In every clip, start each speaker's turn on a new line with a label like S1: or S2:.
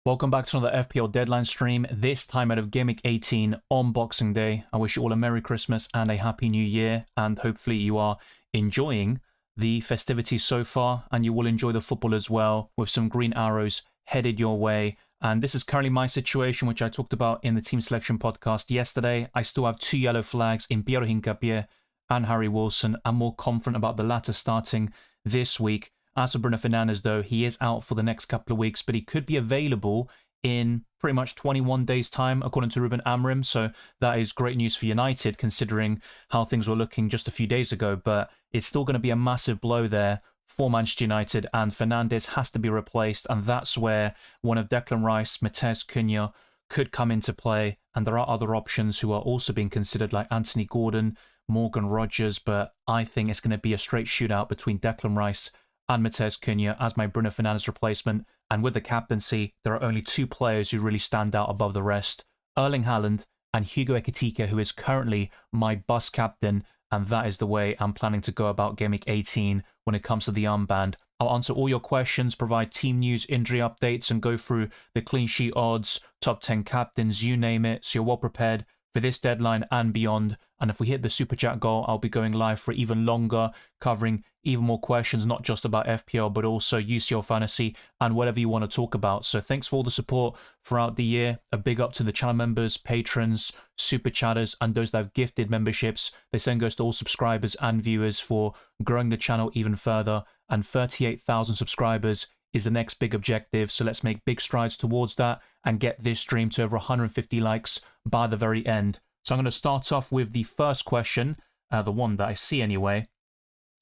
S1: Welcome back to another FPL Deadline stream, this time out of Gameweek 18 on Boxing Day. I wish you all a Merry Christmas and a Happy New Year, and hopefully you are enjoying the festivities so far, and you will enjoy the football as well, with some green arrows headed your way. And this is currently my situation, which I talked about in the team selection podcast yesterday. I still have 2 yellow flags in Piero Hincapié and Harry Wilson. I'm more confident about the latter starting this week. As for Bruno Fernandes, though, he is out for the next couple of weeks, but he could be available in pretty much 21 days' time, according to Ruben Amorim. So that is great news for United, considering how things were looking just a few days ago. But it's still going to be a massive blow there for Manchester United, and Fernandes has to be replaced. And that's where one of Declan Rice, Matheus Cunha could come into play. And there are other options who are also being considered, like Anthony Gordon, Morgan Rogers. But I think it's going to be a straight shootout between Declan Rice and Matheus Cunha as my Bruno Fernandes replacement. And with the captaincy, there are only 2 players who really stand out above the rest: Erling Haaland and Hugo Ekitike, who is currently my bus captain, and that is the way I'm planning to go about Game Week 18 when it comes to the armband. I'll answer all your questions, provide team news, injury updates, and go through the clean sheet odds, top 10 captains, you name it, so you're well prepared for this deadline and beyond. And if we hit the super chat goal, I'll be going live for even longer, covering even more questions, not just about FPL, but also UCL fantasy and whatever you want to talk about. So thanks for all the support throughout the year. A big up to the channel members, patrons, super chatters, and those that have gifted memberships. This then goes to all subscribers and viewers for growing the channel even further. And 38,000 subscribers is the next big objective. So let's make big strides towards that and get this stream to over 150 likes by the very end. So I'm going to start off with the first question, the one that I see anyway.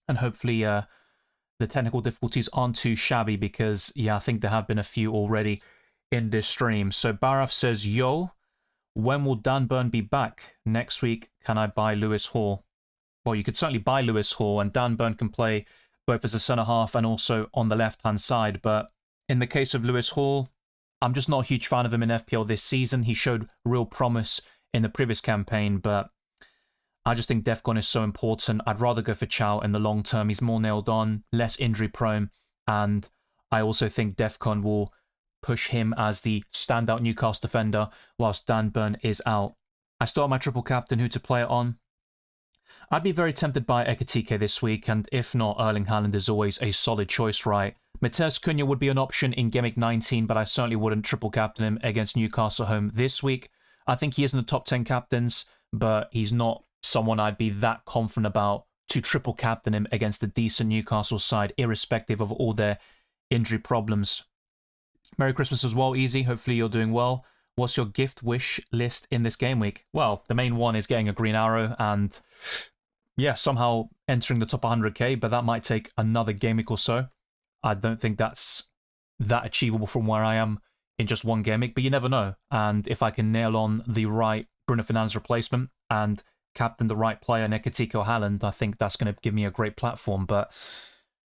S1: And hopefully the technical difficulties aren't too shabby because, yeah, I think there have been a few already in this stream. So Baraf says, yo, when will Dan Burn be back? Next week, can I buy Lewis Hall? Well, you could certainly buy Lewis Hall, and Dan Burn can play both as a centre-half and also on the left-hand side. But in the case of Lewis Hall, I'm just not a huge fan of him in FPL this season. He showed real promise in the previous campaign, but I just think Defcon is so important. I'd rather go for Chow in the long term. He's more nailed on, less injury prone, and I also think Defcon will push him as the standout Newcastle defender whilst Dan Burn is out. I still have my triple captain, who to play it on. I'd be very tempted by Ekitike this week, and if not, Erling Haaland is always a solid choice, right? Matheus Cunha would be an option in Game Week 19, but I certainly wouldn't triple captain him against Newcastle home this week. I think he is in the top 10 captains, but he's not someone I'd be that confident about to triple captain him against a decent Newcastle side, irrespective of all their injury problems. Merry Christmas as well, Easy. Hopefully you're doing well. What's your gift wish list in this game week? Well, the main one is getting a green arrow and, yeah, somehow entering the top 100k, but that might take another game week or so. I don't think that's that achievable from where I am in just one game week, but you never know. And if I can nail on the right Bruno Fernandes replacement and captain the right player, Ekitike or Haaland, I think that's going to give me a great platform. But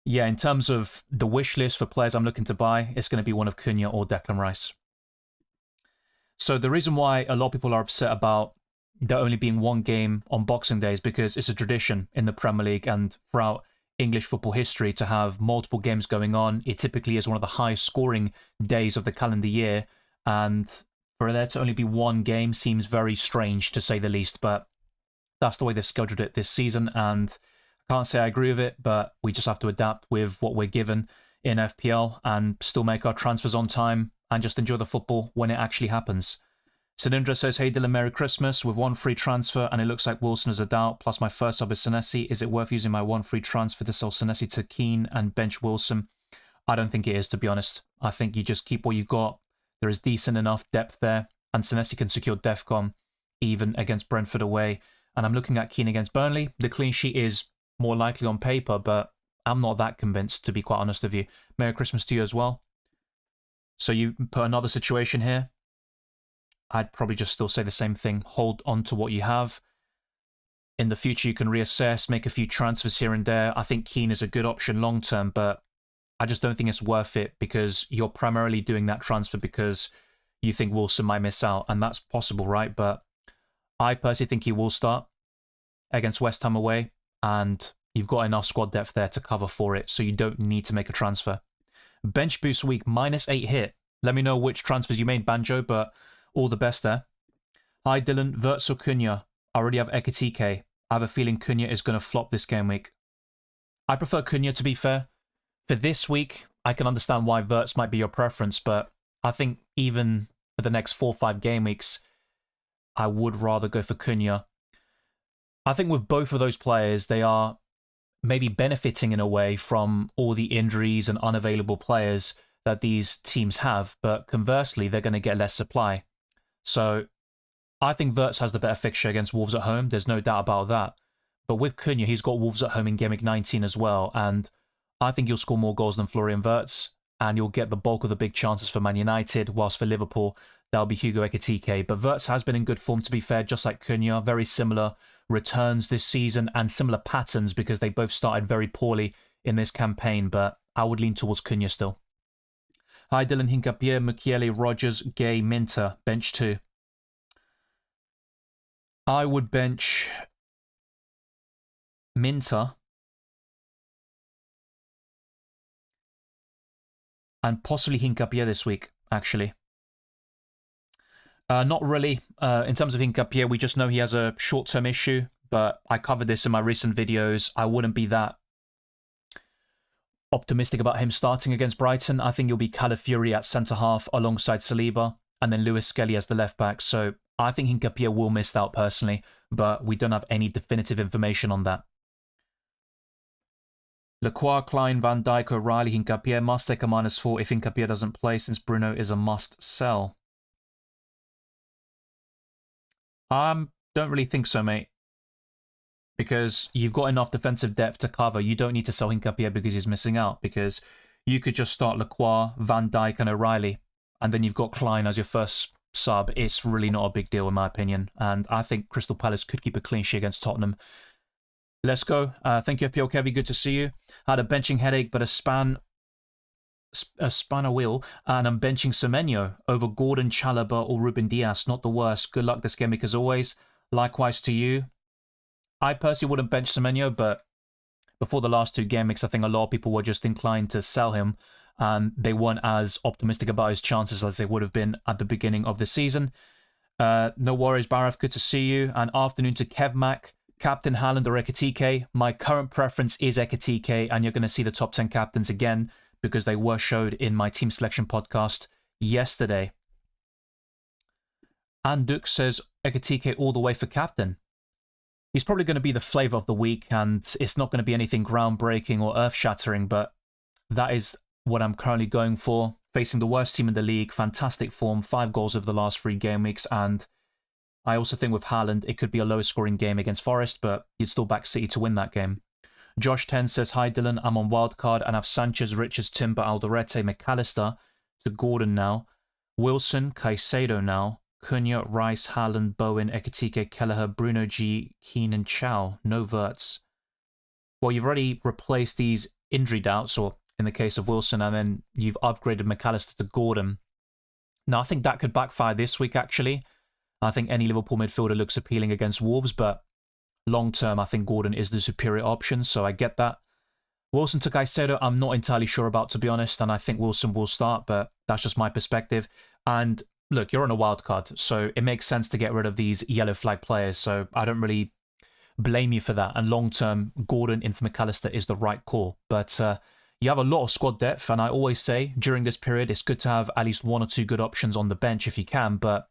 S1: yeah, in terms of the wish list for players I'm looking to buy, it's going to be one of Cunha or Declan Rice. So the reason why a lot of people are upset about there only being one game on Boxing Day is because it's a tradition in the Premier League and throughout English football history to have multiple games going on. It typically is one of the highest scoring days of the calendar year, and for there to only be one game seems very strange, to say the least, but that's the way they've scheduled it this season, and I can't say I agree with it, but we just have to adapt with what we're given in FPL and still make our transfers on time and just enjoy the football when it actually happens. Sinindra says, hey Dylan, Merry Christmas. With one free transfer and it looks like Wilson is a doubt, plus my first sub is Senesi, is it worth using my one free transfer to sell Senesi to Keane and bench Wilson? I don't think it is, to be honest. I think you just keep what you've got. There is decent enough depth there, and Senesi can secure Defcon even against Brentford away. And I'm looking at Keane against Burnley. The clean sheet is more likely on paper, but I'm not that convinced, to be quite honest with you. Merry Christmas to you as well. So you put another situation here. I'd probably just still say the same thing. Hold on to what you have. In the future, you can reassess, make a few transfers here and there. I think Keane is a good option long term, but I just don't think it's worth it because you're primarily doing that transfer because you think Wilson might miss out, and that's possible, right? But I personally think he will start against West Ham away, and you've got enough squad depth there to cover for it, so you don't need to make a transfer. Bench boost week, -8 hit. Let me know which transfers you made, Banjo, but all the best there. Hi Dylan, Wirtz or Cunha? I already have Ekitike. I have a feeling Cunha is going to flop this game week. I prefer Cunha, to be fair. For this week, I can understand why Wirtz might be your preference, but I think even for the next 4 or 5 game weeks, I would rather go for Cunha. I think with both of those players, they are maybe benefiting in a way from all the injuries and unavailable players that these teams have, but conversely, they're going to get less supply. So I think Wirtz has the better fixture against Wolves at home. There's no doubt about that. But with Cunha, he's got Wolves at home in Game Week 19 as well, and I think you'll score more goals than Florian Wirtz, and you'll get the bulk of the big chances for Man United, whilst for Liverpool, that'll be Hugo Ekitike. But Wirtz has been in good form, to be fair, just like Cunha. Very similar returns this season and similar patterns because they both started very poorly in this campaign, but I would lean towards Cunha still. Hi Dylan, Hincapié, Mukiele, Rogers, Gay, Minter, bench 2. I would bench Minter and possibly Hincapié this week, actually. Not really. In terms of Hincapié, we just know he has a short-term issue, but I covered this in my recent videos. I wouldn't be that optimistic about him starting against Brighton. I think you'll be Calafiori at centre-half alongside Saliba, and then Lewis Skelly as the left-back. So I think Hincapié will miss out personally, but we don't have any definitive information on that. Lacroix, Klein, Van Dijk, O'Reilly, Hincapié must take a -4 if Hincapié doesn't play, since Bruno is a must-sell. Don't really think so, mate. Because you've got enough defensive depth to cover. You don't need to sell Hincapié because he's missing out. Because you could just start Lacroix, Van Dijk, and O'Reilly, and then you've got Klein as your first sub. It's really not a big deal in my opinion. And I think Crystal Palace could keep a clean sheet against Tottenham. Let's go. Thank you, FPL Kevy. Good to see you. Had a benching headache, but a spanner wheel, and I'm benching Semenyo over Gordon, Chalobah, or Ruben Dias. Not the worst. Good luck this game, as always. Likewise to you. I personally wouldn't bench Semenyo, but before the last two game weeks, I think a lot of people were just inclined to sell him, and they weren't as optimistic about his chances as they would have been at the beginning of the season. No worries, Baraf. Good to see you. And afternoon to KevMac. Captain Haaland or Ekitike. My current preference is Ekitike, and you're going to see the top 10 captains again because they were showed in my team selection podcast yesterday. And Duke says Ekitike all the way for captain. He's probably going to be the flavour of the week, and it's not going to be anything groundbreaking or earth-shattering, but that is what I'm currently going for. Facing the worst team in the league, fantastic form, 5 goals over the last 3 game weeks, and I also think with Haaland, it could be a low-scoring game against Forest, but you'd still back City to win that game. Josh 10 says, hi Dylan, I'm on wildcard and have Sanchez, Richards, Timber, Alderete, McAllister to Gordon now, Wilson, Caicedo now, Cunha, Rice, Haaland, Bowen, Ekitike, Kelleher, Bruno G, Keane and Chow. No verts. Well, you've already replaced these injury doubts, or in the case of Wilson, and then you've upgraded McAllister to Gordon. Now, I think that could backfire this week, actually. I think any Liverpool midfielder looks appealing against Wolves, but long-term, I think Gordon is the superior option, so I get that. Wilson to Caicedo, I'm not entirely sure about, to be honest, and I think Wilson will start, but that's just my perspective. And look, you're on a wild card, so it makes sense to get rid of these yellow flag players, so I don't really blame you for that. And long-term, Gordon in for McAllister is the right call. But you have a lot of squad depth, and I always say during this period, it's good to have at least 1 or 2 good options on the bench if you can, but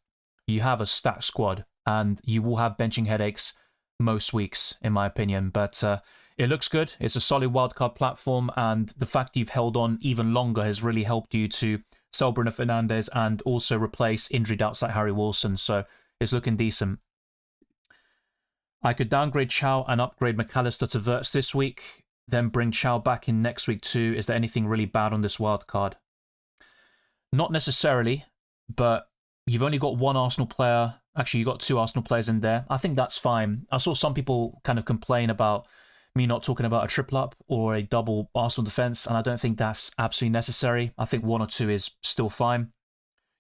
S1: you have a stacked squad, and you will have benching headaches most weeks, in my opinion. But it looks good. It's a solid wildcard platform, and the fact you've held on even longer has really helped you to sell Bruno Fernandes and also replace injury doubts like Harry Wilson. So it's looking decent. I could downgrade Chow and upgrade McAllister to Verts this week, then bring Chow back in next week too. Is there anything really bad on this wildcard? Not necessarily, but you've only got 1 Arsenal player. Actually, you've got 2 Arsenal players in there. I think that's fine. I saw some people kind of complain about me not talking about a triple up or a double Arsenal defence, and I don't think that's absolutely necessary. I think 1 or 2 is still fine.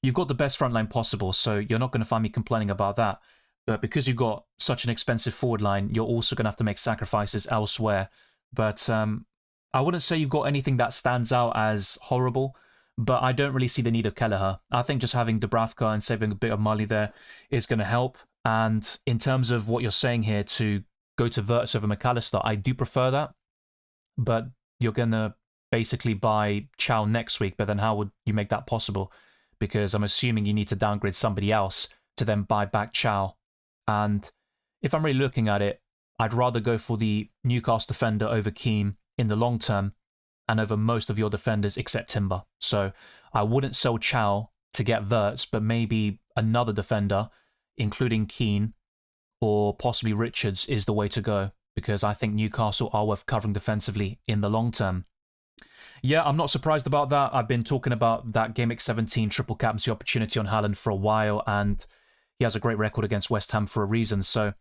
S1: You've got the best front line possible, so you're not going to find me complaining about that. But because you've got such an expensive forward line, you're also going to have to make sacrifices elsewhere. But I wouldn't say you've got anything that stands out as horrible, but I don't really see the need of Kelleher. I think just having Dubravka and saving a bit of money there is going to help. And in terms of what you're saying here to go to Verts over McAllister, I do prefer that. But you're going to basically buy Chow next week, but then how would you make that possible? Because I'm assuming you need to downgrade somebody else to then buy back Chow. And if I'm really looking at it, I'd rather go for the Newcastle defender over Keane in the long term and over most of your defenders except Timber. So I wouldn't sell Chow to get Verts, but maybe another defender, including Keane or possibly Richards, is the way to go, because I think Newcastle are worth covering defensively in the long term. Yeah, I'm not surprised about that. I've been talking about that Game Week 17 triple captaincy opportunity on Haaland for a while, and he has a great record against West Ham for a reason. So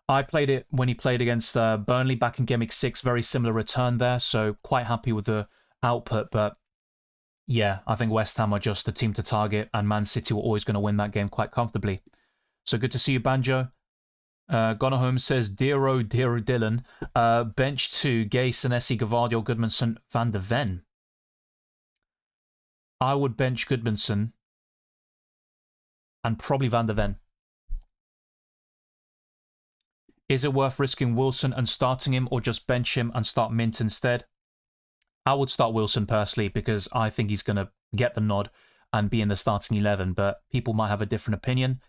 S1: I played it when he played against Burnley back in Game Week 6, very similar return there, so quite happy with the output. But yeah, I think West Ham are just the team to target, and Man City were always going to win that game quite comfortably. So good to see you, Banjo. Gone Home says, dear oh Dylan, bench 2, Gay, Senesi, Gavardio, Goodmanson, Van de Ven. I would bench Goodmanson and probably Van de Ven. Is it worth risking Wilson and starting him, or just bench him and start Mint instead? I would start Wilson personally because I think he's going to get the nod and be in the starting 11, but people might have a different opinion.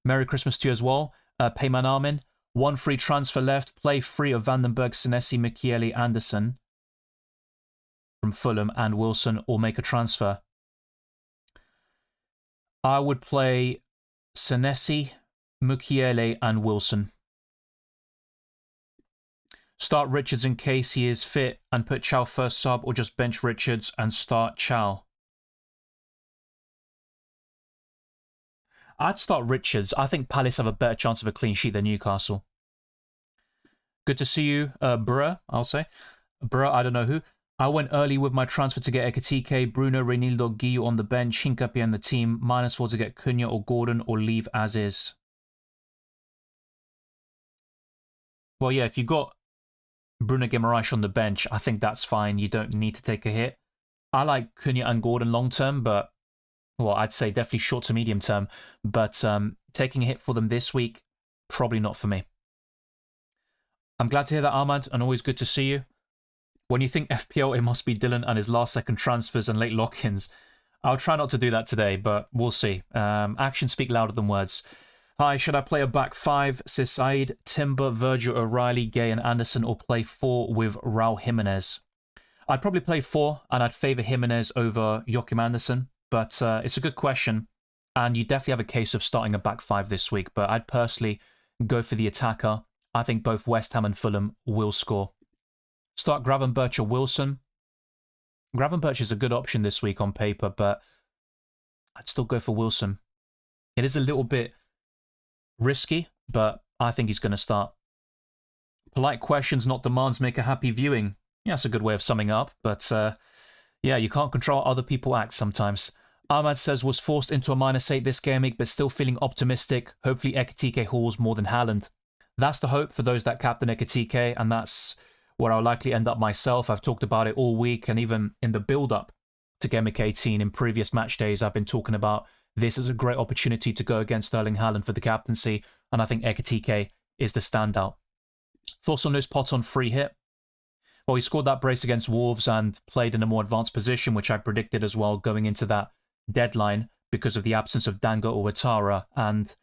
S1: Merry Christmas to you as well. Payman Armin, 1 free transfer left. Play free of Vandenberg, Senesi, Michele, Anderson from Fulham and Wilson, or make a transfer. I would play Senesi, Mukiele, and Wilson. Start Richards in case he is fit and put Chow first sub, or just bench Richards and start Chow. I'd start Richards. I think Palace have a better chance of a clean sheet than Newcastle. Good to see you, Bruh, I'll say. Bruh, I don't know who. I went early with my transfer to get Ekitike, Bruno, Reinildo, Guiu on the bench, Hincapié in the team, -4 to get Cunha or Gordon, or leave as is. Well, yeah, if you got Bruno Guimaraes on the bench, I think that's fine. You don't need to take a hit. I like Cunha and Gordon long term, but, well, I'd say definitely short to medium term. But taking a hit for them this week, probably not for me. I'm glad to hear that, Ahmad, and always good to see you. When you think FPL, it must be Dylan and his last-second transfers and late lock-ins. I'll try not to do that today, but we'll see. Actions speak louder than words. Hi, should I play a back 5, says Said, Timber, Virgil, O'Reilly, Gay, and Anderson, or play 4 with Raul Jimenez? I'd probably play 4, and I'd favour Jimenez over Joachim Anderson, but it's a good question, and you definitely have a case of starting a back 5 this week, but I'd personally go for the attacker. I think both West Ham and Fulham will score. Start Gravenberch or Wilson. Gravenberch is a good option this week on paper, but I'd still go for Wilson. It is a little bit risky, but I think he's going to start. Polite questions, not demands, make a happy viewing. Yeah, that's a good way of summing up, but yeah, you can't control how other people act sometimes. Ahmad says, was forced into a -8 this game week, but still feeling optimistic. Hopefully Ekitike hauls more than Haaland. That's the hope for those that captain Ekitike, and that's where I'll likely end up myself. I've talked about it all week, and even in the build-up to Game Week 18 in previous match days, I've been talking about this is a great opportunity to go against Erling Haaland for the captaincy, and I think Ekitike is the standout. Thoughts on Lewis Potter on free hit? Well, he scored that brace against Wolves and played in a more advanced position, which I predicted as well going into that deadline because of the absence of Danga or Ouattara, and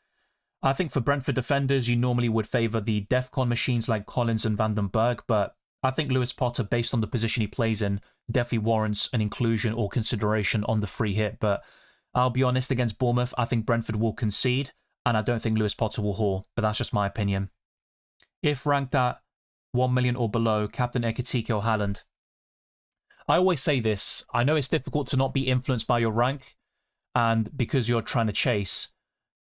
S1: I think for Brentford defenders, you normally would favour the DEFCON machines like Collins and Vandenberg, but I think Lewis Potter, based on the position he plays in, definitely warrants an inclusion or consideration on the free hit. But I'll be honest, against Bournemouth, I think Brentford will concede, and I don't think Lewis Potter will haul, but that's just my opinion. If ranked at 1 million or below, captain Ekitike or Haaland. I always say this, I know it's difficult to not be influenced by your rank, and because you're trying to chase,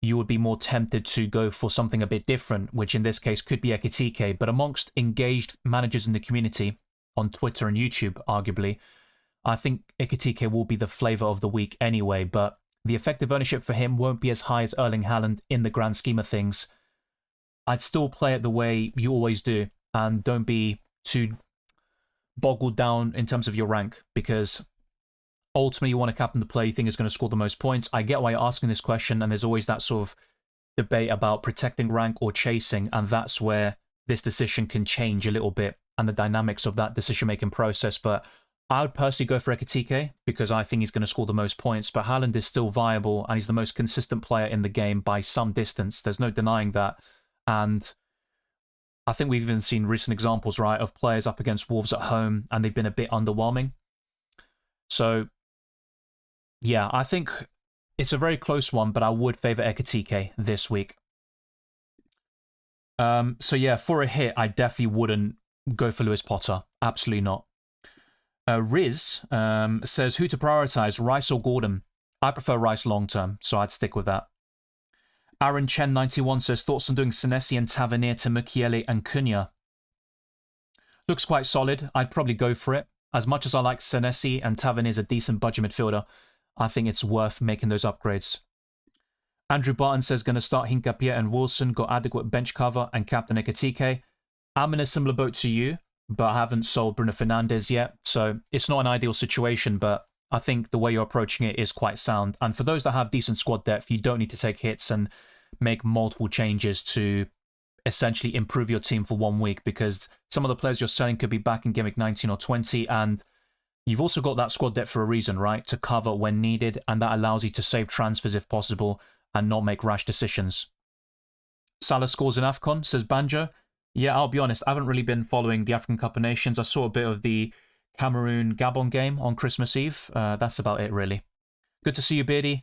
S1: you would be more tempted to go for something a bit different, which in this case could be Ekitike. But amongst engaged managers in the community, on Twitter and YouTube, arguably, I think Ekitike will be the flavour of the week anyway, but the effective ownership for him won't be as high as Erling Haaland in the grand scheme of things. I'd still play it the way you always do, and don't be too boggled down in terms of your rank, because ultimately you want to captain the player you think is going to score the most points. I get why you're asking this question, and there's always that sort of debate about protecting rank or chasing, and that's where this decision can change a little bit and the dynamics of that decision-making process. But I would personally go for Ekitike because I think he's going to score the most points, but Haaland is still viable and he's the most consistent player in the game by some distance. There's no denying that. And I think we've even seen recent examples, right, of players up against Wolves at home and they've been a bit underwhelming. So yeah, I think it's a very close one, but I would favour Ekitike this week. So yeah, for a hit, I definitely wouldn't go for Lewis Potter. Absolutely not. Riz says, who to prioritise, Rice or Gordon? I prefer Rice long term, so I'd stick with that. Aaron Chen 91 says, thoughts on doing Senesi and Tavernier to Mukiele and Cunha? Looks quite solid. I'd probably go for it. As much as I like Senesi and Tavernier is a decent budget midfielder, I think it's worth making those upgrades. Andrew Barton says going to start Hincapié and Wilson, got adequate bench cover, and captain Ekitike. I'm in a similar boat to you, but I haven't sold Bruno Fernandes yet, so it's not an ideal situation, but I think the way you're approaching it is quite sound. And for those that have decent squad depth, you don't need to take hits and make multiple changes to essentially improve your team for 1 week, because some of the players you're selling could be back in Gameweek 19 or 20, and you've also got that squad depth for a reason, right? To cover when needed, and that allows you to save transfers if possible and not make rash decisions. Salah scores in AFCON, says Banjo. Yeah, I'll be honest, I haven't really been following the African Cup of Nations. I saw a bit of the Cameroon-Gabon game on Christmas Eve. That's about it, really. Good to see you, Beardy.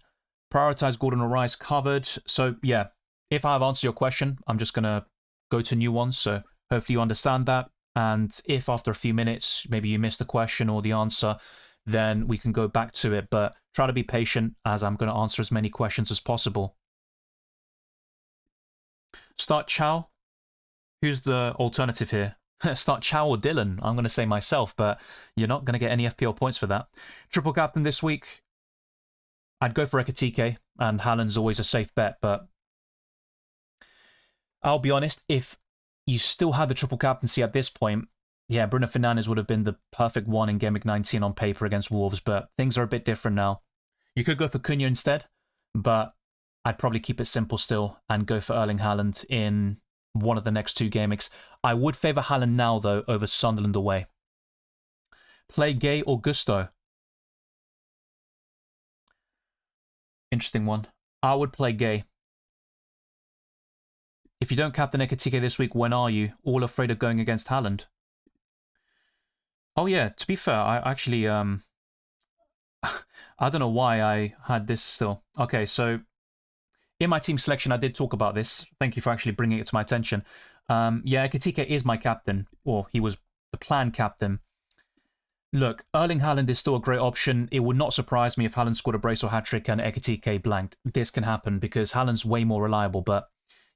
S1: Prioritize Gordon or Rice covered. So, yeah, if I have answered your question, I'm just going to go to new ones. So, hopefully you understand that. And if after a few minutes, maybe you missed the question or the answer, then we can go back to it. But try to be patient, as I'm going to answer as many questions as possible. Start Chow. Who's the alternative here? Start Chow or Dylan? I'm going to say myself, but you're not going to get any FPL points for that. Triple captain this week. I'd go for Ekitike, and Haaland's always a safe bet, but I'll be honest, if you still had the triple captaincy at this point, yeah, Bruno Fernandes would have been the perfect one in Gameweek 19 on paper against Wolves, but things are a bit different now. You could go for Cunha instead, but I'd probably keep it simple still and go for Erling Haaland in one of the next 2 game weeks. I would favour Haaland now, though, over Sunderland away. Play Gay or Gusto? Interesting one. I would play Gay. If you don't captain Ekitike this week, when are you? All afraid of going against Haaland? Oh yeah, to be fair, I actually, I don't know why I had this still. Okay, so in my team selection, I did talk about this. Thank you for actually bringing it to my attention. Yeah, Ekitike is my captain, or he was the planned captain. Look, Erling Haaland is still a great option. It would not surprise me if Haaland scored a brace or hat-trick and Ekitike blanked. This can happen because Haaland's way more reliable, but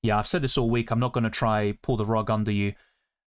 S1: yeah, I've said this all week. I'm not going to try pull the rug under you.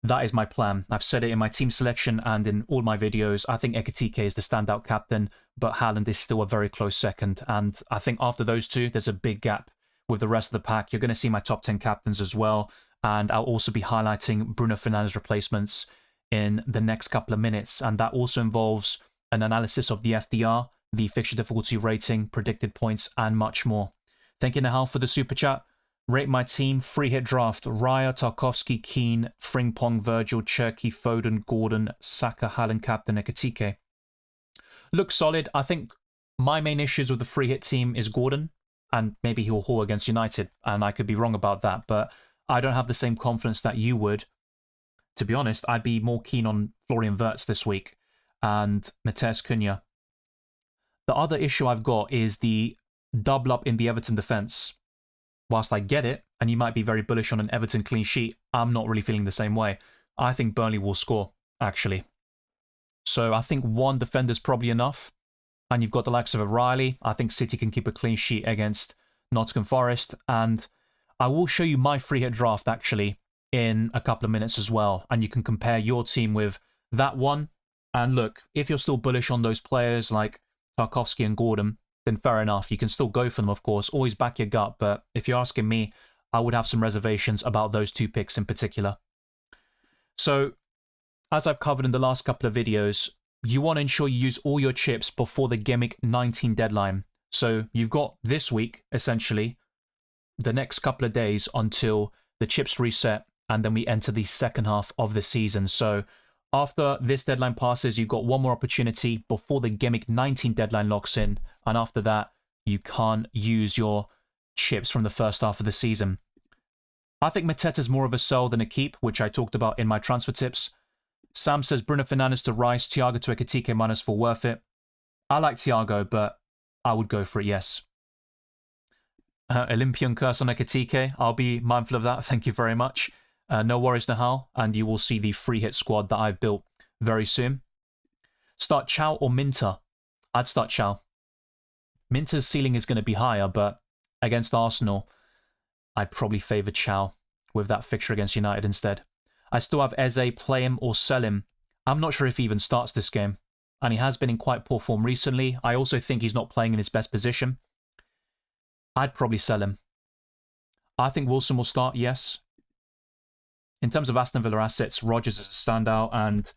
S1: That is my plan. I've said it in my team selection and in all my videos. I think Ekitike is the standout captain, but Haaland is still a very close second. And I think after those two, there's a big gap with the rest of the pack. You're going to see my top 10 captains as well. And I'll also be highlighting Bruno Fernandes replacements in the next couple of minutes. And that also involves an analysis of the FDR, the fixture difficulty rating, predicted points, and much more. Thank you, Nahal, for the super chat. Rate my team, free hit draft, Raya, Tarkovsky, Keane, Frimpong, Virgil, Cherky, Foden, Gordon, Saka, Haaland, captain, Ekitike. Looks solid. I think my main issues with the free hit team is Gordon, and maybe he'll haul against United, and I could be wrong about that, but I don't have the same confidence that you would. To be honest, I'd be more keen on Florian Wirtz this week and Matheus Cunha. The other issue I've got is the double up in the Everton defence. Whilst I get it, and you might be very bullish on an Everton clean sheet, I'm not really feeling the same way. I think Burnley will score, actually. So I think one defender's probably enough. And you've got the likes of O'Reilly. I think City can keep a clean sheet against Nottingham Forest. And I will show you my free hit draft, actually, in a couple of minutes as well. And you can compare your team with that one. And look, if you're still bullish on those players like Tarkovsky and Gordon, then fair enough. You can still go for them, of course. Always back your gut. But if you're asking me, I would have some reservations about those 2 picks in particular. So, as I've covered in the last couple of videos, you want to ensure you use all your chips before the Gameweek 19 deadline. So, you've got this week, essentially, the next couple of days until the chips reset, and then we enter the second half of the season. So, after this deadline passes, you've got one more opportunity before the Gameweek 19 deadline locks in. And after that, you can't use your chips from the first half of the season. I think Mateta's more of a sell than a keep, which I talked about in my transfer tips. Sam says Bruno Fernandes to Rice, Thiago to Ekitike -4 worth it. I like Thiago, but I would go for it, yes. Olympian curse on Ekitike. I'll be mindful of that. Thank you very much. No worries, Nahal, and you will see the free hit squad that I've built very soon. Start Chow or Minter? I'd start Chow. Minter's ceiling is going to be higher, but against Arsenal, I'd probably favour Chow with that fixture against United instead. I still have Eze, play him or sell him. I'm not sure if he even starts this game, and he has been in quite poor form recently. I also think he's not playing in his best position. I'd probably sell him. I think Wilson will start, yes. In terms of Aston Villa assets, Rodgers is a standout, and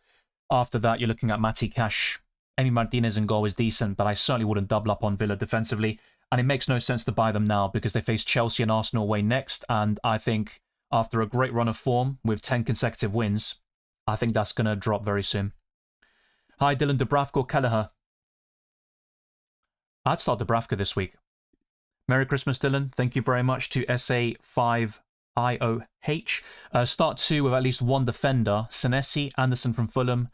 S1: after that, you're looking at Matty Cash. Emi Martinez in goal is decent, but I certainly wouldn't double up on Villa defensively, and it makes no sense to buy them now because they face Chelsea and Arsenal away next, and I think after a great run of form with 10 consecutive wins, I think that's going to drop very soon. Hi, Dylan, Dubravka or Kelleher? I'd start Dubravka this week. Merry Christmas, Dylan. Thank you very much to SA5IOH. Start 2 with at least one defender. Senesi, Anderson from Fulham,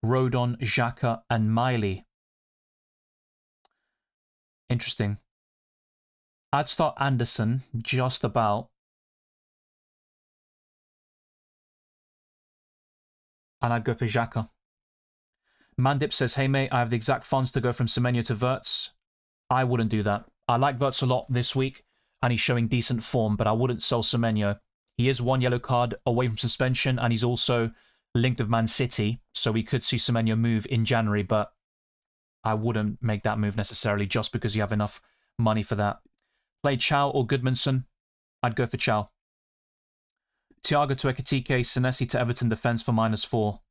S1: Rodon, Xhaka, and Miley. Interesting. I'd start Anderson just about. And I'd go for Xhaka. Mandip says, hey mate, I have the exact funds to go from Semenyo to Wirtz. I wouldn't do that. I like Wirtz a lot this week, and he's showing decent form, but I wouldn't sell Semenyo. He is one yellow card away from suspension, and he's also linked with Man City, so we could see Semenyo move in January, but I wouldn't make that move necessarily just because you have enough money for that. Play Chow or Goodmanson? I'd go for Chow. Thiago to Ekitike, Senesi to Everton defence for -4.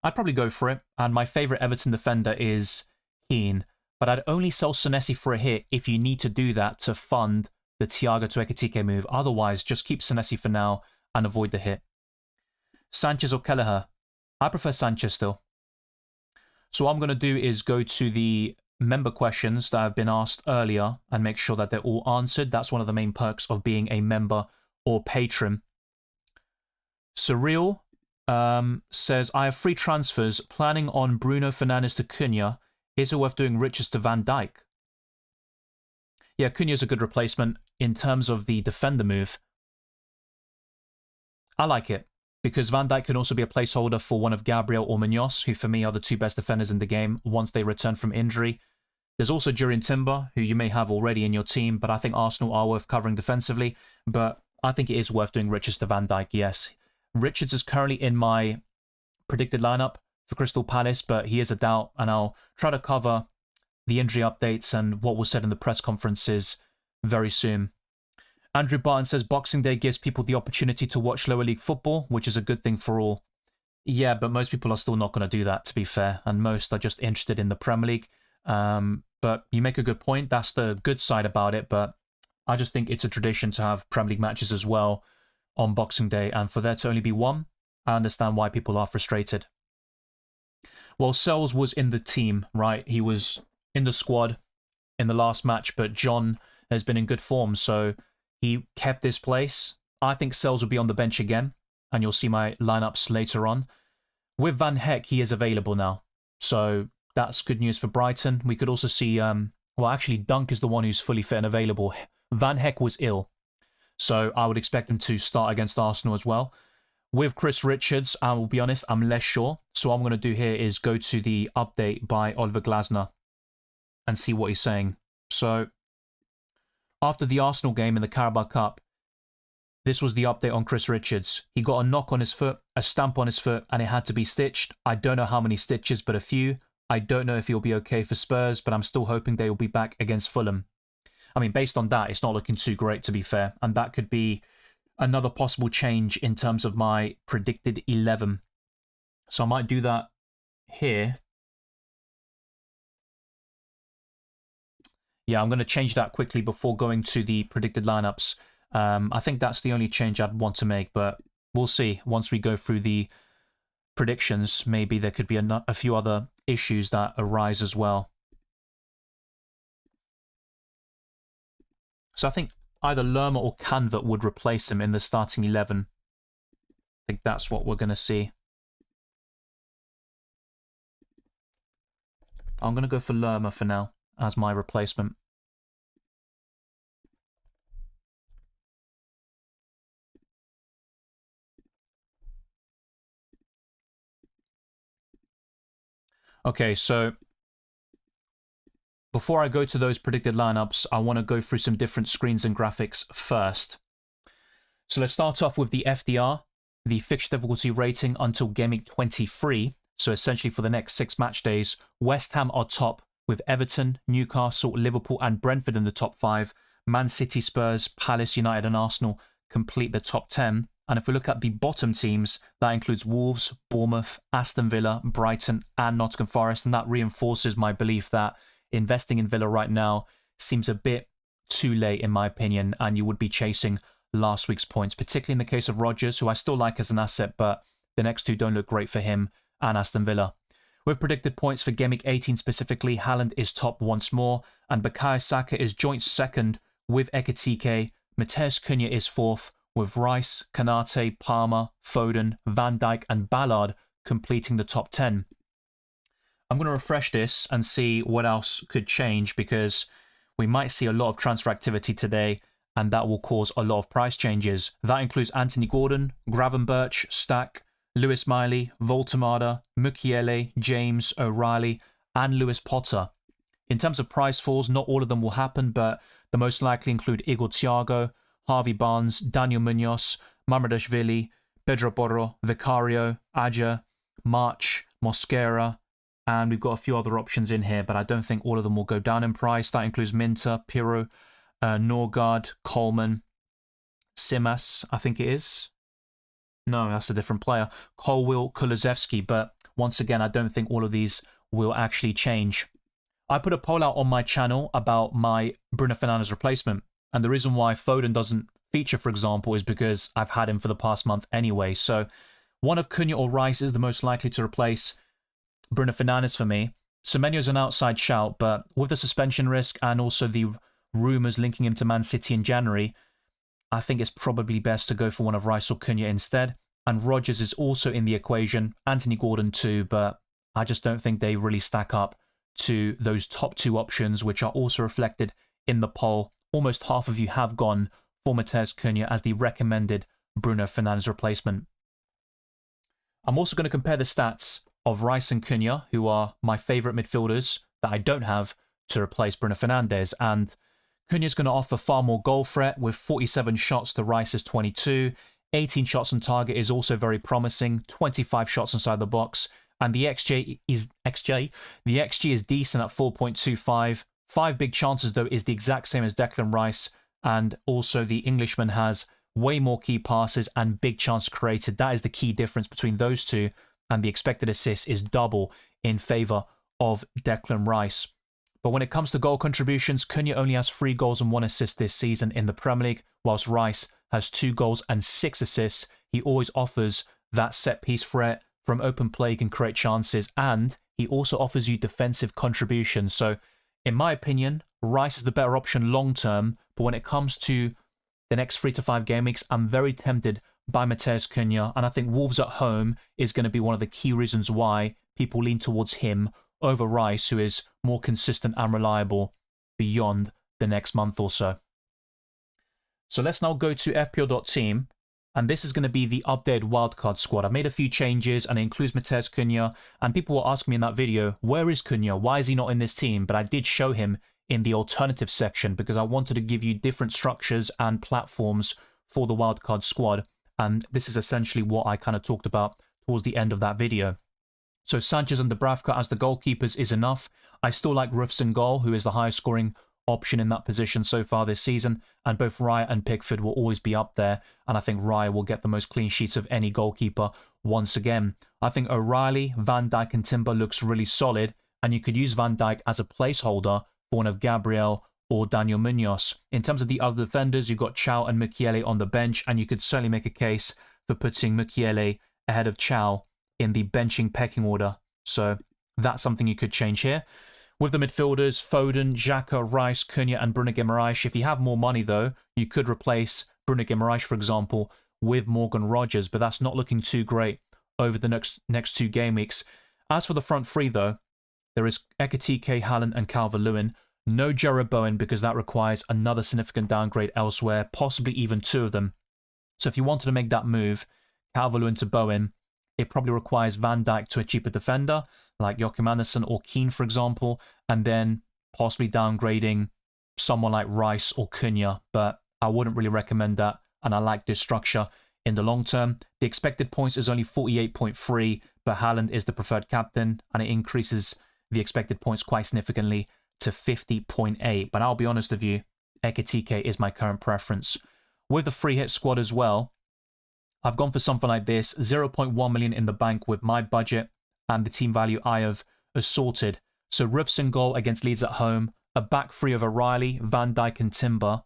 S1: I'd probably go for it, and my favourite Everton defender is Keane, but I'd only sell Senesi for a hit if you need to do that to fund the Thiago to Ekitike move. Otherwise, just keep Senesi for now and avoid the hit. Sanchez or Kelleher? I prefer Sanchez still. So what I'm going to do is go to the member questions that have been asked earlier and make sure that they're all answered. That's one of the main perks of being a member or patron. Surreal says, I have 3 transfers, planning on Bruno Fernandes to Cunha. Is it worth doing Richards to Van Dijk? Yeah, Cunha's a good replacement in terms of the defender move. I like it, because Van Dijk can also be a placeholder for one of Gabriel or Munoz, who for me are the 2 best defenders in the game once they return from injury. There's also Jurrien Timber, who you may have already in your team, but I think Arsenal are worth covering defensively. But I think it is worth doing Richards to Van Dijk, yes. Richards is currently in my predicted lineup for Crystal Palace, but he is a doubt, and I'll try to cover the injury updates and what was said in the press conferences very soon. Andrew Barton says Boxing Day gives people the opportunity to watch lower league football, which is a good thing for all. Yeah, but most people are still not going to do that, to be fair, and most are just interested in the Premier League. But you make a good point. That's the good side about it, but I just think it's a tradition to have Premier League matches as well on Boxing Day, and for there to only be one, I understand why people are frustrated. Well, Sells was in the team, right? He was in the squad in the last match, but John has been in good form, so he kept his place. I think Sells will be on the bench again, and you'll see my lineups later on. With Van Heck, he is available now, so that's good news for Brighton. We could also see, well, actually, Dunk is the one who's fully fit and available. Van Heck was ill, so I would expect him to start against Arsenal as well. With Chris Richards, I will be honest, I'm less sure. So what I'm going to do here is go to the update by Oliver Glasner and see what he's saying. So after the Arsenal game in the Carabao Cup, this was the update on Chris Richards. He got a knock on his foot, a stamp on his foot, and it had to be stitched. I don't know how many stitches, but a few. I don't know if he'll be okay for Spurs, but I'm still hoping they will be back against Fulham. I mean, based on that, it's not looking too great, to be fair. And that could be another possible change in terms of my predicted 11. So I might do that here. Yeah, I'm going to change that quickly before going to the predicted lineups. I think that's the only change I'd want to make, but we'll see. Once we go through the predictions, maybe there could be a few other issues that arise as well. So I think either Lerma or Canvert would replace him in the starting 11. I think that's what we're going to see. I'm going to go for Lerma for now as my replacement. Okay, so before I go to those predicted lineups, I want to go through some different screens and graphics first. So let's start off with the FDR, the fixture difficulty rating until Gameweek 23. So essentially for the next 6 match days, West Ham are top with Everton, Newcastle, Liverpool and Brentford in the top 5. Man City, Spurs, Palace, United and Arsenal complete the top 10. And if we look at the bottom teams, that includes Wolves, Bournemouth, Aston Villa, Brighton and Nottingham Forest. And that reinforces my belief that investing in Villa right now seems a bit too late in my opinion, and you would be chasing last week's points, particularly in the case of Rodgers, who I still like as an asset, but the next two don't look great for him and Aston Villa. With predicted points for Gameweek 18 specifically, Haaland is top once more, and Bukayo Saka is joint second with Ekitike. Matheus Cunha is fourth, with Rice, Kanate, Palmer, Foden, Van Dijk and Ballard completing the top 10. I'm going to refresh this and see what else could change, because we might see a lot of transfer activity today, and that will cause a lot of price changes. That includes Anthony Gordon, Gravenberch, Stack, Lewis Miley, Voltemada, Mukiele, James, O'Reilly, and Lewis Potter. In terms of price falls, not all of them will happen, but the most likely include Igor Thiago, Harvey Barnes, Daniel Munoz, Mamardashvili, Pedro Porro, Vicario, Aja, March, Mosquera, and we've got a few other options in here, but I don't think all of them will go down in price. That includes Minter, Pirro, Norgard, Coleman, Simas, I think it is. No, that's a different player. Colwill, Kulusevski, but once again, I don't think all of these will actually change. I put a poll out on my channel about my Bruno Fernandes replacement, and the reason why Foden doesn't feature, for example, is because I've had him for the past month anyway. So one of Cunha or Rice is the most likely to replace Bruno Fernandes for me. Semenyo's an outside shout, but with the suspension risk and also the rumours linking him to Man City in January, I think it's probably best to go for one of Rice or Cunha instead. And Rodgers is also in the equation, Anthony Gordon too, but I just don't think they really stack up to those top two options, which are also reflected in the poll. Almost half of you have gone for Matheus Cunha as the recommended Bruno Fernandes replacement. I'm also going to compare the stats of Rice and Cunha, who are my favourite midfielders that I don't have to replace Bruno Fernandes. And Cunha's going to offer far more goal threat with 47 shots to Rice's 22. 18 shots on target is also very promising. 25 shots inside the box. And the XG is decent at 4.25. 5 big chances, though, is the exact same as Declan Rice. And also the Englishman has way more key passes and big chance created. That is the key difference between those two. And the expected assist is double in favour of Declan Rice. But when it comes to goal contributions, Cunha only has 3 goals and 1 assist this season in the Premier League, whilst Rice has 2 goals and 6 assists. He always offers that set-piece threat from open play, can create chances, and he also offers you defensive contributions. So, in my opinion, Rice is the better option long-term, but when it comes to the next 3 to 5 game weeks, I'm very tempted by Matheus Cunha, and I think Wolves at home is going to be one of the key reasons why people lean towards him over Rice, who is more consistent and reliable beyond the next month or so. So let's now go to FPL.team, and this is going to be the updated wildcard squad. I've made a few changes, and it includes Matheus Cunha, and people were asking me in that video, where is Cunha? Why is he not in this team? But I did show him in the alternative section because I wanted to give you different structures and platforms for the wildcard squad. And this is essentially what I kind of talked about towards the end of that video. So Sanchez and Dubravka as the goalkeepers is enough. I still like Roofs in goal, who is the highest scoring option in that position so far this season. And both Raya and Pickford will always be up there. And I think Raya will get the most clean sheets of any goalkeeper once again. I think O'Reilly, Van Dijk and Timber looks really solid. And you could use Van Dijk as a placeholder for one of Gabriel or Daniel Munoz. In terms of the other defenders, you've got Chow and Mukiele on the bench, and you could certainly make a case for putting Mukiele ahead of Chow in the benching pecking order. So that's something you could change here. With the midfielders, Foden, Xhaka, Rice, Cunha and Bruno Guimaraes. If you have more money though, you could replace Bruno Guimaraes, for example, with Morgan Rodgers, but that's not looking too great over the next 2 game weeks. As for the front three though, there is Ekitike, Haaland and Calvert-Lewin. No Jarrod Bowen because that requires another significant downgrade elsewhere, possibly even 2 of them. So if you wanted to make that move, Calvert-Lewin to Bowen, it probably requires Van Dijk to a cheaper defender, like Joachim Andersen or Keane, for example, and then possibly downgrading someone like Rice or Cunha, but I wouldn't really recommend that, and I like this structure in the long term. The expected points is only 48.3, but Haaland is the preferred captain, and it increases the expected points quite significantly to 50.8. But I'll be honest with you, Ekitike is my current preference. With the free hit squad as well, I've gone for something like this, 0.1 million in the bank with my budget and the team value I have assorted. So Roofs in goal against Leeds at home, a back three of O'Reilly, Van Dijk and Timber,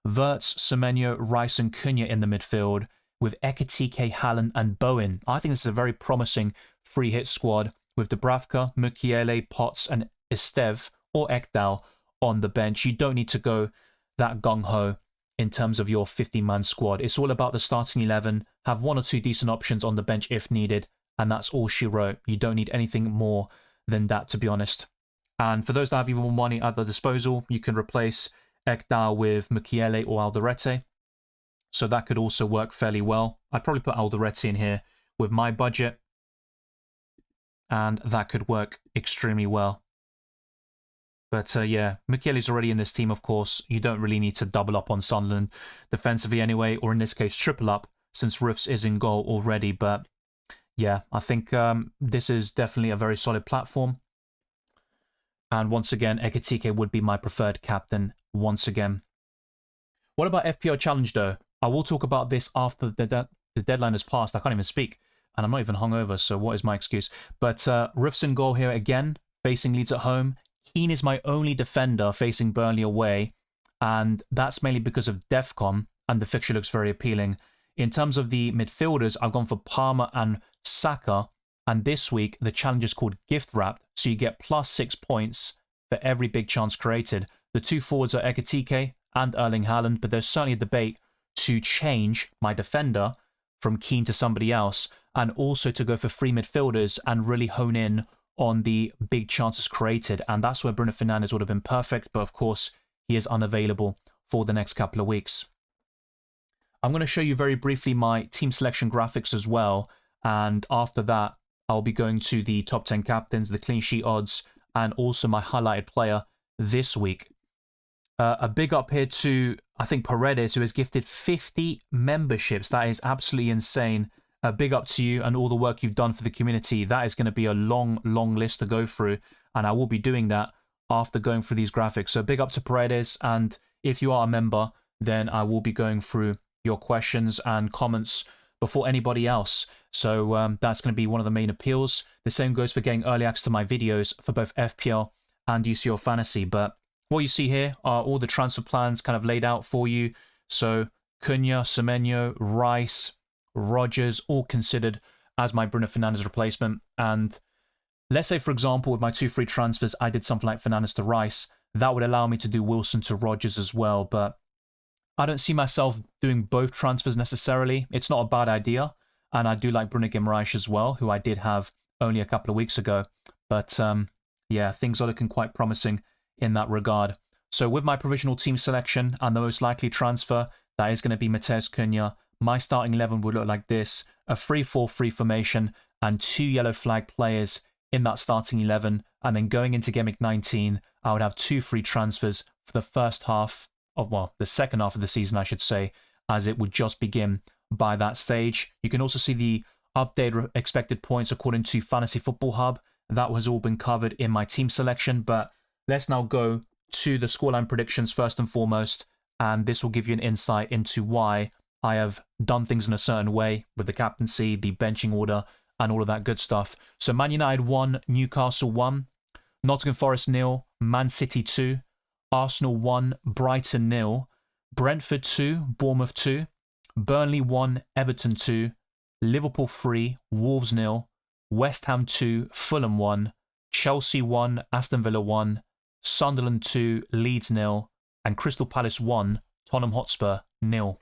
S1: Wirtz, Semenyo, Rice and Cunha in the midfield, with Ekitike, Haaland and Bowen. I think this is a very promising free hit squad with Dubravka, Mukiele, Potts and Estev or Ekdal on the bench. You don't need to go that gung-ho in terms of your 50-man squad. It's all about the starting 11, have one or two decent options on the bench if needed, and that's all she wrote. You don't need anything more than that, to be honest. And for those that have even more money at their disposal, you can replace Ekdal with Mukiele or Alderete. So that could also work fairly well. I'd probably put Alderete in here with my budget, and that could work extremely well. But yeah, Mukiele's already in this team, of course. You don't really need to double up on Sunderland defensively anyway, or in this case, triple up, since Roofs is in goal already. But yeah, I think this is definitely a very solid platform. And once again, Ekitike would be my preferred captain once again. What about FPL Challenge, though? I will talk about this after the deadline has passed. I can't even speak, and I'm not even hungover, so what is my excuse? But Roofs in goal here again, facing Leeds at home. Keane is my only defender facing Burnley away, and that's mainly because of DEFCON, and the fixture looks very appealing. In terms of the midfielders, I've gone for Palmer and Saka, and this week the challenge is called Gift Wrapped, so you get +6 points for every big chance created. The two forwards are Ekitike and Erling Haaland, but there's certainly a debate to change my defender from Keane to somebody else, and also to go for free midfielders and really hone in on the big chances created, and that's where Bruno Fernandes would have been perfect, but of course he is unavailable for the next couple of weeks. I'm going to show you very briefly my team selection graphics as well, and after that I'll be going to the top 10 captains, the clean sheet odds, and also my highlighted player this week. A big up here to, I think, Paredes, who has gifted 50 memberships. That is absolutely insane. A big up to you and all the work you've done for the community. That is going to be a long, long list to go through, and I will be doing that after going through these graphics. So big up to Paredes, and if you are a member, then I will be going through your questions and comments before anybody else. So that's going to be one of the main appeals. The same goes for getting early access to my videos for both FPL and UCL Fantasy. But what you see here are all the transfer plans kind of laid out for you. So Cunha, Semenyo, Rice, Rodgers, all considered as my Bruno Fernandes replacement. And let's say, for example, with my 2 free transfers, I did something like Fernandes to Rice. That would allow me to do Wilson to Rodgers as well. But I don't see myself doing both transfers necessarily. It's not a bad idea. And I do like Bruno Guimaraes as well, who I did have only a couple of weeks ago. But yeah, things are looking quite promising in that regard. So with my provisional team selection and the most likely transfer, that is going to be Matheus Cunha. My starting 11 would look like this: a 3-4-3 formation and 2 yellow flag players in that starting 11. And then going into Gameweek 19, I would have 2 free transfers for the first half of, well, the second half of the season, I should say, as it would just begin by that stage. You can also see the updated expected points according to Fantasy Football Hub. That has all been covered in my team selection, but let's now go to the scoreline predictions first and foremost, and this will give you an insight into why I have done things in a certain way with the captaincy, the benching order, and all of that good stuff. So Man United 1, Newcastle 1, Nottingham Forest 0, Man City 2, Arsenal 1, Brighton 0, Brentford 2, Bournemouth 2, Burnley 1, Everton 2, Liverpool 3, Wolves 0, West Ham 2, Fulham 1, Chelsea 1, Aston Villa 1, Sunderland 2, Leeds 0, and Crystal Palace 1, Tottenham Hotspur 0.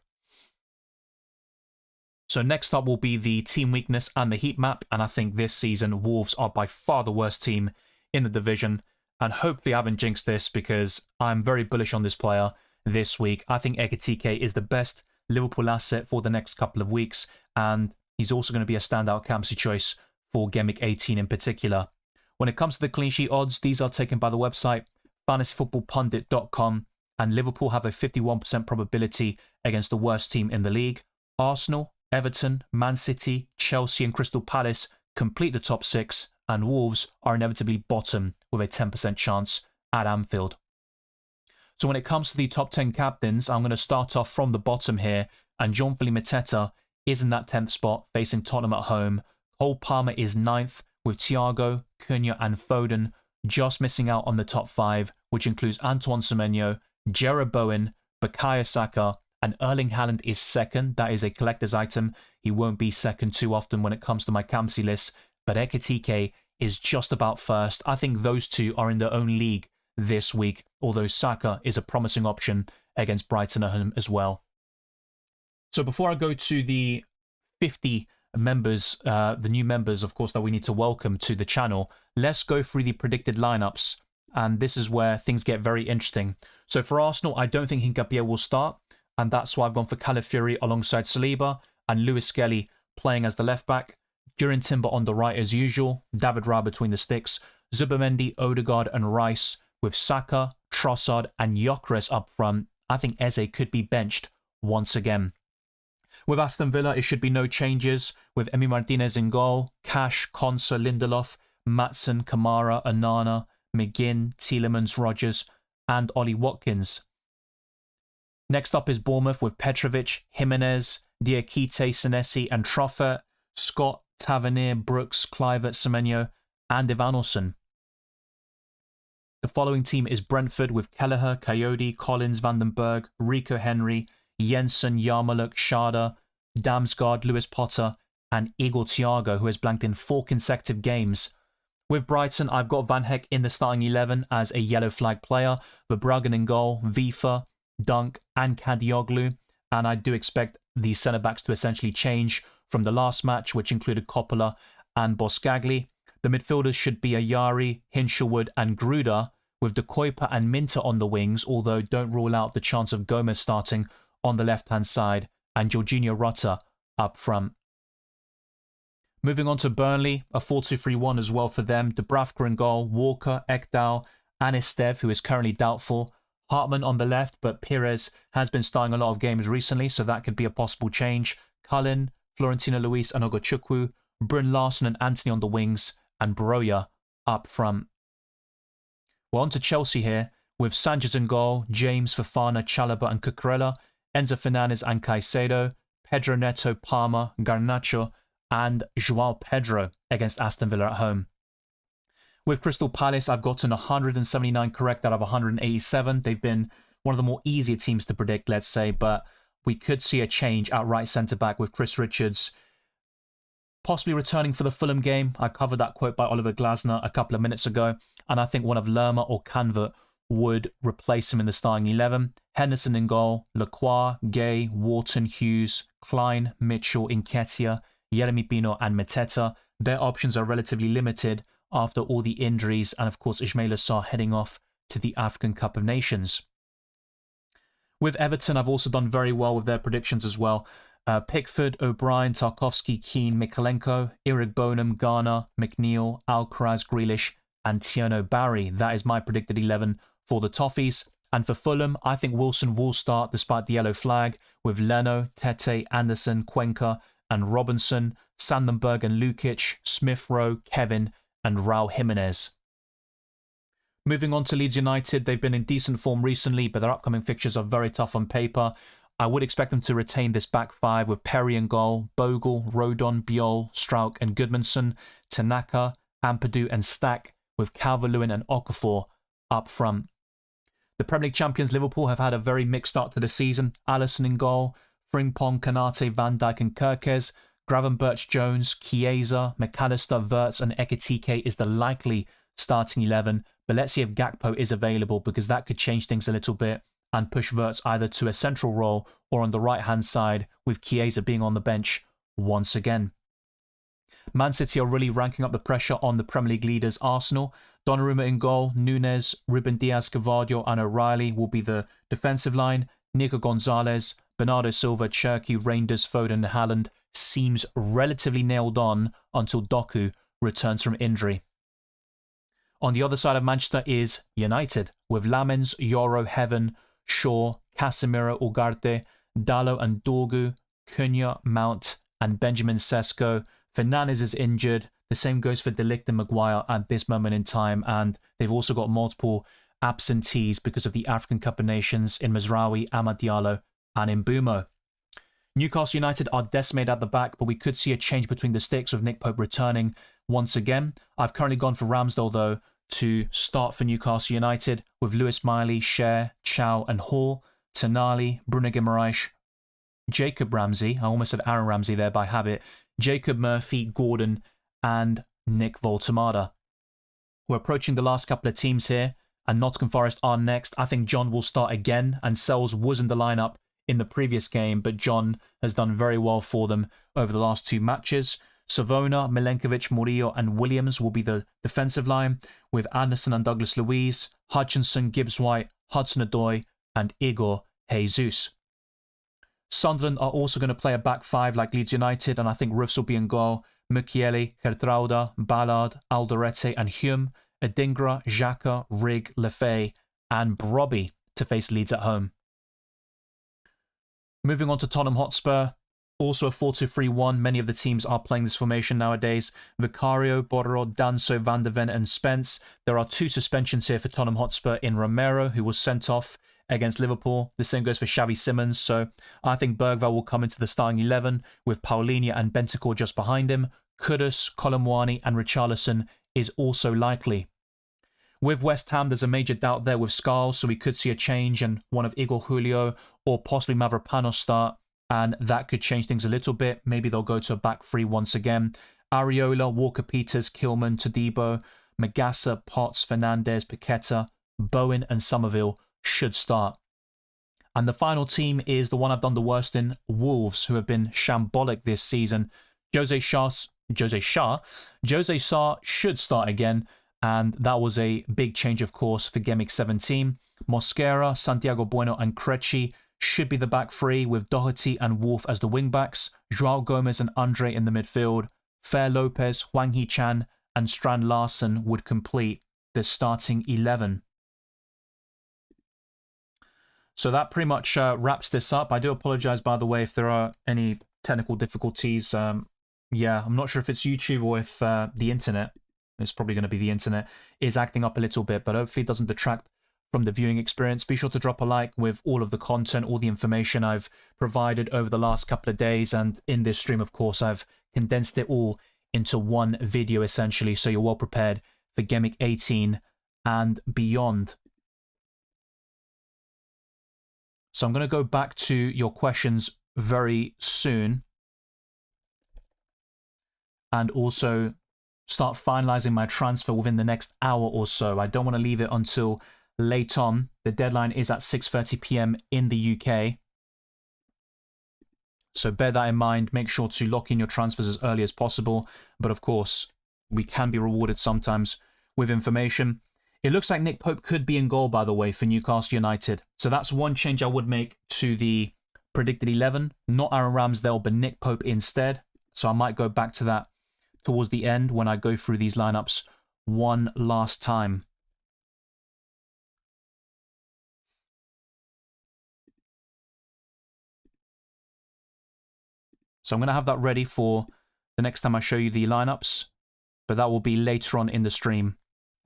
S1: So next up will be the team weakness and the heat map, and I think this season Wolves are by far the worst team in the division, and hopefully I haven't jinxed this because I'm very bullish on this player this week. I think Ekitike is the best Liverpool asset for the next couple of weeks, and he's also going to be a standout captaincy choice for Gameweek 18 in particular. When it comes to the clean sheet odds, these are taken by the website fantasyfootballpundit.com, and Liverpool have a 51% probability against the worst team in the league. Arsenal, Everton, Man City, Chelsea and Crystal Palace complete the top 6, and Wolves are inevitably bottom with a 10% chance at Anfield. So when it comes to the top 10 captains, I'm going to start off from the bottom here. And Jean-Philippe Mateta is in that 10th spot, facing Tottenham at home. Cole Palmer is 9th, with Thiago, Cunha and Foden just missing out on the top 5, which includes Antoine Semenyo, Jarrod Bowen, Bukayo Saka, and Erling Haaland is 2nd. That is a collector's item. He won't be 2nd too often when it comes to my Kamsi list. But Ekitike is just about 1st. I think those two are in their own league this week, although Saka is a promising option against Brighton at home as well. So before I go to the 50 members, the new members, of course, that we need to welcome to the channel, let's go through the predicted lineups. And this is where things get very interesting. So for Arsenal, I don't think Hincapié will start. And that's why I've gone for Calafiori alongside Saliba and Lewis Skelly playing as the left back. Durin Timber on the right as usual. David Raya between the sticks. Zubimendi, Odegaard and Rice with Saka, Trossard and Gyökeres up front. I think Eze could be benched once again. With Aston Villa, it should be no changes. With Emi Martinez in goal, Cash, Konsa, Lindelof, Maatsen, Kamara, Onana, McGinn, Tielemans, Rodgers and Ollie Watkins. Next up is Bournemouth with Petrovic, Jimenez, Diakite, Senesi and Troffert, Scott, Tavernier, Brooks, Kluivert, Semenyo and Evanilson. The following team is Brentford with Kelleher, Coyote, Collins, Vandenberg, Rico Henry, Jensen, Yarmoliuk, Schade, Damsgaard, Lewis Potter and Igor Thiago, who has blanked in 4 consecutive games. With Brighton, I've got Van Heck in the starting 11 as a yellow flag player, Verbruggen in goal, Vifa, Dunk and Kadioglu, and I do expect the centre-backs to essentially change from the last match, which included Coppola and Boscagli. The midfielders should be Ayari, Hinshelwood and Gruda, with De Kuyper and Minter on the wings, although don't rule out the chance of Gomez starting on the left-hand side, and Jorginho Rota up front. Moving on to Burnley, a 4-2-3-1 as well for them. Dubravka in goal, Walker, Ekdal, and Estev, who is currently doubtful. Hartman on the left, but Pires has been starting a lot of games recently, so that could be a possible change. Cullen, Florentino Luis and Ogochukwu, Bryn Larson and Anthony on the wings, and Broja up front. We're on to Chelsea here, with Sanchez in goal, James, Fofana, Chalobah and Cucurella, Enzo Fernandes and Caicedo, Pedro Neto, Palmer, Garnacho, and João Pedro against Aston Villa at home. With Crystal Palace, I've gotten 179 correct out of 187. They've been one of the more easier teams to predict, let's say, but we could see a change at right centre-back with Chris Richards possibly returning for the Fulham game. I covered that quote by Oliver Glasner a couple of minutes ago, and I think one of Lerma or Canvert would replace him in the starting 11. Henderson in goal, Lacroix, Gay, Wharton, Hughes, Klein, Mitchell, Nketiah, Yeremy Pino and Mateta. Their options are relatively limited after all the injuries, and of course Ismaila Sarr heading off to the African Cup of Nations. With Everton, I've also done very well with their predictions as well. Pickford, O'Brien, Tarkowski, Keane, Mikalenko, Eric Bonham, Garner, McNeil, Alcaraz, Grealish and Tierno Barry. That is my predicted 11 for the Toffees. And for Fulham, I think Wilson will start despite the yellow flag, with Leno, Tete, Anderson, Cuenca and Robinson, Sandenberg and Lukic, Smith Rowe, Kevin and Raul Jimenez. Moving on to Leeds United, they've been in decent form recently, but their upcoming fixtures are very tough on paper. I would expect them to retain this back 5 with Perry in goal, Bogle, Rodon, Biol, Strauch and Goodmanson, Tanaka, Ampadu and Stack, with Calvert-Lewin and Okafor up front. The Premier League champions Liverpool have had a very mixed start to the season. Alisson in goal, Frimpong, Kanate, Van Dijk and Kirkes, Gravenberch, Jones, Chiesa, McAllister, Wirtz and Ekitike is the likely starting 11, but let's see if Gakpo is available, because that could change things a little bit and push Wirtz either to a central role or on the right-hand side, with Chiesa being on the bench once again. Man City are really ranking up the pressure on the Premier League leaders Arsenal. Donnarumma in goal, Nunes, Ruben Diaz, Cavadio and O'Reilly will be the defensive line. Nico Gonzalez, Bernardo Silva, Cherki, Reinders, Foden and Haaland seems relatively nailed on until Doku returns from injury. On the other side of Manchester is United, with Lamens, Yoro, Heaven, Shaw, Casemiro, Ugarte, Dallo and Dorgu, Cunha, Mount and Benjamin Sesko. Fernandes is injured. The same goes for De Ligt and Maguire at this moment in time, and they've also got multiple absentees because of the African Cup of Nations in Mazraoui, Amad Diallo, and Mbeumo. Newcastle United are decimated at the back, but we could see a change between the sticks with Nick Pope returning once again. I've currently gone for Ramsdale, though, to start for Newcastle United with Lewis Miley, Cher, Chow, and Hall, Tonali, Bruno Guimaraes, Jacob Ramsey, I almost said Aaron Ramsey there by habit, Jacob Murphy, Gordon, and Nick Voltemada. We're approaching the last couple of teams here, and Nottingham Forest are next. I think John will start again, and Sells was in the lineup in the previous game, but John has done very well for them over the last 2 matches. Savona, Milenkovic, Murillo, and Williams will be the defensive line, with Anderson and Douglas Luiz, Hutchinson, Gibbs-White, Hudson-Odoi, and Igor Jesus. Sunderland are also going to play a back 5 like Leeds United, and I think Roofs will be in goal. Mukiele, Gertrauda, Ballard, Alderete, and Hume, Adingra, Xhaka, Rigg, Lefay, and Brobby to face Leeds at home. Moving on to Tottenham Hotspur, also a 4-2-3-1. Many of the teams are playing this formation nowadays. Vicario, Borro, Danso, Van de Ven, and Spence. There are 2 suspensions here for Tottenham Hotspur in Romero, who was sent off against Liverpool. The same goes for Xavi Simons, so I think Bergvall will come into the starting 11 with Paulinho and Bentancur just behind him. Kudus, Colomwani, and Richarlison is also likely. With West Ham, there's a major doubt there with Scarles, so we could see a change and one of Igor Julio or possibly Mavropanos start, and that could change things a little bit. Maybe they'll go to a back 3 once again. Areola, Walker-Peters, Kilman, Todibo, Magassa, Potts, Fernandes, Paqueta, Bowen, and Somerville should start. And the final team is the one I've done the worst in, Wolves, who have been shambolic this season. Jose Sarr should start again, and that was a big change, of course, for Gameweek 17. Mosquera, Santiago Bueno, and Krejci should be the back 3, with Doherty and Wolf as the wing-backs, Joao Gomez and Andre in the midfield. Fer Lopez, Hwang Hee-chan, and Strand Larsen would complete the starting 11. So that pretty much wraps this up. I do apologize, by the way, if there are any technical difficulties. Yeah, I'm not sure if it's YouTube or if the internet, it's probably going to be the internet, is acting up a little bit, but hopefully it doesn't detract from the viewing experience. Be sure to drop a like with all of the content, all the information I've provided over the last couple of days, and in this stream, of course, I've condensed it all into one video, essentially, so you're well prepared for Gameweek 18 and beyond. So I'm going to go back to your questions very soon, and also start finalizing my transfer within the next hour or so. I don't want to leave it until late on. The deadline is at 6:30 p.m. in the UK. So bear that in mind. Make sure to lock in your transfers as early as possible. But of course, we can be rewarded sometimes with information. It looks like Nick Pope could be in goal, by the way, for Newcastle United. So that's one change I would make to the predicted 11. Not Aaron Ramsdale, but Nick Pope instead. So I might go back to that towards the end when I go through these lineups one last time. So I'm going to have that ready for the next time I show you the lineups, but that will be later on in the stream.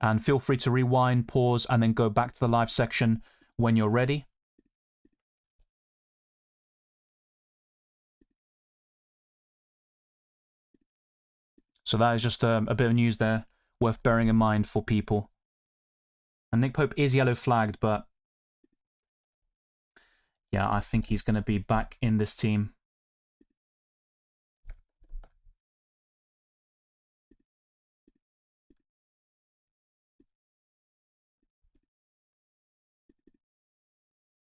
S1: And feel free to rewind, pause, and then go back to the live section when you're ready. So that is just a bit of news there, worth bearing in mind for people. And Nick Pope is yellow flagged, but yeah, I think he's going to be back in this team.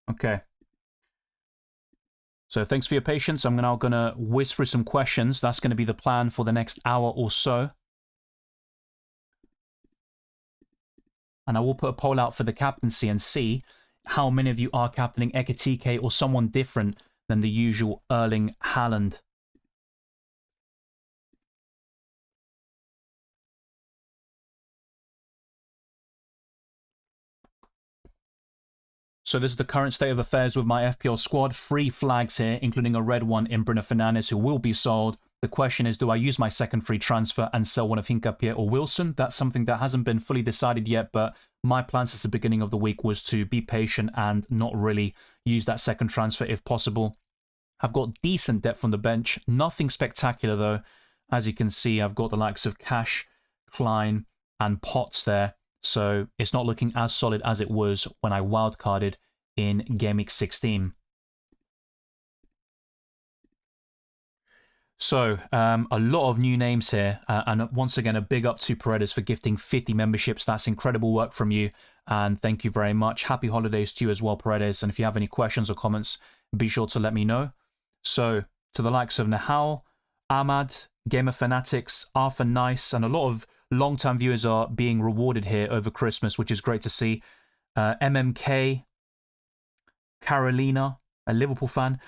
S1: Okay. So thanks for your patience. I'm now going to whiz through some questions. That's going to be the plan for the next hour or so. And I will put a poll out for the captaincy and see how many of you are captaining Ekitike or someone different than the usual Erling Haaland. So this is the current state of affairs with my FPL squad. 3 flags here, including a red one in Bruno Fernandes, who will be sold. The question is, do I use my second free transfer and sell one of Hincapié or Wilson? That's something that hasn't been fully decided yet, but my plan since the beginning of the week was to be patient and not really use that second transfer if possible. I've got decent depth on the bench, nothing spectacular though. As you can see, I've got the likes of Cash, Klein, and Potts there, so it's not looking as solid as it was when I wildcarded in Gameweek 16. So, a lot of new names here, and once again, a big up to Paredes for gifting 50 memberships. That's incredible work from you, and thank you very much. Happy holidays to you as well, Paredes, and if you have any questions or comments, be sure to let me know. So, to the likes of Nahal, Ahmad, Gamer Fanatics, Arthur Nice, and a lot of long-time viewers are being rewarded here over Christmas, which is great to see. MMK, Carolina, a Liverpool fan,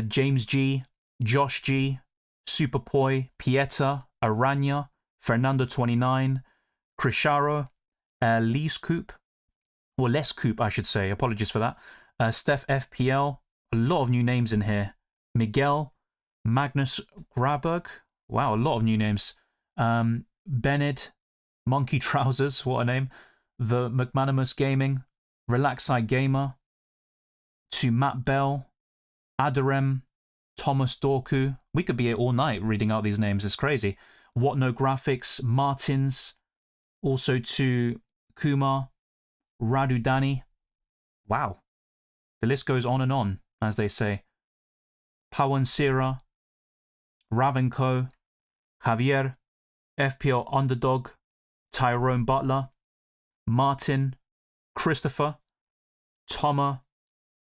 S1: James G, Josh G, Superpoi, Pieta, Aranya, Fernando29, Crisharo, Les Coop, or Les Coop, I should say. Apologies for that. Steph FPL, a lot of new names in here. Miguel, Magnus Graberg. Wow, a lot of new names. Bennett, Monkey Trousers, what a name. The McManamus Gaming, Relaxi Gamer, to Matt Bell, Adarem, Thomas Dorku. We could be here all night reading out these names. It's crazy. What No Graphics, Martins. Also to Kumar, Radu Dani. Wow. The list goes on, as they say. Pawan Sira, Ravenko, Javier, FPL Underdog, Tyrone Butler, Martin, Christopher, Toma,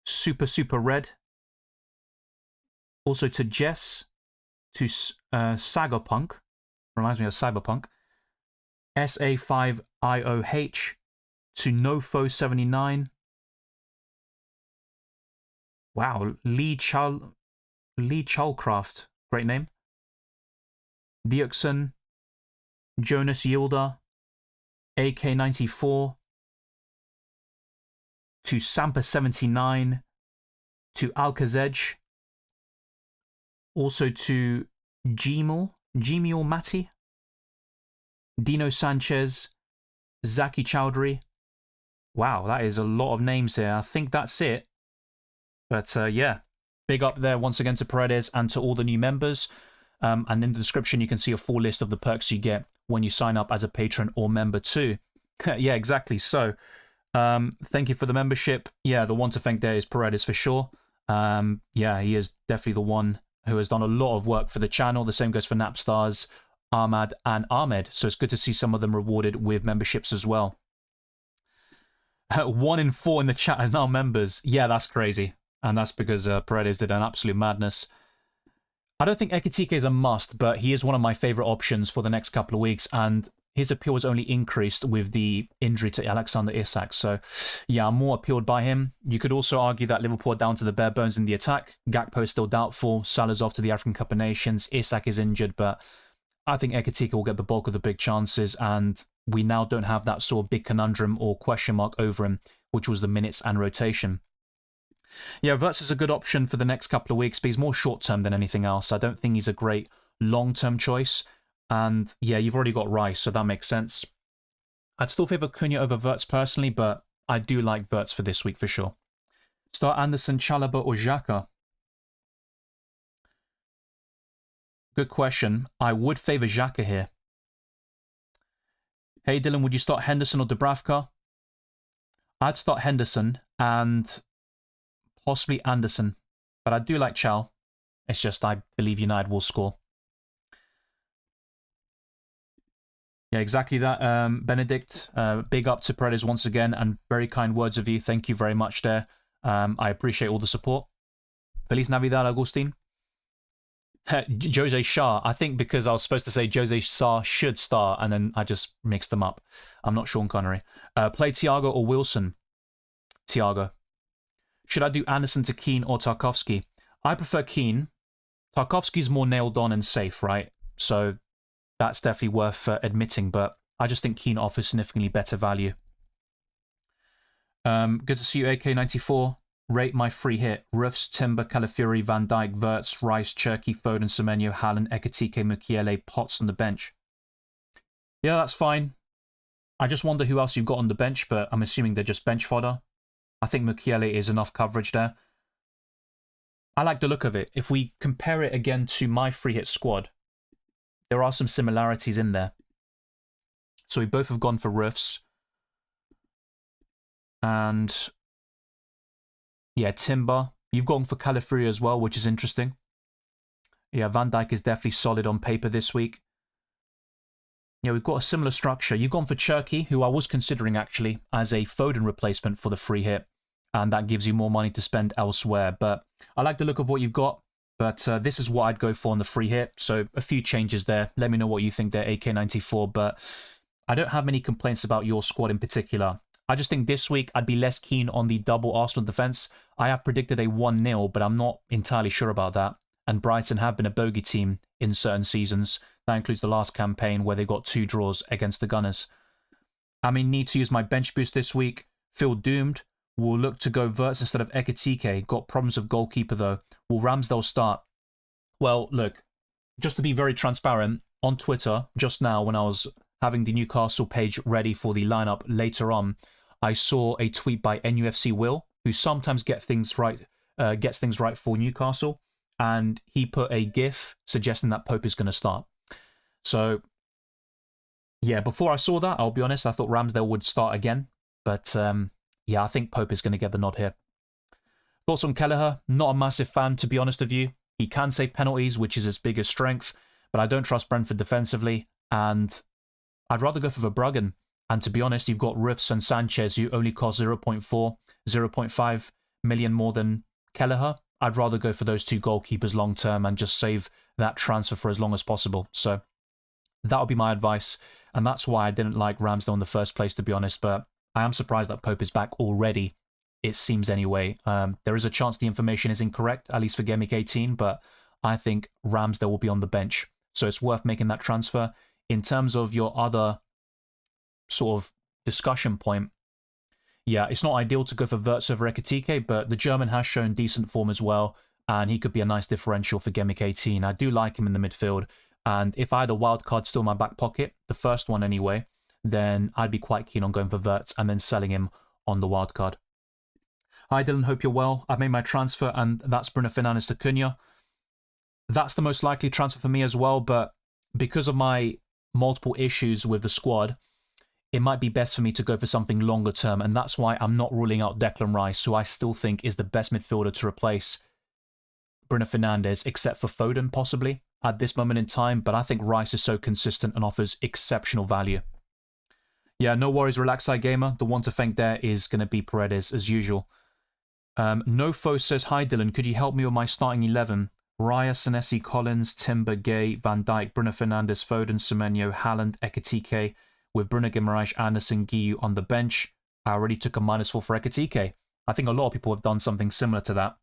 S1: Super Red. Also to Jess, to Sagapunk, reminds me of Cyberpunk, SA5IOH, to Nofo79. Wow, Lee Chalcraft, great name. Dioxon, Jonas Yilda, AK94, to Sampa79, to Alcazedge, also to Gmil Mati, Dino Sanchez, Zaki Chowdhury. Wow, that is a lot of names here. I think that's it. But yeah, big up there once again to Paredes and to all the new members. And in the description, you can see a full list of the perks you get when you sign up as a patron or member too. Yeah, exactly. So thank you for the membership. Yeah, the one to thank there is Paredes for sure. Yeah, he is definitely the one who has done a lot of work for the channel. The same goes for Napstars, Ahmad, and Ahmed. So it's good to see some of them rewarded with memberships as well. 1 in 4 in the chat is now members. Yeah, that's crazy. And that's because Paredes did an absolute madness. I don't think Ekitike is a must, but he is one of my favourite options for the next couple of weeks, and his appeal was only increased with the injury to Alexander Isak. So, yeah, I'm more appealed by him. You could also argue that Liverpool are down to the bare bones in the attack. Gakpo is still doubtful. Salah's off to the African Cup of Nations. Isak is injured, but I think Ekitike will get the bulk of the big chances, and we now don't have that sort of big conundrum or question mark over him, which was the minutes and rotation. Yeah, Wirtz is a good option for the next couple of weeks, but he's more short-term than anything else. I don't think he's a great long-term choice. And yeah, you've already got Rice, so that makes sense. I'd still favour Cunha over Wirtz personally, but I do like Wirtz for this week for sure. Start Anderson, Chalobah, or Xhaka? Good question. I would favour Xhaka here. Hey Dylan, would you start Henderson or Dubravka? I'd start Henderson and possibly Anderson, but I do like Chal. It's just I believe United will score. Yeah, exactly that, Benedict. Big up to Paredes once again, and very kind words of you. Thank you very much there. I appreciate all the support. Feliz Navidad, Agustin. Jose Shah. I think because I was supposed to say Jose Shah should start, and then I just mixed them up. I'm not Sean Connery. Play Thiago or Wilson? Thiago. Should I do Anderson to Keane or Tarkowski? I prefer Keane. Tarkowski's more nailed on and safe, right? So that's definitely worth admitting, but I just think Keane offers significantly better value. Good to see you, AK94. rate my free hit. Rufs, Timber, Calafiori, Van Dijk, Wirtz, Rice, Cherki, Foden, Semenyo, Haaland, Ekitike, Mukiele, Potts on the bench. Yeah, that's fine. I just wonder who else you've got on the bench, but I'm assuming they're just bench fodder. I think Mukiele is enough coverage there. I like the look of it. If we compare it again to my free hit squad, there are some similarities in there. So we both have gone for Rufs. And yeah, Timber. You've gone for Calafiori as well, which is interesting. Yeah, Van Dijk is definitely solid on paper this week. Yeah, we've got a similar structure. You've gone for Cherki, who I was considering actually as a Foden replacement for the free hit. And that gives you more money to spend elsewhere. But I like the look of what you've got. But this is what I'd go for on the free hit. So a few changes there. Let me know what you think there, AK94. But I don't have many complaints about your squad in particular. I just think this week I'd be less keen on the double Arsenal defence. I have predicted a 1-0, but I'm not entirely sure about that. And Brighton have been a bogey team in certain seasons. That includes the last campaign where they got 2 draws against the Gunners. I may need to use my bench boost this week. Feel doomed. We'll look to go Wirtz instead of Ekitike. Got problems with goalkeeper though. Will Ramsdale start? Well, look, just to be very transparent, on Twitter, just now when I was having the Newcastle page ready for the lineup later on, I saw a tweet by NUFC Will, who sometimes gets things right for Newcastle, and he put a GIF suggesting that Pope is going to start. So, yeah, before I saw that, I'll be honest, I thought Ramsdale would start again, but yeah, I think Pope is going to get the nod here. Thoughts on Kelleher? Not a massive fan, to be honest with you. He can save penalties, which is his biggest strength, but I don't trust Brentford defensively, and I'd rather go for Verbruggen. And to be honest, you've got Rufs and Sanchez, who only cost 0.4, 0.5 million more than Kelleher. I'd rather go for those 2 goalkeepers long term and just save that transfer for as long as possible. So that would be my advice. And that's why I didn't like Ramsdale in the first place, to be honest. But I am surprised that Pope is back already, it seems anyway. There is a chance the information is incorrect, at least for Gameweek 18, but I think Ramsdale will be on the bench. So it's worth making that transfer. In terms of your other sort of discussion point, yeah, it's not ideal to go for Wirtz over Ekitike, but the German has shown decent form as well, and he could be a nice differential for Gameweek 18. I do like him in the midfield, and if I had a wild card still in my back pocket, the first one anyway, then I'd be quite keen on going for Wirtz and then selling him on the wild card. Hi Dylan, hope you're well. I've made my transfer, and that's Bruno Fernandes to Cunha. That's the most likely transfer for me as well, but because of my multiple issues with the squad, it might be best for me to go for something longer term, and that's why I'm not ruling out Declan Rice, who I still think is the best midfielder to replace Bruno Fernandes, except for Foden possibly at this moment in time, but I think Rice is so consistent and offers exceptional value. Yeah, no worries, Relax Eye Gamer. The one to thank there is going to be Paredes as usual. Nofo says, hi Dylan, could you help me with my starting 11? Raya, Senesi, Collins, Timber, Gay, Van Dijk, Bruno Fernandes, Foden, Semenyo, Haaland, Ekitike, with Bruno Guimaraes, Anderson, Guiu on the bench. I already took a -4 for Ekitike. I think a lot of people have done something similar to that.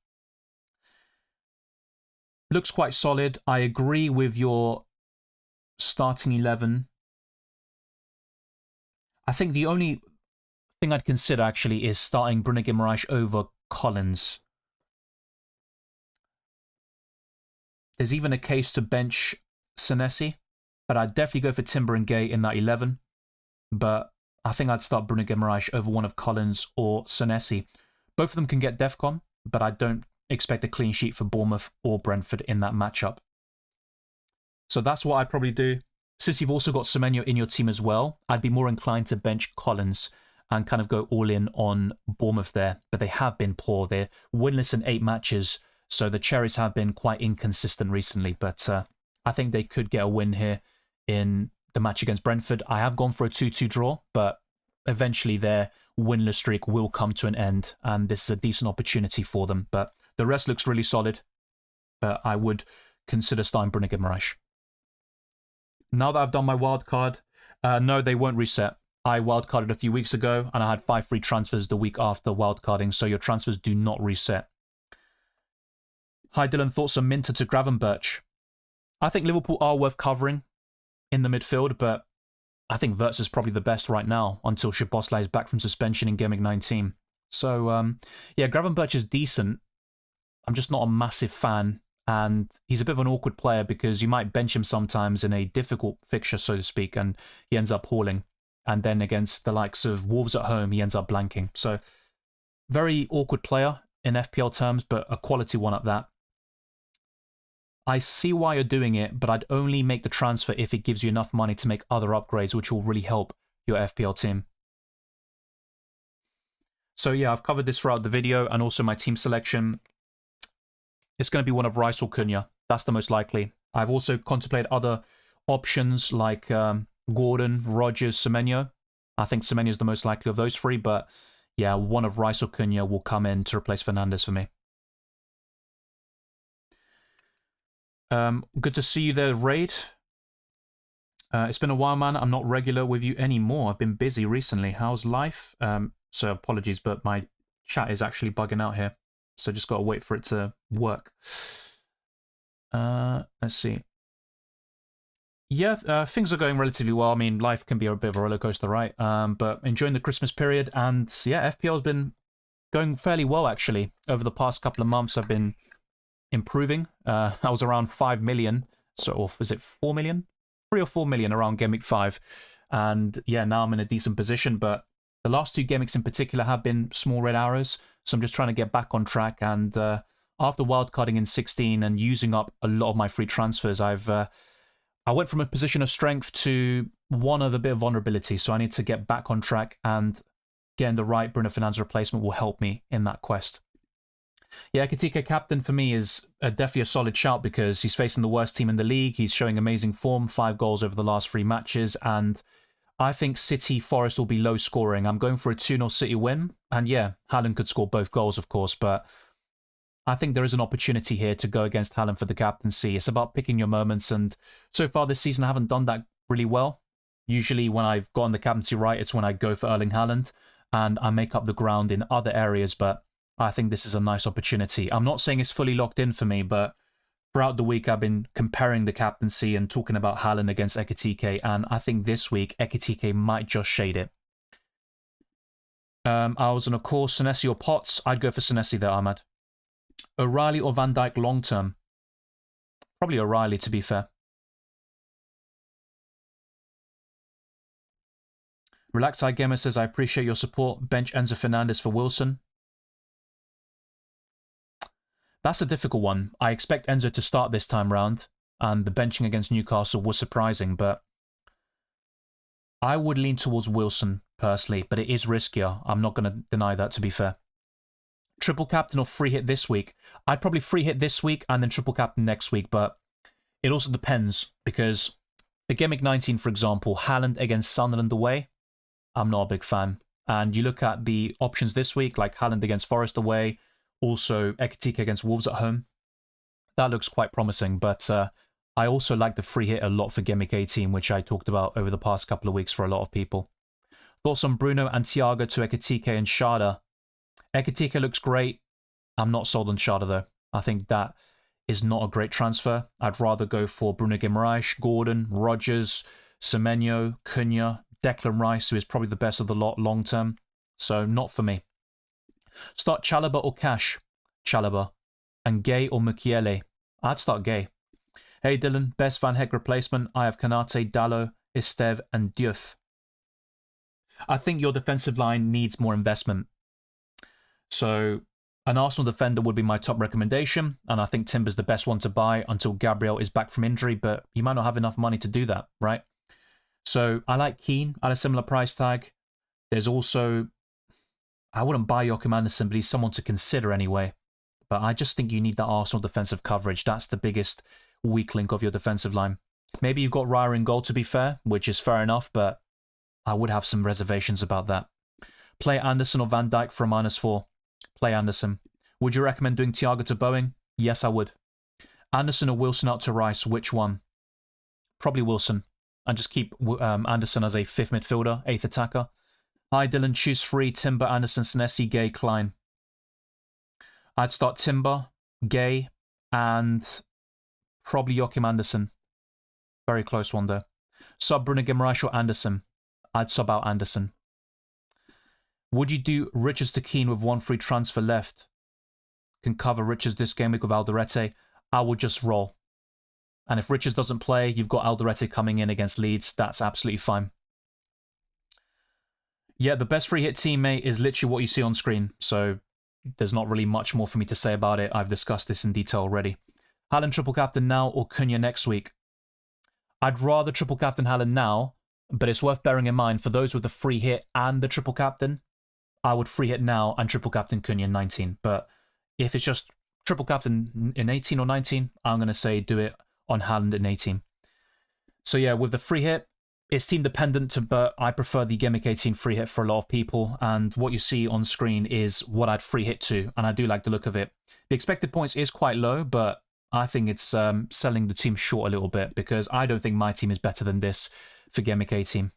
S1: Looks quite solid. I agree with your starting 11. I think the only thing I'd consider actually is starting Bruno Guimaraes over Collins. There's even a case to bench Senesi, but I'd definitely go for Timber and Gay in that 11. But I think I'd start Bruno Guimaraes over one of Collins or Senesi. Both of them can get DEFCON, but I don't expect a clean sheet for Bournemouth or Brentford in that matchup. So that's what I'd probably do. Since you've also got Semenyo in your team as well, I'd be more inclined to bench Collins and kind of go all in on Bournemouth there. But they have been poor. They're winless in 8 matches, so the Cherries have been quite inconsistent recently. But I think they could get a win here in the match against Brentford. I have gone for a 2-2 draw, but eventually their winless streak will come to an end, and this is a decent opportunity for them. But the rest looks really solid, but I would consider starting Bruno Guimaraes. Now that I've done my wildcard, no, they won't reset. I wildcarded a few weeks ago, and I had 5 free transfers the week after wildcarding, so your transfers do not reset. Hi Dylan, thoughts on Minter to Gravenberch? I think Liverpool are worth covering in the midfield, but I think Wirtz is probably the best right now until Szoboszlai is back from suspension in Gameweek 19. So, yeah, Gravenberch is decent. I'm just not a massive fan. And he's a bit of an awkward player because you might bench him sometimes in a difficult fixture, so to speak, and he ends up hauling. And then against the likes of Wolves at home, he ends up blanking. So, very awkward player in FPL terms, but a quality one at that. I see why you're doing it, but I'd only make the transfer if it gives you enough money to make other upgrades, which will really help your FPL team. So yeah, I've covered this throughout the video and also my team selection. It's going to be one of Rice or Cunha. That's the most likely. I've also contemplated other options like Gordon, Rodgers, Semenyo. I think Semenyo is the most likely of those three, but yeah, one of Rice or Cunha will come in to replace Fernandes for me. Good to see you there, Raid. It's been a while, man. I'm not regular with you anymore. I've been busy recently. How's life? So apologies, but my chat is actually bugging out here. So just got to wait for it to work. Let's see. Yeah, things are going relatively well. I mean, life can be a bit of a roller coaster, right? But enjoying the Christmas period. And yeah, FPL has been going fairly well, actually. Over the past couple of months, I've been improving. I was around 5 million. So, or was it 4 million? 3 or 4 million around Gameweek 5. And yeah, now I'm in a decent position. But the last two Gameweeks in particular have been small red arrows. So I'm just trying to get back on track. And after wildcarding in 16 and using up a lot of my free transfers, I went from a position of strength to one of a bit of vulnerability. So I need to get back on track, and getting the right Bruno Fernandes replacement will help me in that quest. Yeah, Ekitike captain for me is definitely a solid shout because he's facing the worst team in the league. He's showing amazing form, 5 goals over the last 3 matches, and I think City Forest will be low scoring. I'm going for a 2-0 City win, and yeah, Haaland could score both goals, of course, but I think there is an opportunity here to go against Haaland for the captaincy. It's about picking your moments, and so far this season I haven't done that really well. Usually when I've gotten the captaincy right, it's when I go for Erling Haaland, and I make up the ground in other areas, but I think this is a nice opportunity. I'm not saying it's fully locked in for me, but throughout the week I've been comparing the captaincy and talking about Haaland against Ekitike, and I think this week Ekitike might just shade it. I was on a course, Senesi or Potts. I'd go for Senesi there, Ahmad. O'Reilly or Van Dijk long term? Probably O'Reilly, to be fair. Relax Eye Gamer says, I appreciate your support. Bench Enzo Fernandes for Wilson. That's a difficult one. I expect Enzo to start this time round, and the benching against Newcastle was surprising, but I would lean towards Wilson, personally, but it is riskier. I'm not going to deny that, to be fair. Triple captain or free hit this week? I'd probably free hit this week and then triple captain next week, but it also depends, because the Gameweek 19, for example, Haaland against Sunderland away, I'm not a big fan. And you look at the options this week, like Haaland against Forest away, also Ekitike against Wolves at home. That looks quite promising, but I also like the free hit a lot for Gameweek 18, which I talked about over the past couple of weeks for a lot of people. Thoughts on Bruno and Thiago to Ekitike and Sharda? Ekitike looks great. I'm not sold on Sharda though. I think that is not a great transfer. I'd rather go for Bruno Guimaraes, Gordon, Rodgers, Semenyo, Cunha, Declan Rice, who is probably the best of the lot long term. So not for me. Start Chalobah or Cash? Chalobah. And Gay or Mukiele? I'd start Gay. Hey Dylan, best Van Heck replacement. I have Kanate, Dallo, Esteve and Diouf. I think your defensive line needs more investment. So an Arsenal defender would be my top recommendation, and I think Timber's the best one to buy until Gabriel is back from injury, but you might not have enough money to do that, right? So I like Keane at a similar price tag. There's also, I wouldn't buy Joachim Andersen, but he's someone to consider anyway. But I just think you need that Arsenal defensive coverage. That's the biggest weak link of your defensive line. Maybe you've got Raya in goal, to be fair, which is fair enough, but I would have some reservations about that. Play Anderson or Van Dijk for a -4. Play Anderson. Would you recommend doing Thiago to Boeing? Yes, I would. Anderson or Wilson out to Rice, which one? Probably Wilson. And just keep Anderson as a 5th midfielder, 8th attacker. Hi Dylan, choose 3, Timber, Anderson, Senesi, Gay, Klein. I'd start Timber, Gay, and probably Joachim Andersen. Very close one though. Sub Bruno Guimaraes or Anderson? I'd sub out Anderson. Would you do Richards to Keane with one free transfer left? Can cover Richards this game week with Alderete. I would just roll. And if Richards doesn't play, you've got Alderete coming in against Leeds. That's absolutely fine. Yeah, the best free hit teammate is literally what you see on screen. So there's not really much more for me to say about it. I've discussed this in detail already. Haaland triple captain now or Cunha next week? I'd rather triple captain Haaland now, but it's worth bearing in mind for those with the free hit and the triple captain, I would free hit now and triple captain Cunha in 19. But if it's just triple captain in 18 or 19, I'm going to say do it on Haaland in 18. So yeah, with the free hit, it's team dependent, but I prefer the Gameweek 18 free hit for a lot of people. And what you see on screen is what I'd free hit to, and I do like the look of it. The expected points is quite low, but I think it's selling the team short a little bit because I don't think my team is better than this for Gameweek 18.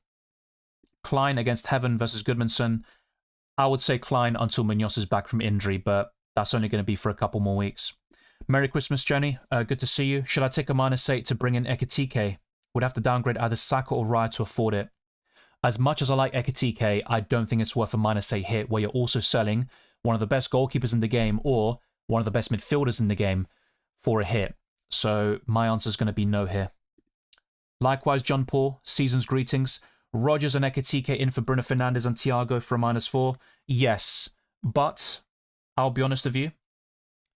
S1: Klein against Heaven versus Goodmanson. I would say Klein until Munoz is back from injury, but that's only going to be for a couple more weeks. Merry Christmas, Jenny. Good to see you. Should I take a -8 to bring in Ekitike? Would have to downgrade either Saka or Raya to afford it. As much as I like Ekitike, I don't think it's worth a -8 hit where you're also selling one of the best goalkeepers in the game or one of the best midfielders in the game for a hit. So my answer is going to be no here. Likewise, John Paul, season's greetings. Rodgers and Ekitike in for Bruno Fernandes and Thiago for a -4. Yes, but I'll be honest with you.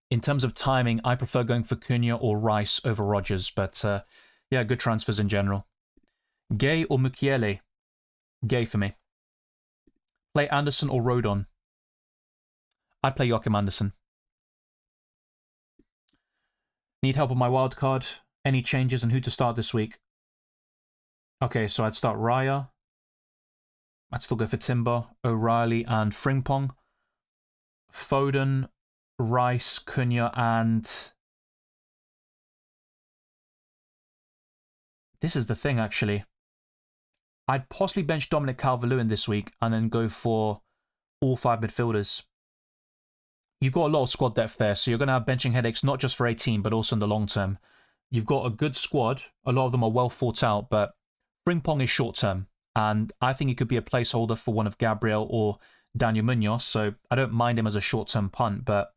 S1: In terms of timing, I prefer going for Cunha or Rice over Rodgers, but yeah, good transfers in general. Gay or Mukiele? Gay for me. Play Anderson or Rodon? I'd play Joachim Anderson. Need help with my wildcard? Any changes and who to start this week? Okay, so I'd start Raya. I'd still go for Timber, O'Reilly, and Frimpong. Foden, Rice, Cunha, and... This is the thing, actually. I'd possibly bench Dominic Calvert-Lewin this week and then go for all 5 midfielders. You've got a lot of squad depth there, so you're going to have benching headaches not just for 18, but also in the long term. You've got a good squad. A lot of them are well thought out, but Frimpong is short term, and I think he could be a placeholder for one of Gabriel or Daniel Munoz, so I don't mind him as a short-term punt, but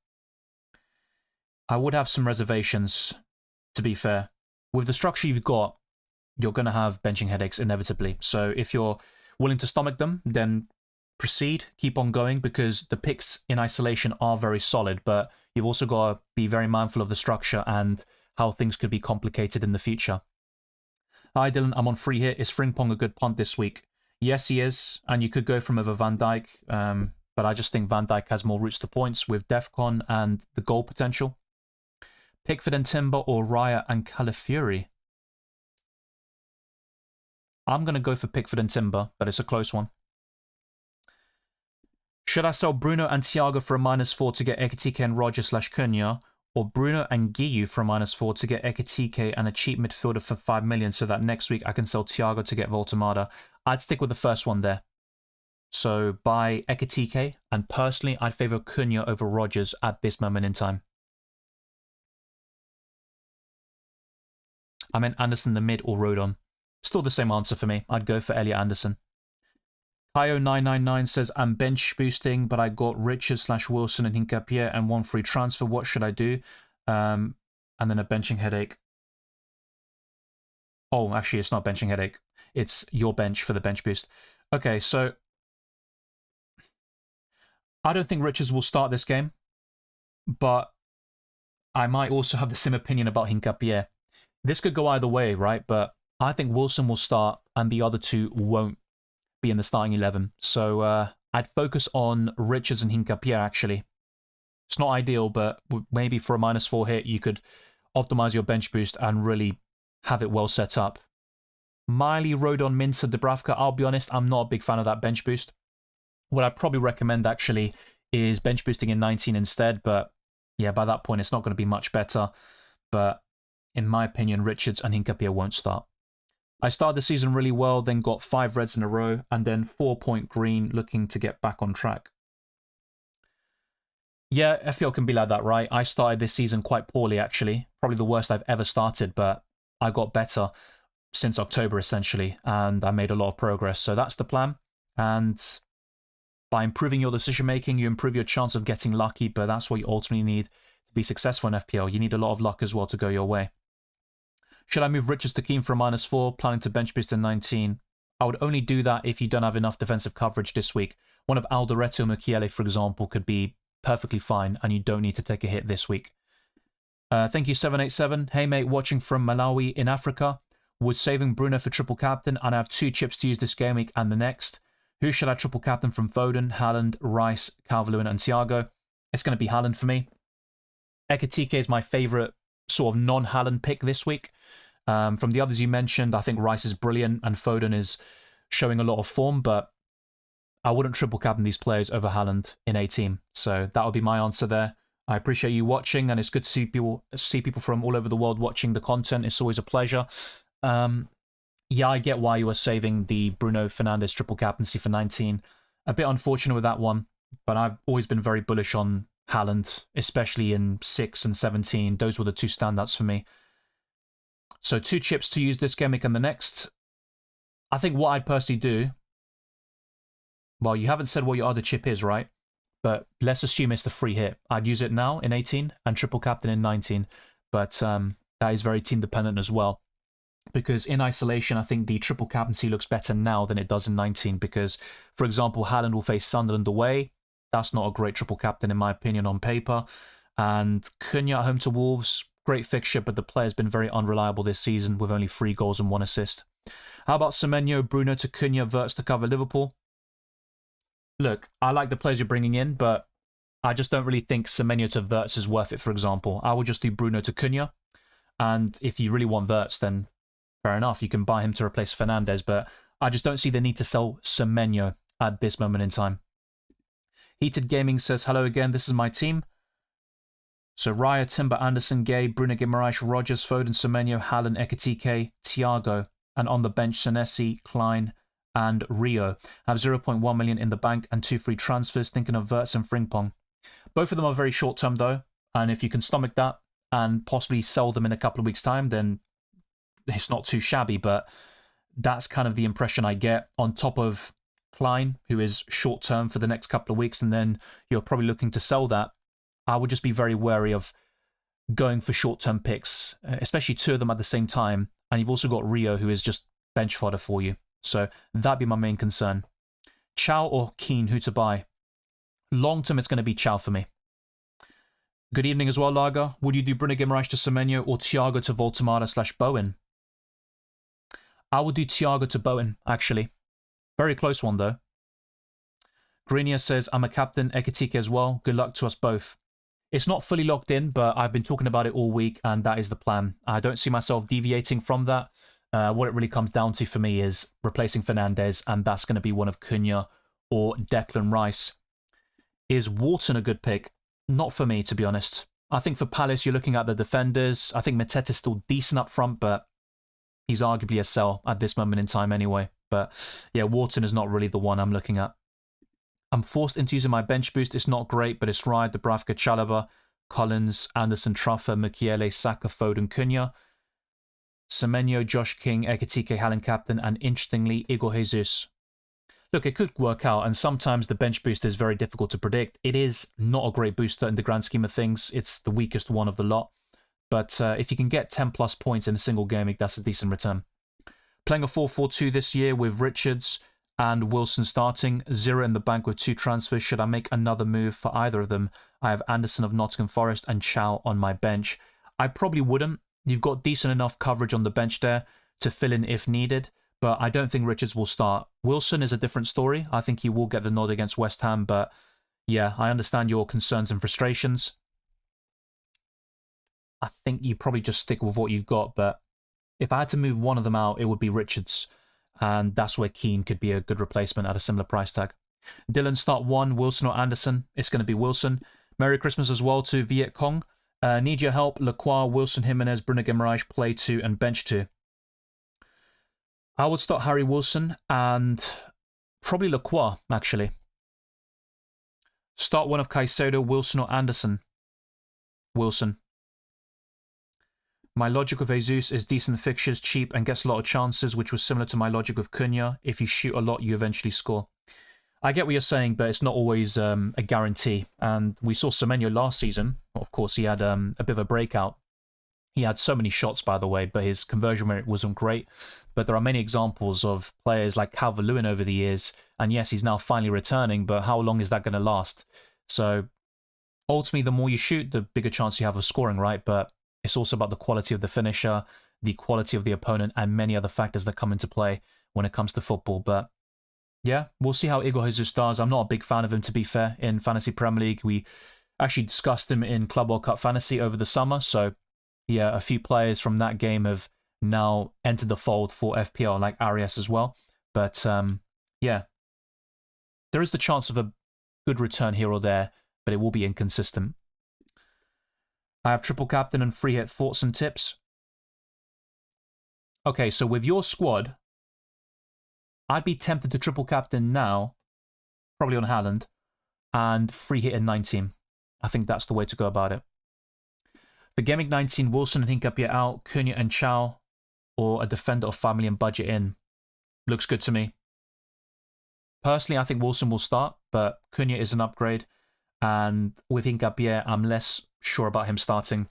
S1: I would have some reservations, to be fair. With the structure you've got, you're going to have benching headaches inevitably. So if you're willing to stomach them, then proceed, keep on going, because the picks in isolation are very solid, but you've also got to be very mindful of the structure and how things could be complicated in the future. Hi Dylan, I'm on free hit. Is Frimpong a good punt this week? Yes, he is, and you could go from over Van Dijk, but I just think Van Dijk has more routes to points with Defcon and the goal potential. Pickford and Timber or Raya and Calafiori? I'm going to go for Pickford and Timber, but it's a close one. Should I sell Bruno and Thiago for a -4 to get Ekitike and Rodgers/Cunha, or Bruno and Guiu for a -4 to get Ekitike and a cheap midfielder for 5 million so that next week I can sell Thiago to get Voltemada? I'd stick with the first one there. So buy Ekitike, and personally I'd favour Cunha over Rodgers at this moment in time. I meant Anderson the mid or Rodon. Still the same answer for me. I'd go for Elliot Anderson. Kaio999 says, I'm bench boosting, but I got Richards/Wilson and Hincapié and one free transfer. What should I do? And then a benching headache. Oh, actually, it's not benching headache. It's your bench for the bench boost. Okay, so I don't think Richards will start this game, but I might also have the same opinion about Hincapié. This could go either way, right? But I think Wilson will start and the other two won't be in the starting 11. So I'd focus on Richards and Hincapié, actually. It's not ideal, but maybe for a -4 hit, you could optimize your bench boost and really have it well set up. Miley, Rodon, Minter, Dubravka. I'll be honest, I'm not a big fan of that bench boost. What I'd probably recommend, actually, is bench boosting in 19 instead. But yeah, by that point, it's not going to be much better. But in my opinion, Richards and Hincapié won't start. I started the season really well, then got 5 reds in a row, and then 4-point green, looking to get back on track. Yeah, FPL can be like that, right? I started this season quite poorly, actually. Probably the worst I've ever started, but I got better since October, essentially, and I made a lot of progress. So that's the plan. And By improving your decision making, you improve your chance of getting lucky, but that's what you ultimately need to be successful in FPL. You need a lot of luck as well to go your way. Should I move Richards to Keane for a -4, planning to bench boost in 19? I would only do that if you don't have enough defensive coverage this week. One of Alderete or Mukiele, for example, could be perfectly fine, and you don't need to take a hit this week. Thank you, 787. Hey, mate, watching from Malawi in Africa. Was saving Bruno for triple captain, and I have 2 chips to use this game week and the next. Who should I triple captain from Foden, Haaland, Rice, Calvert-Lewin, and Thiago? It's going to be Haaland for me. Ekitike is my favourite sort of non-Haaland pick this week. From the others you mentioned, I think Rice is brilliant and Foden is showing a lot of form, but I wouldn't triple captain these players over Haaland in a team. So that would be my answer there. I appreciate you watching, and it's good to see people from all over the world watching the content. It's always a pleasure. Yeah, I get why you were saving the Bruno Fernandes triple captaincy for 19. A bit unfortunate with that one, but I've always been very bullish on Haaland, especially in 6 and 17. Those were the 2 standouts for me. So 2 chips to use this game week and the next. I think what I'd personally do, well, you haven't said what your other chip is, right? But let's assume it's the free hit. I'd use it now in 18 and triple captain in 19. But that is very team dependent as well. Because in isolation, I think the triple captaincy looks better now than it does in 19. Because, for example, Haaland will face Sunderland away. That's not a great triple captain, in my opinion, on paper. And Cunha at home to Wolves, great fixture, but the player's been very unreliable this season with only 3 goals and 1 assist. How about Semenyo, Bruno to Cunha, Wirtz to cover Liverpool? Look, I like the players you're bringing in, but I just don't really think Semenyo to Wirtz is worth it, for example. I would just do Bruno to Cunha. And if you really want Wirtz, then fair enough, you can buy him to replace Fernandes, but I just don't see the need to sell Semenyo at this moment in time. Heated Gaming says, hello again, this is my team. So Raya, Timber, Anderson, Gay, Bruno Guimaraes, Rogers, Foden, Semenyo, Haaland, Ekitike, Thiago, and on the bench, Senesi, Klein, and Rio. I have 0.1 million in the bank and 2 free transfers, thinking of Wirtz and Frimpong. Both of them are very short term though, and if you can stomach that and possibly sell them in a couple of weeks' time, then it's not too shabby, but that's kind of the impression I get, on top of Klein, who is short term for the next couple of weeks, and then you're probably looking to sell that. I would just be very wary of going for short term picks, especially 2 of them at the same time, and you've also got Rio, who is just bench fodder for you. So that'd be my main concern. Chow or Keane, who to buy? Long term, it's going to be Chow for me. Good evening as well, Lager. Would you do Bruno Guimaraes to Semenyo or Thiago to Voltemada/Bowen? I would do Thiago to Bowen, actually. Very close one, though. Greenia says, I'm a captain, Ekitike as well. Good luck to us both. It's not fully locked in, but I've been talking about it all week, and that is the plan. I don't see myself deviating from that. What it really comes down to for me is replacing Fernandes, and that's going to be one of Cunha or Declan Rice. Is Wharton a good pick? Not for me, to be honest. I think for Palace, you're looking at the defenders. I think Mateta is still decent up front, but he's arguably a sell at this moment in time anyway. But yeah, Wharton is not really the one I'm looking at. I'm forced into using my bench boost. It's not great, but it's right. Dubravka, Chalobah, Collins, Anderson, Truffer, Mukiele, Saka, Foden, Cunha, Semenyo, Josh King, Ekitike, Haaland captain, and interestingly, Igor Jesus. Look, it could work out, and sometimes the bench booster is very difficult to predict. It is not a great booster in the grand scheme of things. It's the weakest one of the lot. But if you can get 10 plus points in a single game, that's a decent return. Playing a 4-4-2 this year with Richards and Wilson starting, 0 in the bank with 2 transfers. Should I make another move for either of them? I have Anderson of Nottingham Forest and Chow on my bench. I probably wouldn't. You've got decent enough coverage on the bench there to fill in if needed, but I don't think Richards will start. Wilson is a different story. I think he will get the nod against West Ham, but yeah, I understand your concerns and frustrations. I think you probably just stick with what you've got, but if I had to move one of them out, it would be Richards, and that's where Keane could be a good replacement at a similar price tag. Dylan, start 1, Wilson or Anderson? It's going to be Wilson. Merry Christmas as well to Viet Cong. Need your help. Lacroix, Wilson, Jimenez, Bruno Guimaraes, play 2 and bench 2. I would start Harry Wilson and probably Lacroix, actually. Start 1 of Caicedo, Wilson or Anderson? Wilson. My logic of Jesus is decent fixtures, cheap, and gets a lot of chances, which was similar to my logic of Cunha. If you shoot a lot, you eventually score. I get what you're saying, but it's not always a guarantee. And we saw Semenyo last season. Of course, he had a bit of a breakout. He had so many shots, by the way, but his conversion rate wasn't great. But there are many examples of players like Calvert-Lewin over the years. And yes, he's now finally returning, but how long is that going to last? So ultimately, the more you shoot, the bigger chance you have of scoring, right? But it's also about the quality of the finisher, the quality of the opponent, and many other factors that come into play when it comes to football. But yeah, we'll see how Igor Jesus does. I'm not a big fan of him, to be fair, in Fantasy Premier League. We actually discussed him in Club World Cup Fantasy over the summer. So yeah, a few players from that game have now entered the fold for FPL, like Arias as well. But yeah, there is the chance of a good return here or there, but it will be inconsistent. I have triple captain and free hit thoughts and tips. Okay, so with your squad, I'd be tempted to triple captain now, probably on Haaland, and free hit in 19. I think that's the way to go about it. For Gameweek 19, Wilson and Hinkapie out, Cunha and Chow, or a defender of 5 million budget in. Looks good to me. Personally, I think Wilson will start, but Cunha is an upgrade. And with Hinkapie, I'm less sure about him starting.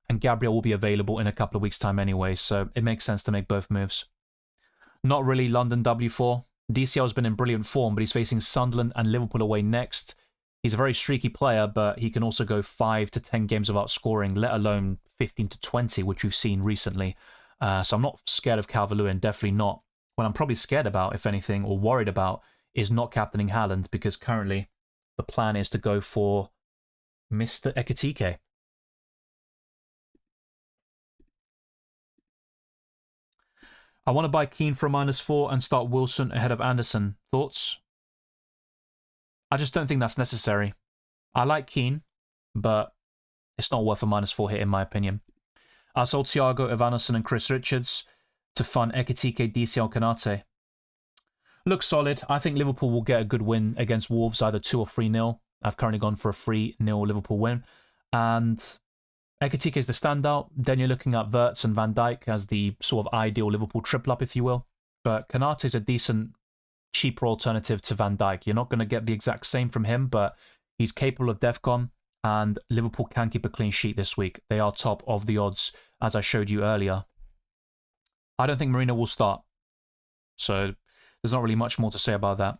S1: And Gabriel will be available in a couple of weeks' time anyway, so it makes sense to make both moves. Not really London W4. DCL has been in brilliant form, but he's facing Sunderland and Liverpool away next. He's a very streaky player, but he can also go 5 to 10 games without scoring, let alone 15 to 20, which we've seen recently. So I'm not scared of Calvert-Lewin, definitely not. What I'm probably scared about, if anything, or worried about, is not captaining Haaland, because currently the plan is to go for Mr. Ekitike. I want to buy Keane for a -4 and start Wilson ahead of Anderson. Thoughts? I just don't think that's necessary. I like Keane, but it's not worth a -4 hit in my opinion. I sold Thiago, Evanescen and Chris Richards to fund Ekitike, DCL, Konate. Looks solid. I think Liverpool will get a good win against Wolves, either 2 or 3-0. I've currently gone for a 3-0 Liverpool win. And Ekitike is the standout. Then you're looking at Wirtz and Van Dijk as the sort of ideal Liverpool triple-up, if you will. But Konate is a decent, cheaper alternative to Van Dijk. You're not going to get the exact same from him, but he's capable of DEFCON, and Liverpool can keep a clean sheet this week. They are top of the odds, as I showed you earlier. I don't think Marino will start, so there's not really much more to say about that.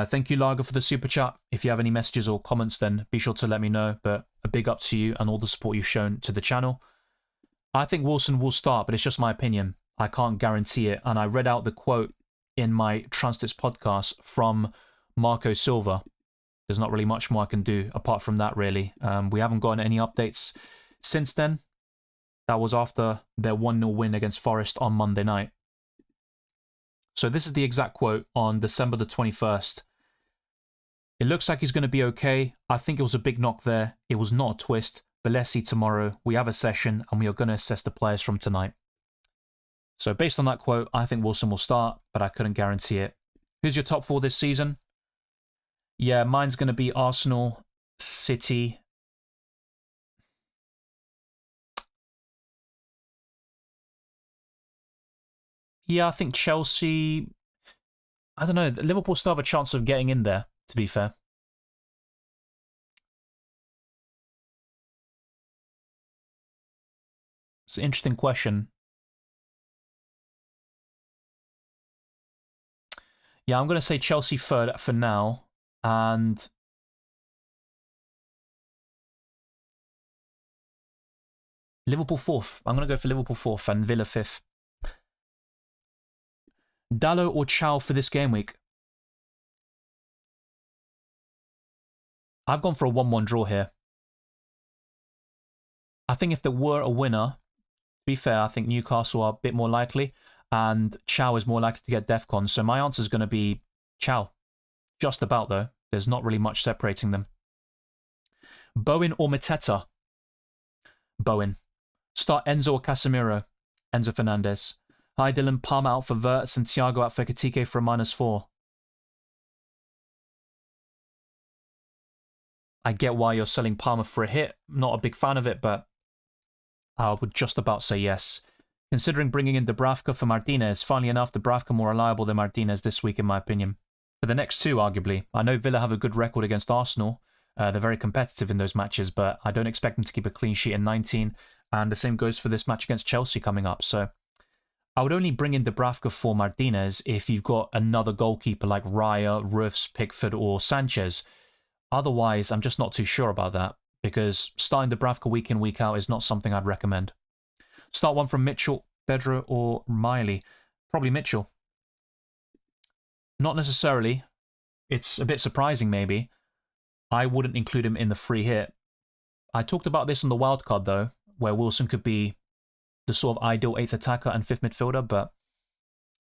S1: Thank you, Lager, for the super chat. If you have any messages or comments, then be sure to let me know. But a big up to you and all the support you've shown to the channel. I think Wilson will start, but it's just my opinion. I can't guarantee it. And I read out the quote in my Transtits podcast from Marco Silva. There's not really much more I can do apart from that, really. We haven't gotten any updates since then. That was after their 1-0 win against Forest on Monday night. So this is the exact quote on December the 21st. It looks like he's going to be okay. I think it was a big knock there. It was not a twist. But let's see tomorrow. We have a session and we are going to assess the players from tonight. So based on that quote, I think Wilson will start, but I couldn't guarantee it. Who's your top 4 this season? Yeah, mine's going to be Arsenal, City. Yeah, I think Chelsea. I don't know. Liverpool still have a chance of getting in there, to be fair. It's an interesting question. Yeah, I'm going to say Chelsea third for now. And Liverpool fourth. I'm going to go for Liverpool fourth and Villa fifth. Dallo or Chow for this game week? I've gone for a 1-1 draw here. I think if there were a winner, to be fair, I think Newcastle are a bit more likely, and Chow is more likely to get DEFCON. So my answer is going to be Chow. Just about, though. There's not really much separating them. Bowen or Mateta? Bowen. Start Enzo or Casemiro? Enzo Fernandes. Hi Dylan, Palmer out for Wirtz and Thiago out for Ekitike for a -4. I get why you're selling Palmer for a hit. Not a big fan of it, but I would just about say yes. Considering bringing in Dubravka for Martinez, funnily enough, Dubravka more reliable than Martinez this week in my opinion. For the next two, arguably. I know Villa have a good record against Arsenal. They're very competitive in those matches, but I don't expect them to keep a clean sheet in 19. And the same goes for this match against Chelsea coming up. So I would only bring in Dubravka for Martinez if you've got another goalkeeper like Raya, Roofs, Pickford, or Sanchez. Otherwise, I'm just not too sure about that, because starting Dubravka week in, week out is not something I'd recommend. Start one from Mitchell, Pedro, or Miley. Probably Mitchell. Not necessarily. It's a bit surprising, maybe. I wouldn't include him in the free hit. I talked about this on the wildcard, though, where Wilson could be the sort of ideal 8th attacker and 5th midfielder, but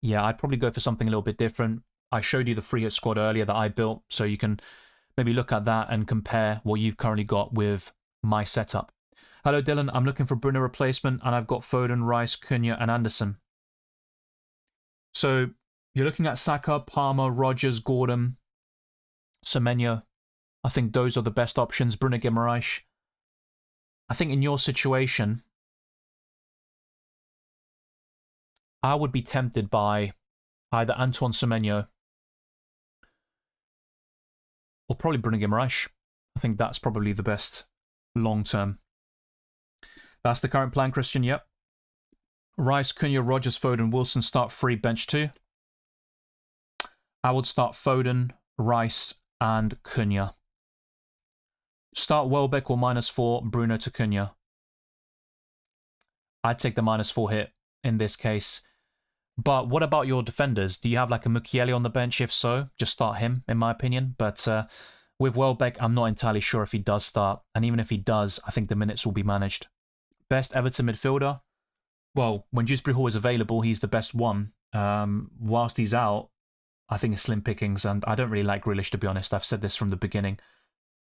S1: yeah, I'd probably go for something a little bit different. I showed you the free hit squad earlier that I built, so you can maybe look at that and compare what you've currently got with my setup. Hello, Dylan. I'm looking for Bruno replacement, and I've got Foden, Rice, Cunha, and Anderson. So you're looking at Saka, Palmer, Rodgers, Gordon, Semenyo. I think those are the best options. Bruno Guimaraes. I think in your situation, I would be tempted by either Antoine Semenyo or probably Bruno Guimaraes. I think that's probably the best long-term. That's the current plan, Christian. Yep. Rice, Cunha, Rodgers, Foden, Wilson start 3, bench 2. I would start Foden, Rice, and Cunha. Start Welbeck or -4, Bruno to Cunha. I'd take the -4 hit in this case. But what about your defenders? Do you have like a Mukiele on the bench? If so, just start him, in my opinion. But with Welbeck, I'm not entirely sure if he does start. And even if he does, I think the minutes will be managed. Best Everton midfielder? Well, when Dewsbury Hall is available, he's the best one. Whilst he's out, I think it's slim pickings. And I don't really like Grealish, to be honest. I've said this from the beginning.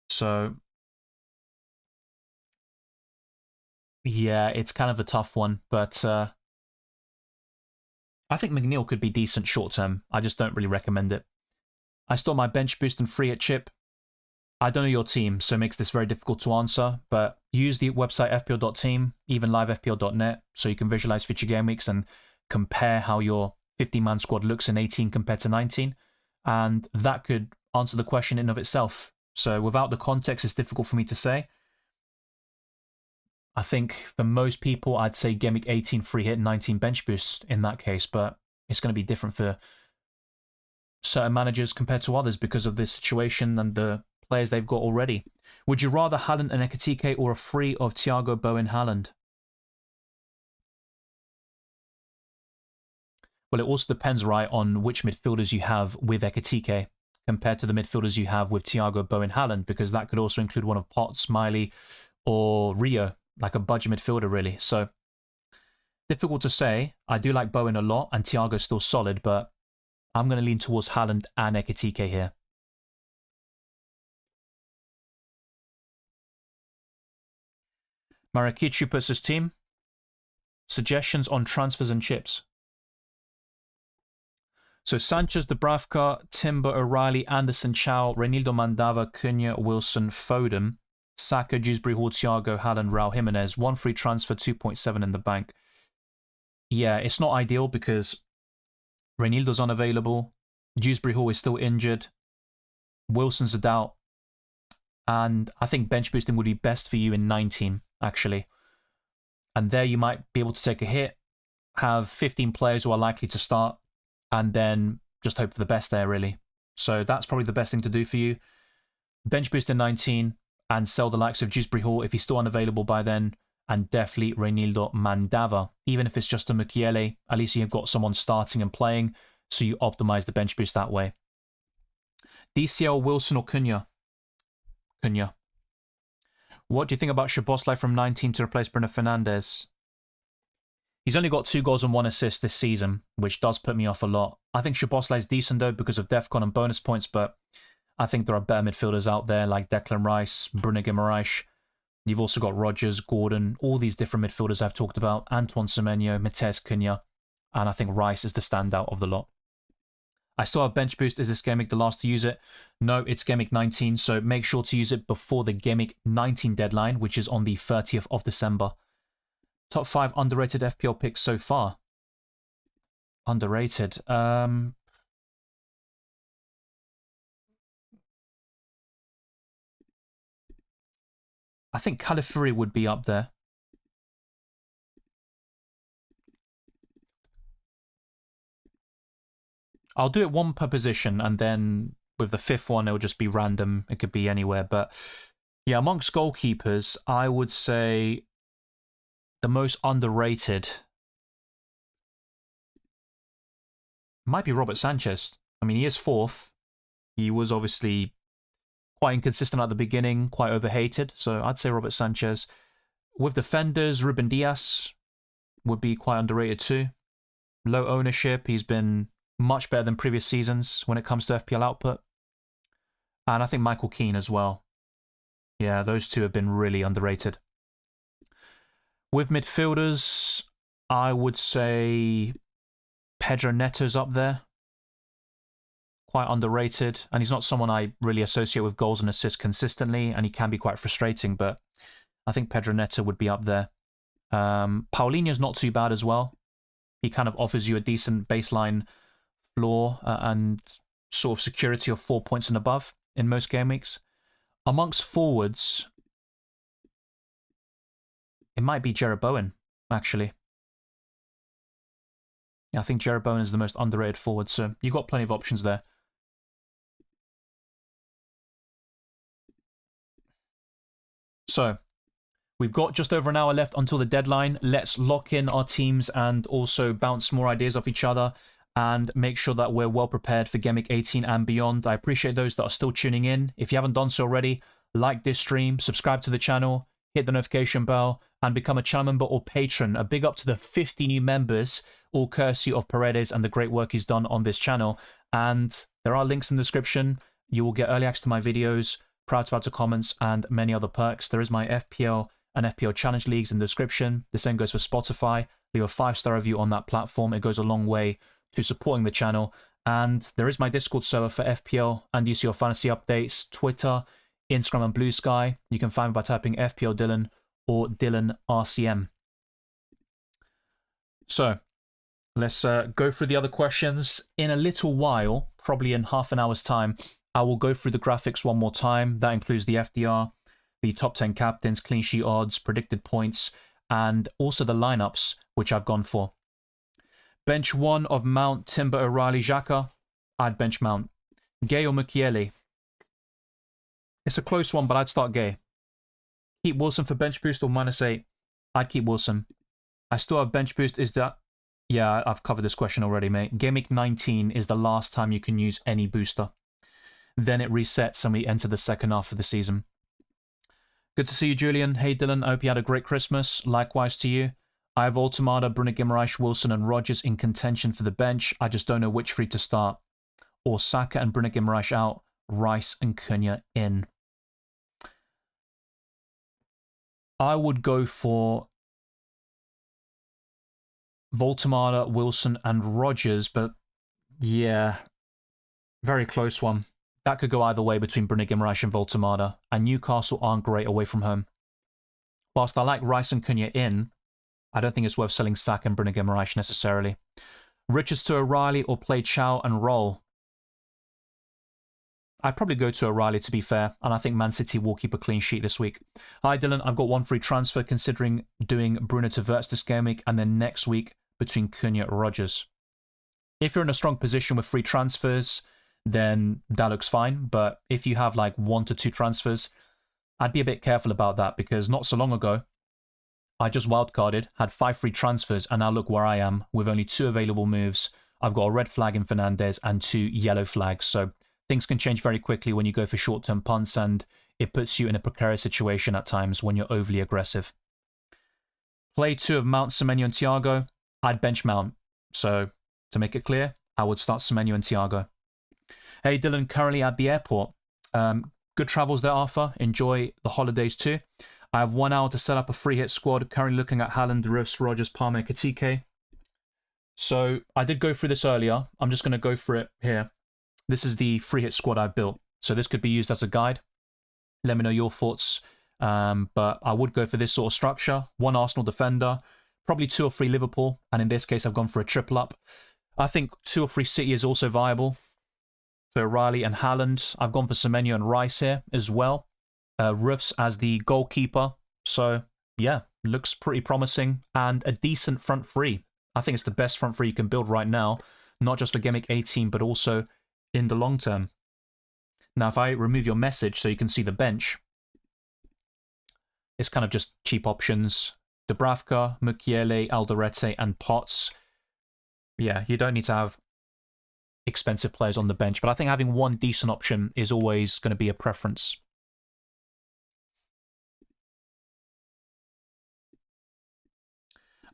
S1: So yeah, it's kind of a tough one. But I think McNeil could be decent short-term. I just don't really recommend it. I store my bench boost and free hit chip. I don't know your team, so it makes this very difficult to answer, but use the website fpl.team, even livefpl.net, so you can visualize future game weeks and compare how your 50-man squad looks in 18 compared to 19, and that could answer the question in of itself. So without the context, it's difficult for me to say. I think for most people, I'd say Game Week 18 free hit, 19 bench boost in that case, but it's going to be different for certain managers compared to others because of this situation and the players they've got already. Would you rather Haaland and Ekitike or a free of Thiago, Bowen, Haaland? Well, it also depends, right, on which midfielders you have with Ekitike compared to the midfielders you have with Thiago, Bowen, Haaland, because that could also include one of Potts, Smiley, or Rio, like a budget midfielder, really. So, difficult to say. I do like Bowen a lot, and Thiago's still solid, but I'm going to lean towards Haaland and Ekitike here. Marakichu puts his team. Suggestions on transfers and chips. So Sanchez, Dubravka, Timber, O'Reilly, Anderson, Chow, Reinildo, Mandava, Cunha, Wilson, Foden, Saka, Dewsbury Hall, Thiago, Haaland, Raul Jimenez. 1 free transfer, 2.7 in the bank. Yeah, it's not ideal because Reinildo's unavailable. Dewsbury Hall is still injured. Wilson's a doubt. And I think bench boosting would be best for you in 19, actually. And there you might be able to take a hit, have 15 players who are likely to start, and then just hope for the best there, really. So that's probably the best thing to do for you. Bench boost in 19 and sell the likes of Dewsbury Hall if he's still unavailable by then, and definitely Reinildo, Mandava. Even if it's just a Mukiele, at least you've got someone starting and playing, so you optimize the bench boost that way. DCL, Wilson, or Cunha? Cunha. What do you think about Szoboszlai from 19 to replace Bruno Fernandes? He's only got 2 goals and 1 assist this season, which does put me off a lot. I think Szoboszlai is decent though because of DEFCON and bonus points, but I think there are better midfielders out there like Declan Rice, Bruno Guimaraes. You've also got Rodgers, Gordon, all these different midfielders I've talked about, Antoine Semenyo, Matheus Cunha, and I think Rice is the standout of the lot. I still have bench boost. Is this Game Week the last to use it? No, it's Game Week 19, so make sure to use it before the Game Week 19 deadline, which is on the 30th of December. Top 5 underrated FPL picks so far. Underrated. I think Calafiori would be up there. I'll do it one per position, and then with the fifth one, it'll just be random. It could be anywhere. But yeah, amongst goalkeepers, I would say the most underrated might be Robert Sanchez. I mean, he is fourth. He was obviously quite inconsistent at the beginning, quite overhated. So I'd say Robert Sanchez. With defenders, Ruben Dias would be quite underrated too. Low ownership. He's been much better than previous seasons when it comes to FPL output. And I think Michael Keane as well. Yeah, those two have been really underrated. With midfielders, I would say Pedro Neto's up there. Quite underrated. And he's not someone I really associate with goals and assists consistently. And he can be quite frustrating. But I think Pedro Neto would be up there. Paulinho's not too bad as well. He kind of offers you a decent baseline floor and sort of security of 4 points and above in most game weeks. Amongst forwards, it might be Jarrod Bowen, actually. Yeah, I think Jarrod Bowen is the most underrated forward, so you've got plenty of options there. So, we've got just over an hour left until the deadline. Let's lock in our teams and also bounce more ideas off each other and make sure that we're well prepared for Gameweek 18 and beyond. I appreciate those that are still tuning in. If you haven't done so already, like this stream, subscribe to the channel, hit the notification bell, and become a channel member or patron. A big up to the 50 new members, all courtesy of Paredes and the great work he's done on this channel. And there are links in the description. You will get early access to my videos, proud to comments, and many other perks. There is my FPL and FPL Challenge Leagues in the description. The same goes for Spotify. Leave a 5-star review on that platform. It goes a long way to supporting the channel. And there is my Discord server for FPL and UCL fantasy updates, Twitter, Instagram, and Blue Sky. You can find me by typing FPL Dylan or Dylan RCM. So let's go through the other questions. In a little while, probably in half an hour's time, I will go through the graphics one more time. That includes the FDR, the top 10 captains, clean sheet odds, predicted points, and also the lineups, which I've gone for. Bench 1 of Mount, Timber, O'Reilly, Xhaka. I'd bench Mount. Gay or Mukiele? It's a close one, but I'd start Gay. Keep Wilson for bench boost or -8? I'd keep Wilson. I still have bench boost. Is that... Yeah, I've covered this question already, mate. Gameweek 19 is the last time you can use any booster. Then it resets and we enter the second half of the season. Good to see you, Julian. Hey, Dylan. I hope you had a great Christmas. Likewise to you. I have Altamada, Bruno Guimaraes, Wilson, and Rodgers in contention for the bench. I just don't know which three to start. Or Saka and Bruno Guimaraes out, Rice and Cunha in. I would go for Voltamada, Wilson, and Rodgers, but yeah, very close one. That could go either way between Bruno Guimaraes and Voltamada, and Newcastle aren't great away from home. Whilst I like Rice and Cunha in, I don't think it's worth selling Saka and Bruno Guimaraes necessarily. Richards to O'Reilly or play Chow and Roll? I'd probably go to O'Reilly, to be fair, and I think Man City will keep a clean sheet this week. Hi, Dylan. I've got one free transfer considering doing Bruno to Wirtz this game week and then next week between Cunha and Rodgers. If you're in a strong position with free transfers, then that looks fine. But if you have like 1 to 2 transfers, I'd be a bit careful about that because not so long ago, I just wildcarded, had 5 free transfers, and now look where I am with only 2 available moves. I've got a red flag in Fernandes and 2 yellow flags. So things can change very quickly when you go for short-term punts, and it puts you in a precarious situation at times when you're overly aggressive. Play 2 of Mount, Semenyo, and Thiago. I'd bench Mount. So to make it clear, I would start Semenyo and Thiago. Hey, Dylan, currently at the airport. Good travels there, Arthur. Enjoy the holidays too. I have 1 hour to set up a free hit squad. Currently looking at Haaland, Riffs, Rodgers, Palmer, Katike. So I did go through this earlier. I'm just going to go for it here. This is the free hit squad I've built. So this could be used as a guide. Let me know your thoughts. But I would go for this sort of structure. 1 Arsenal defender, probably 2 or 3 Liverpool. And in this case, I've gone for a triple up. I think 2 or 3 City is also viable. So O'Reilly and Haaland. I've gone for Semenyo and Rice here as well. Roofs as the goalkeeper. So, yeah, looks pretty promising. And a decent front three. I think it's the best front three you can build right now, not just for Gameweek 18, but also in the long term. Now, if I remove your message so you can see the bench, it's kind of just cheap options. Dubravka, Mukiele, Alderete, and Potts. Yeah, you don't need to have expensive players on the bench, but I think having one decent option is always going to be a preference.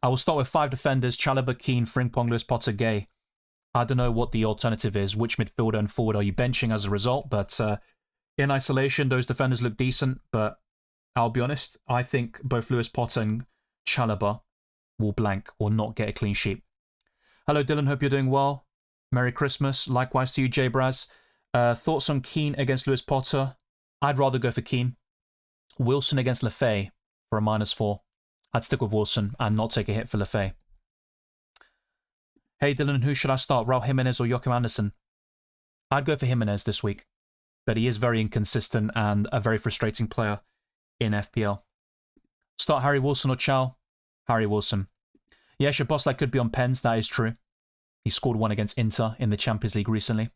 S1: I will start with 5 defenders: Chalobah, Keane, Frimpong, Lewis Potter, Gay. I don't know what the alternative is. Which midfielder and forward are you benching as a result? But in isolation, those defenders look decent. But I'll be honest, I think both Lewis Potter and Chalobah will blank or not get a clean sheet. Hello, Dylan. Hope you're doing well. Merry Christmas. Likewise to you, J Braz. Thoughts on Keane against Lewis Potter? I'd rather go for Keane. Wilson against Lefay for a -4. I'd stick with Wilson and not take a hit for Lefay. Hey Dylan, who should I start? Raul Jimenez or Joachim Andersen? I'd go for Jimenez this week, but he is very inconsistent and a very frustrating player in FPL. Start Harry Wilson or Chow? Harry Wilson. Yes, your boss could be on pens, that is true. He scored one against Inter in the Champions League recently.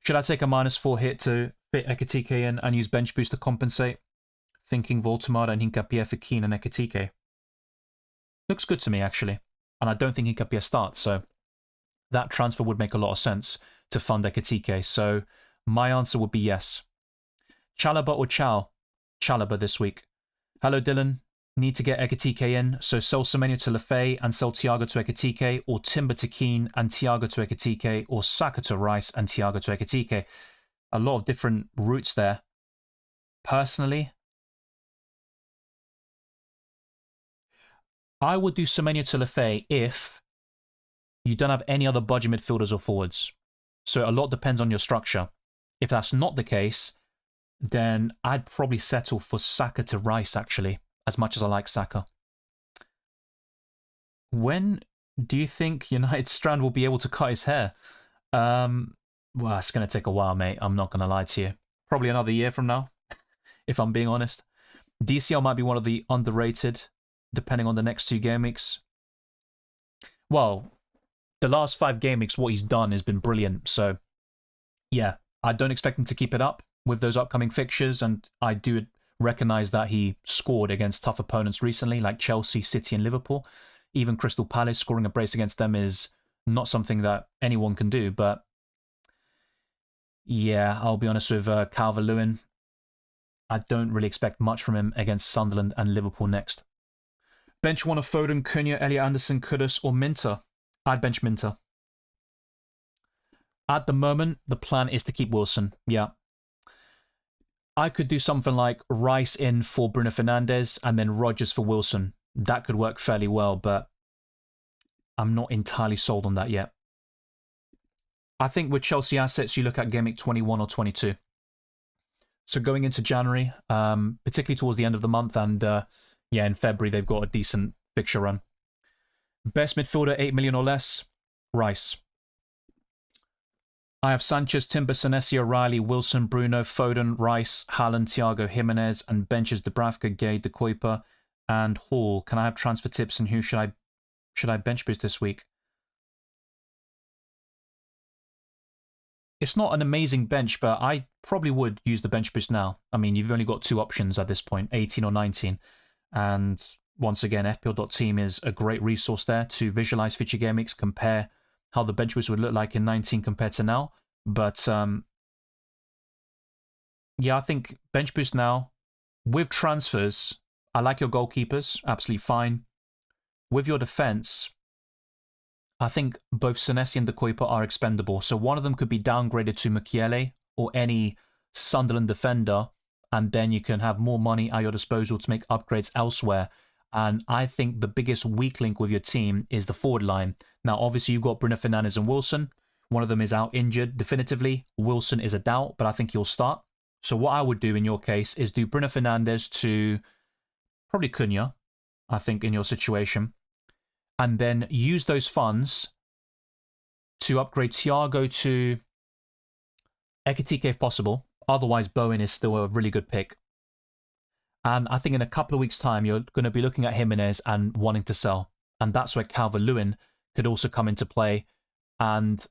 S1: Should I take a -4 hit to fit Ekitike in and use bench boost to compensate? Thinking Voltemada and Hincapié for Keane and Ekitike. Looks good to me, actually. And I don't think Hincapié starts, so that transfer would make a lot of sense to fund Ekitike. So my answer would be yes. Chalobah or Chow? Chalobah this week. Hello, Dylan. Need to get Ekitike in, so sell Semenyo to Lefay and sell Thiago to Ekitike, or Timber to Keane and Thiago to Ekitike, or Saka to Rice and Thiago to Ekitike. A lot of different routes there. Personally, I would do Semenyo to Lefay if you don't have any other budget midfielders or forwards. So a lot depends on your structure. If that's not the case, then I'd probably settle for Saka to Rice, actually, as much as I like Saka. When do you think United Strand will be able to cut his hair? Well, it's going to take a while, mate. I'm not going to lie to you. Probably another year from now, if I'm being honest. DCL might be one of the underrated, depending on the next 2 game weeks. Well, the last 5 game weeks, what he's done has been brilliant. So, yeah, I don't expect him to keep it up with those upcoming fixtures. And I do recognise that he scored against tough opponents recently, like Chelsea, City and Liverpool. Even Crystal Palace, scoring a brace against them is not something that anyone can do. But, yeah, I'll be honest with Calvert-Lewin. I don't really expect much from him against Sunderland and Liverpool next. Bench one of Foden, Cunha, Elliot Anderson, Kudus, or Minter? I'd bench Minter. At the moment, the plan is to keep Wilson. Yeah. I could do something like Rice in for Bruno Fernandes and then Rodgers for Wilson. That could work fairly well, but I'm not entirely sold on that yet. I think with Chelsea assets, you look at Gameweek 21 or 22. So going into January, particularly towards the end of the month, and yeah, in February, they've got a decent fixture run. Best midfielder, 8 million or less, Rice. I have Sanchez, Timber, Senesi, O'Reilly, Wilson, Bruno, Foden, Rice, Haaland, Thiago, Jimenez, and benches Dubravka, Gay, De Kuyper, and Hall. Can I have transfer tips and who should I bench boost this week? It's not an amazing bench, but I probably would use the bench boost now. I mean, you've only got 2 options at this point, 18 or 19. And once again, FPL.team is a great resource there to visualize future game weeks, compare how the bench boost would look like in 19 compared to now. But yeah, I think bench boost now. With transfers, I like your goalkeepers, absolutely fine. With your defense, I think both Senesi and De Kuyper are expendable. So one of them could be downgraded to Mukiele or any Sunderland defender, and then you can have more money at your disposal to make upgrades elsewhere. And I think the biggest weak link with your team is the forward line. Now, obviously, you've got Bruno Fernandes and Wilson. One of them is out injured definitively. Wilson is a doubt, but I think he'll start. So what I would do in your case is do Bruno Fernandes to probably Cunha, I think, in your situation. And then use those funds to upgrade Thiago to Ekitike if possible. Otherwise, Bowen is still a really good pick. And I think in a couple of weeks' time, you're going to be looking at Jimenez and wanting to sell. And that's where Calvert-Lewin could also come into play. And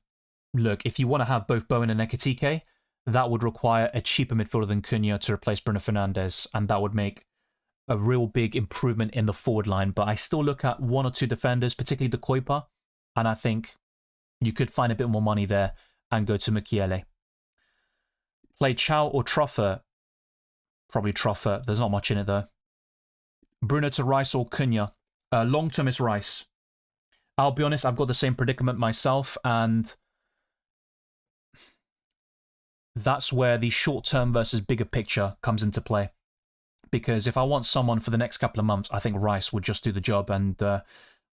S1: look, if you want to have both Bowen and Ekitike, that would require a cheaper midfielder than Cunha to replace Bruno Fernandes. And that would make a real big improvement in the forward line. But I still look at one or two defenders, particularly the Kuiper. And I think you could find a bit more money there and go to Mukiele. Play Chow or Truffer. Probably Truffer. There's not much in it, though. Bruno to Rice or Cunha. Long-term is Rice. I'll be honest, I've got the same predicament myself, and that's where the short-term versus bigger picture comes into play. Because if I want someone for the next couple of months, I think Rice would just do the job, and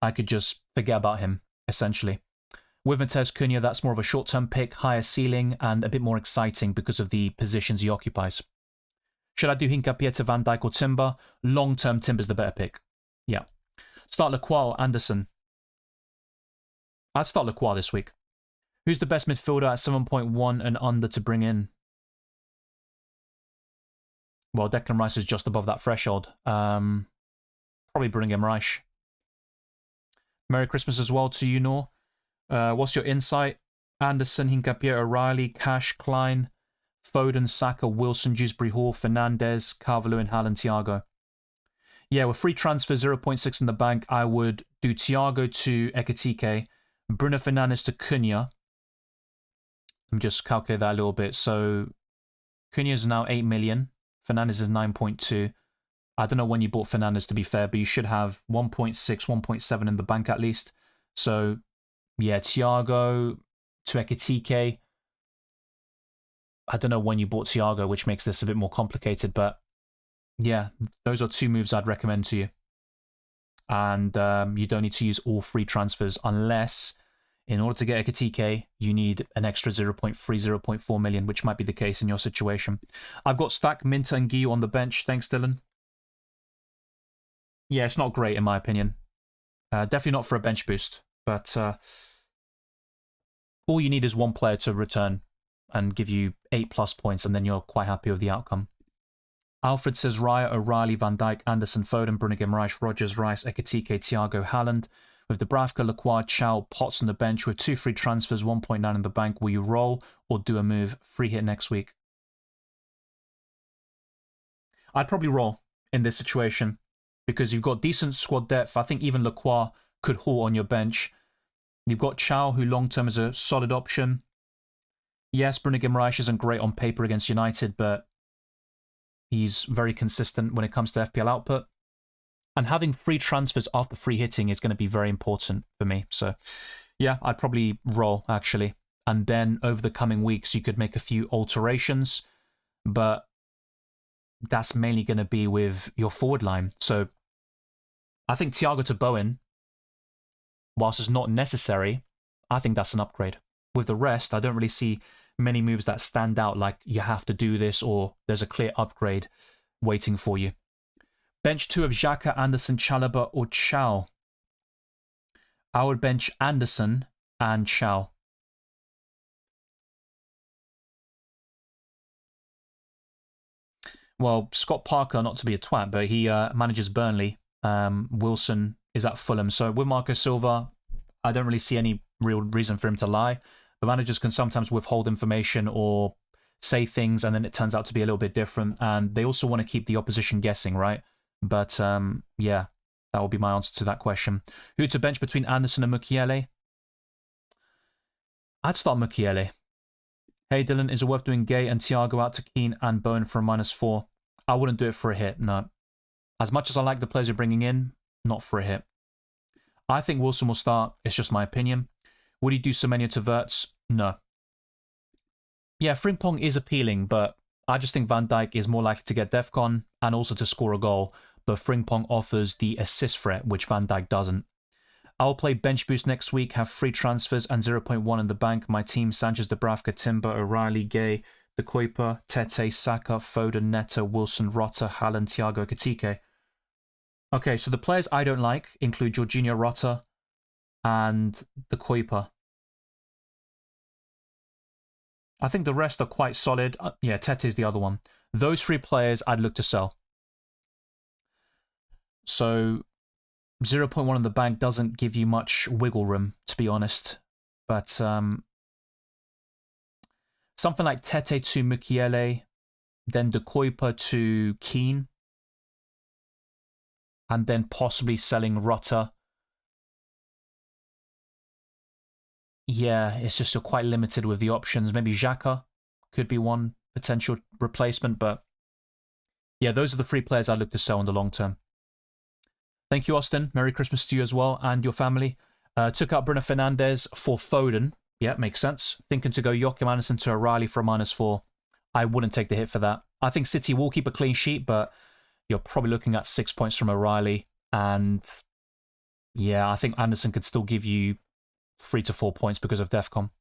S1: I could just forget about him, essentially. With Matheus Cunha, that's more of a short-term pick, higher ceiling, and a bit more exciting because of the positions he occupies. Should I do Hincapié to Van Dijk or Timber? Long-term, Timber's the better pick. Yeah. Start Lacroix or Anderson? I'd start Lacroix this week. Who's the best midfielder at 7.1 and under to bring in? Well, Declan Rice is just above that threshold. Probably bring him Reich. Merry Christmas as well to you, Nor. What's your insight? Anderson, Hincapié, O'Reilly, Cash, Klein, Foden, Saka, Wilson, Dewsbury Hall, Fernandes, Calvert-Lewin, Haaland, Thiago. Yeah, with free transfer 0.6 in the bank, I would do Thiago to Ekitike, Bruno Fernandes to Cunha. Let me just calculate that a little bit. So Cunha is now 8 million. Fernandes is 9.2. I don't know when you bought Fernandes, to be fair, but you should have 1.6, 1.7 in the bank at least. So yeah, Thiago to Ekitike. I don't know when you bought Thiago, which makes this a bit more complicated, but yeah, those are two moves I'd recommend to you. And you don't need to use all free transfers unless, in order to get Ekitike, you need an extra 0.3, 0.4 million, which might be the case in your situation. I've got Stack, Minter, and Guillou on the bench. Thanks, Dylan. Yeah, it's not great in my opinion. Definitely not for a bench boost, but all you need is one player to return and give you 8+ points, and then you're quite happy with the outcome. Alfred says Raya, O'Reilly, Van Dijk, Anderson, Foden, Bruno Guimaraes, Rodgers, Rice, Ekitike, Thiago, Haaland. With Dubravka, Lacroix, Chow, Potts on the bench with 2 free transfers, 1.9 in the bank, will you roll or do a move? Free hit next week. I'd probably roll in this situation because you've got decent squad depth. I think even Lacroix could haul on your bench. You've got Chow, who long-term is a solid option. Yes, Bruno Guimaraes isn't great on paper against United, but he's very consistent when it comes to FPL output. And having free transfers after free hitting is going to be very important for me. So, yeah, I'd probably roll, actually. And then over the coming weeks, you could make a few alterations. But that's mainly going to be with your forward line. So, I think Thiago to Bowen, whilst it's not necessary, I think that's an upgrade. With the rest, I don't really see many moves that stand out like you have to do this or there's a clear upgrade waiting for you. Bench 2 of Xhaka, Anderson, Chalobah, or Chow. I would bench Anderson and Chow. Well, Scott Parker, not to be a twat, but he manages Burnley. Wilson is at Fulham. So with Marco Silva, I don't really see any real reason for him to lie. The managers can sometimes withhold information or say things and then it turns out to be a little bit different. And they also want to keep the opposition guessing, right? But yeah, that will be my answer to that question. Who to bench between Anderson and Mukiele? I'd start Mukiele. Hey Dylan, is it worth doing Gay and Thiago out to Keane and Bowen for a -4? I wouldn't do it for a hit, no. As much as I like the players you're bringing in, not for a hit. I think Wilson will start, it's just my opinion. Would he do Semenyo to Wirtz? No. Yeah, Frimpong is appealing, but I just think Van Dijk is more likely to get DEFCON and also to score a goal, but Frimpong offers the assist threat, which Van Dijk doesn't. I'll play bench boost next week, have free transfers and 0.1 in the bank. My team, Sanchez, Dubravka, Timber, O'Reilly, Gay, De Kuiper, Tete, Saka, Foden, Neto, Wilson, Rotter, Haaland, Thiago, Ekitike. Okay, so the players I don't like include Jorginho, Rotter, and De Kuiper. I think the rest are quite solid. Yeah, Tete is the other one. Those 3 players I'd look to sell. So 0.1 in the bank doesn't give you much wiggle room, to be honest. But something like Tete to Mukiele, then De Kuyper to Keane, and then possibly selling Rutter. Yeah, it's just quite limited with the options. Maybe Xhaka could be one potential replacement, but yeah, those are the 3 players I look to sell in the long term. Thank you, Austin. Merry Christmas to you as well and your family. Took out Bruno Fernandes for Foden. Yeah, makes sense. Thinking to go Joachim Andersen to O'Reilly for a -4. I wouldn't take the hit for that. I think City will keep a clean sheet, but you're probably looking at 6 points from O'Reilly. And yeah, I think Anderson could still give you 3 to 4 points because of DEFCON.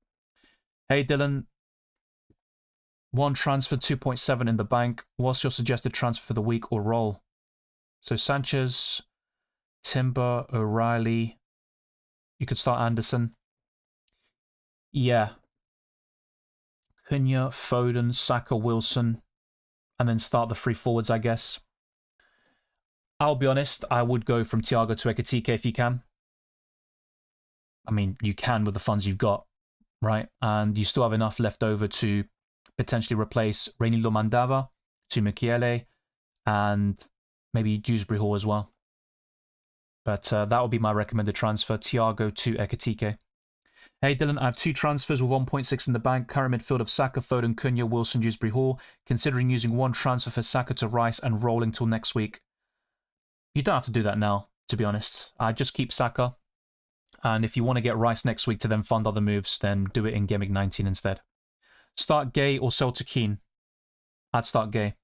S1: Hey, Dylan. 1 transfer, 2.7 in the bank. What's your suggested transfer for the week or role? So Sanchez, Timber, O'Reilly. You could start Anderson. Yeah. Cunha, Foden, Saka, Wilson. And then start the 3 forwards, I guess. I'll be honest, I would go from Thiago to Ekitike if you can. I mean, you can with the funds you've got, right? And you still have enough left over to potentially replace Reynildo Mandava to Mukiele and maybe Dewsbury Hall as well. But that would be my recommended transfer, Thiago to Ekitike. Hey Dylan, I have 2 transfers with 1.6 in the bank. Current midfield of Saka, Foden, Cunha, Wilson, Dewsbury Hall. Considering using 1 transfer for Saka to Rice and rolling till next week. You don't have to do that now, to be honest. I just keep Saka. And if you want to get Rice next week to then fund other moves, then do it in Gameweek 19 instead. Start Gay or sell to Keane? I'd start Gay.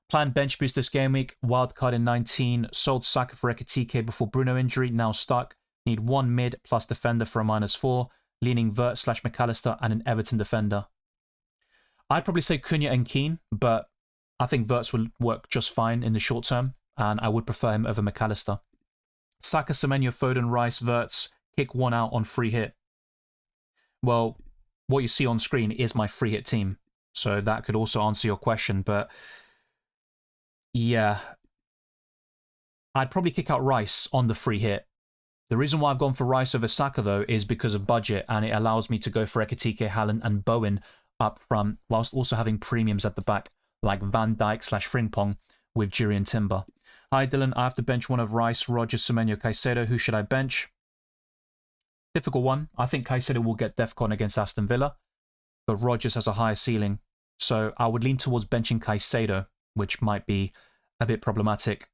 S1: Planned bench boost this game week. Wildcard in 19. Sold Saka for Ekitike before Bruno injury. Now stuck. Need 1 mid plus defender for a -4. Leaning Vert / McAllister and an Everton defender. I'd probably say Cunha and Keane, but I think Verts will work just fine in the short term, and I would prefer him over McAllister. Saka, Semenyo, Foden, Rice, Verts. Kick 1 out on free hit. Well, what you see on screen is my free hit team, so that could also answer your question, but yeah, I'd probably kick out Rice on the free hit. The reason why I've gone for Rice over Saka, though, is because of budget, and it allows me to go for Ekitike, Haaland, and Bowen up front, whilst also having premiums at the back, like Van Dijk / Frimpong with Jury and Timber. Hi, Dylan. I have to bench one of Rice, Rogers, Semenyo, Caicedo. Who should I bench? Difficult one. I think Caicedo will get DEFCON against Aston Villa, but Rogers has a higher ceiling. So I would lean towards benching Caicedo, which might be a bit problematic.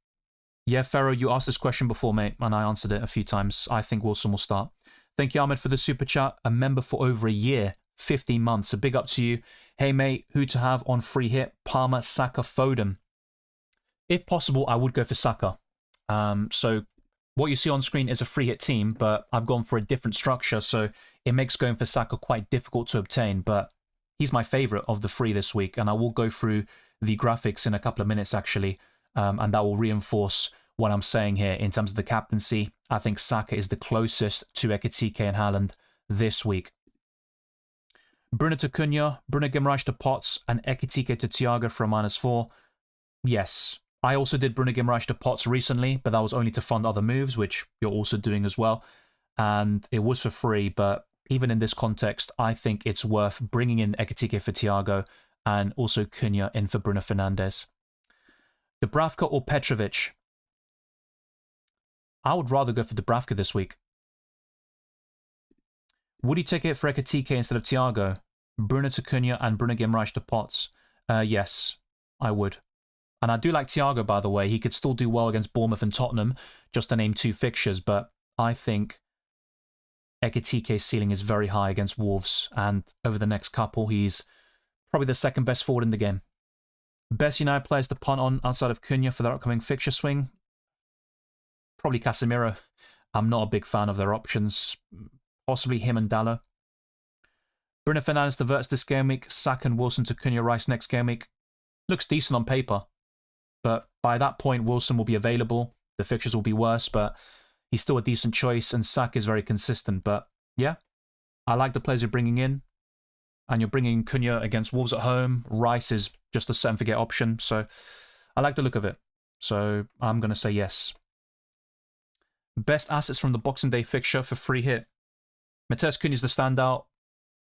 S1: Yeah, Pharaoh, you asked this question before, mate, and I answered it a few times. I think Wilson will start. Thank you, Ahmed, for the super chat. A member for over a year, 15 months. A big up to you. Hey, mate, who to have on free hit? Palmer, Saka, Foden. If possible, I would go for Saka. So what you see on screen is a free hit team, but I've gone for a different structure, so it makes going for Saka quite difficult to obtain, but he's my favourite of the 3 this week, and I will go through the graphics in a couple of minutes, actually. And that will reinforce what I'm saying here in terms of the captaincy. I think Saka is the closest to Ekitike and Haaland this week. Bruno to Cunha, Bruno Guimaraes to Potts, and Ekitike to Thiago for a -4. Yes, I also did Bruno Guimaraes to Potts recently, but that was only to fund other moves, which you're also doing as well. And it was for free, but even in this context, I think it's worth bringing in Ekitike for Thiago and also Cunha in for Bruno Fernandes. Dubravka or Petrovic? I would rather go for Dubravka this week. Would you take it for Ekitike instead of Thiago? Bruno to Cunha and Bruno Guimaraes to Potts? Yes, I would. And I do like Thiago, by the way. He could still do well against Bournemouth and Tottenham, just to name 2 fixtures, but I think Ekitike's ceiling is very high against Wolves, and over the next couple, he's probably the 2nd best forward in the game. Best United players to punt on outside of Cunha for their upcoming fixture swing? Probably Casemiro. I'm not a big fan of their options. Possibly him and Dallo. Bruno Fernandes to Verts this game week. Saka and Wilson to Cunha Rice next game week. Looks decent on paper. But by that point, Wilson will be available. The fixtures will be worse, but he's still a decent choice, and Saka is very consistent. But yeah, I like the players you're bringing in. And you're bringing Cunha against Wolves at home. Rice is just a set and forget option. So I like the look of it. So I'm going to say yes. Best assets from the Boxing Day fixture for free hit. Mateus Cunha is the standout.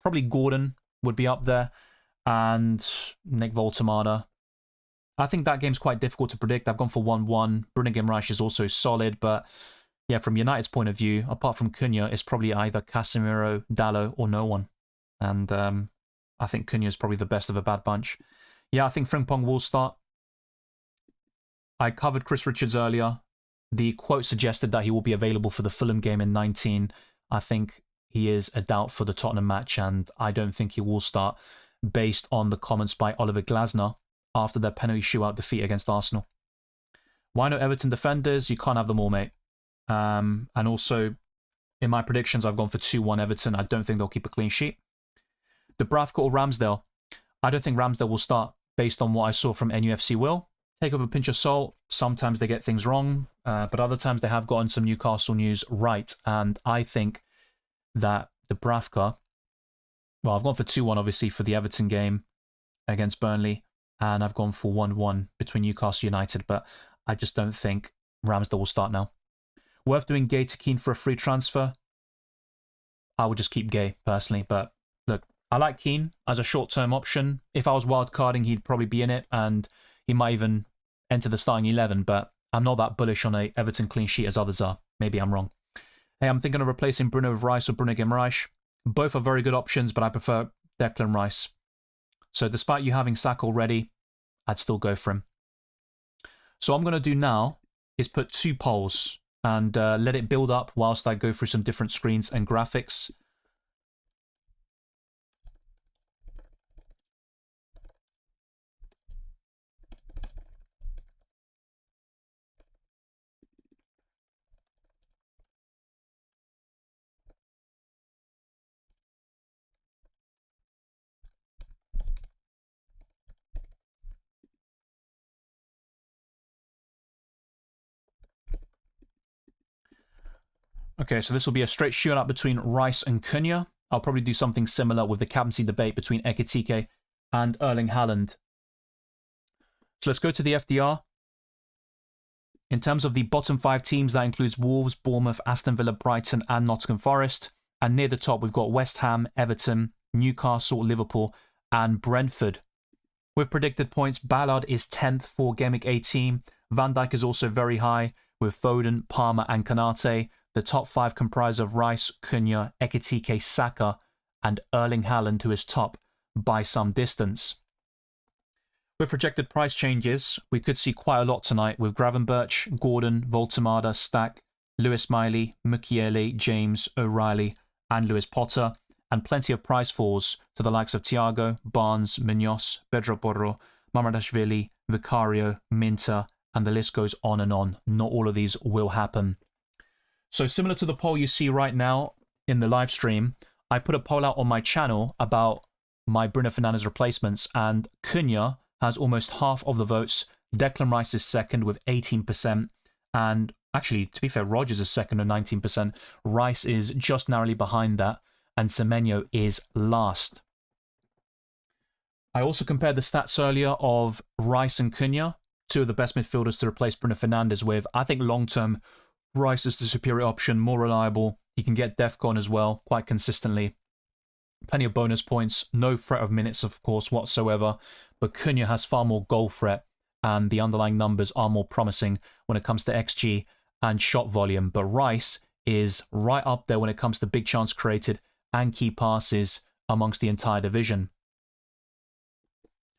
S1: Probably Gordon would be up there. And Nick Voltemada. I think that game's quite difficult to predict. I've gone for 1-1. Bruno Guimaraes is also solid, but yeah, from United's point of view, apart from Cunha, it's probably either Casemiro, Dalot, or no one. And I think Cunha is probably the best of a bad bunch. Yeah, I think Frimpong will start. I covered Chris Richards earlier. The quote suggested that he will be available for the Fulham game in 19. I think he is a doubt for the Tottenham match, and I don't think he will start based on the comments by Oliver Glasner after their penalty shootout defeat against Arsenal. Why no Everton defenders? You can't have them all, mate. And also, in my predictions, I've gone for 2-1 Everton. I don't think they'll keep a clean sheet. Dubravka or Ramsdale? I don't think Ramsdale will start based on what I saw from NUFC Will. Take with a pinch of salt. Sometimes they get things wrong, but other times they have gotten some Newcastle news right. And I think that Dubravka, well, I've gone for 2-1, obviously, for the Everton game against Burnley, and I've gone for 1-1 between Newcastle United, but I just don't think Ramsdale will start now. Worth doing Gay to Keane for a free transfer? I would just keep Gay, personally, but look, I like Keane as a short-term option. If I was wildcarding, he'd probably be in it, and he might even enter the starting 11, but I'm not that bullish on a Everton clean sheet as others are. Maybe I'm wrong. Hey, I'm thinking of replacing Bruno with Rice or Bruno Guimaraes. Both are very good options, but I prefer Declan Rice. So despite you having Saka already, I'd still go for him. So what I'm going to do now is put 2 polls and let it build up whilst I go through some different screens and graphics. Okay, so this will be a straight shootout between Rice and Cunha. I'll probably do something similar with the captaincy debate between Ekitike and Erling Haaland. So let's go to the FDR. In terms of the bottom 5 teams, that includes Wolves, Bournemouth, Aston Villa, Brighton, and Nottingham Forest. And near the top, we've got West Ham, Everton, Newcastle, Liverpool, and Brentford. With predicted points, Ballard is 10th for Gameweek 18. Van Dijk is also very high, with Foden, Palmer, and Konate. The top 5 comprise of Rice, Cunha, Ekitike, Saka, and Erling Haaland, who is top by some distance. With projected price changes, we could see quite a lot tonight with Gravenberch, Gordon, Voltemada, Stack, Lewis Miley, Mukiele, James, O'Reilly, and Lewis Potter, and plenty of price falls to the likes of Thiago, Barnes, Munoz, Pedro Porro, Mamardashvili, Vicario, Minter, and the list goes on and on. Not all of these will happen. So similar to the poll you see right now in the live stream, I put a poll out on my channel about my Bruno Fernandes replacements, and Cunha has almost half of the votes. Declan Rice is second with 18%, and actually, to be fair, Rodgers is second with 19%. Rice is just narrowly behind that, and Semenyo is last. I also compared the stats earlier of Rice and Cunha, 2 of the best midfielders to replace Bruno Fernandes with. I think long-term, Rice is the superior option, more reliable. He can get DEFCON as well, quite consistently. Plenty of bonus points, no threat of minutes, of course, whatsoever. But Cunha has far more goal threat, and the underlying numbers are more promising when it comes to XG and shot volume. But Rice is right up there when it comes to big chance created and key passes amongst the entire division.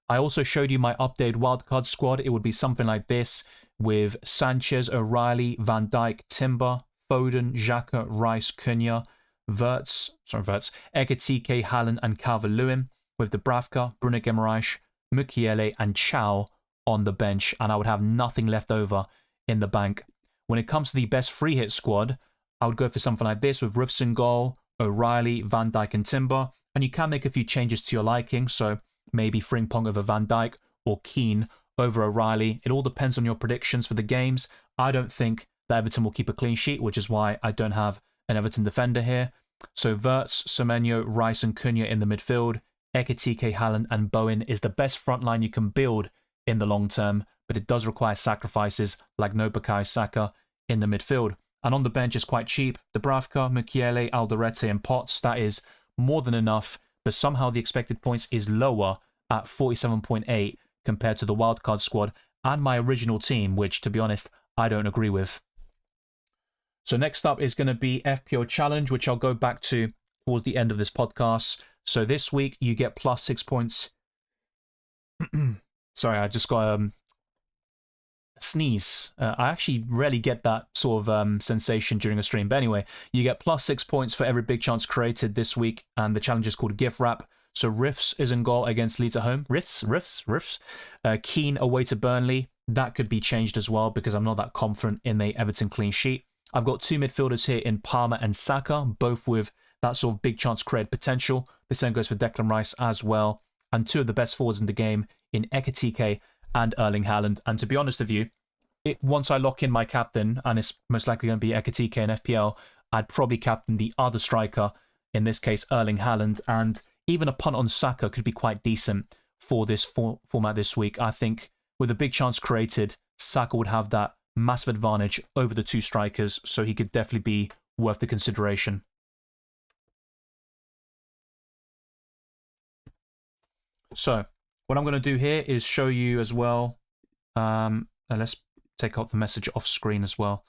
S1: I also showed you my updated wildcard squad. It would be something like this, with Sanchez, O'Reilly, Van Dijk, Timber, Foden, Xhaka, Rice, Cunha, Ekitike, Haaland, and Calvert-Lewin, with Dubravka, Bruno Guimaraes, Mukiele, and Chow on the bench, and I would have nothing left over in the bank. When it comes to the best free hit squad, I would go for something like this with Rufus in goal, O'Reilly, Van Dijk, and Timber, and you can make a few changes to your liking, so maybe Frimpong over Van Dijk or Keane over O'Reilly. It all depends on your predictions for the games. I don't think that Everton will keep a clean sheet, which is why I don't have an Everton defender here. So Wirtz, Semenyo, Rice, and Cunha in the midfield. Ekitike, Haaland, and Bowen is the best front line you can build in the long term, but it does require sacrifices like no Bukayo Saka in the midfield. And on the bench is quite cheap. Dubravka, Mukiele, Alderete, and Potts. That is more than enough, but somehow the expected points is lower at 47.8 compared to the wildcard squad and my original team, which, to be honest, I don't agree with. So next up is going to be FPL Challenge, which I'll go back to towards the end of this podcast. So this week you get plus 6 points. Sorry, I just got a sneeze. I actually rarely get that sort of sensation during a stream. But anyway, you get plus 6 points for every big chance created this week, and the challenge is called Gift Wrap. So Riffs is in goal against Leeds at home. Riffs. Keane away to Burnley. That could be changed as well because I'm not that confident in the Everton clean sheet. I've got two midfielders here in Palmer and Saka, both with that sort of big chance create potential. The same goes for Declan Rice as well. And two of the best forwards in the game in Ekitike and Erling Haaland. And to be honest with you, once I lock in my captain, and it's most likely going to be Ekitike in FPL, I'd probably captain the other striker, in this case Erling Haaland. And even a punt on Saka could be quite decent for this format this week. I think with a big chance created, Saka would have that massive advantage over the two strikers, so he could definitely be worth the consideration. So what I'm going to do here is show you as well. Let's take out the message off screen as well.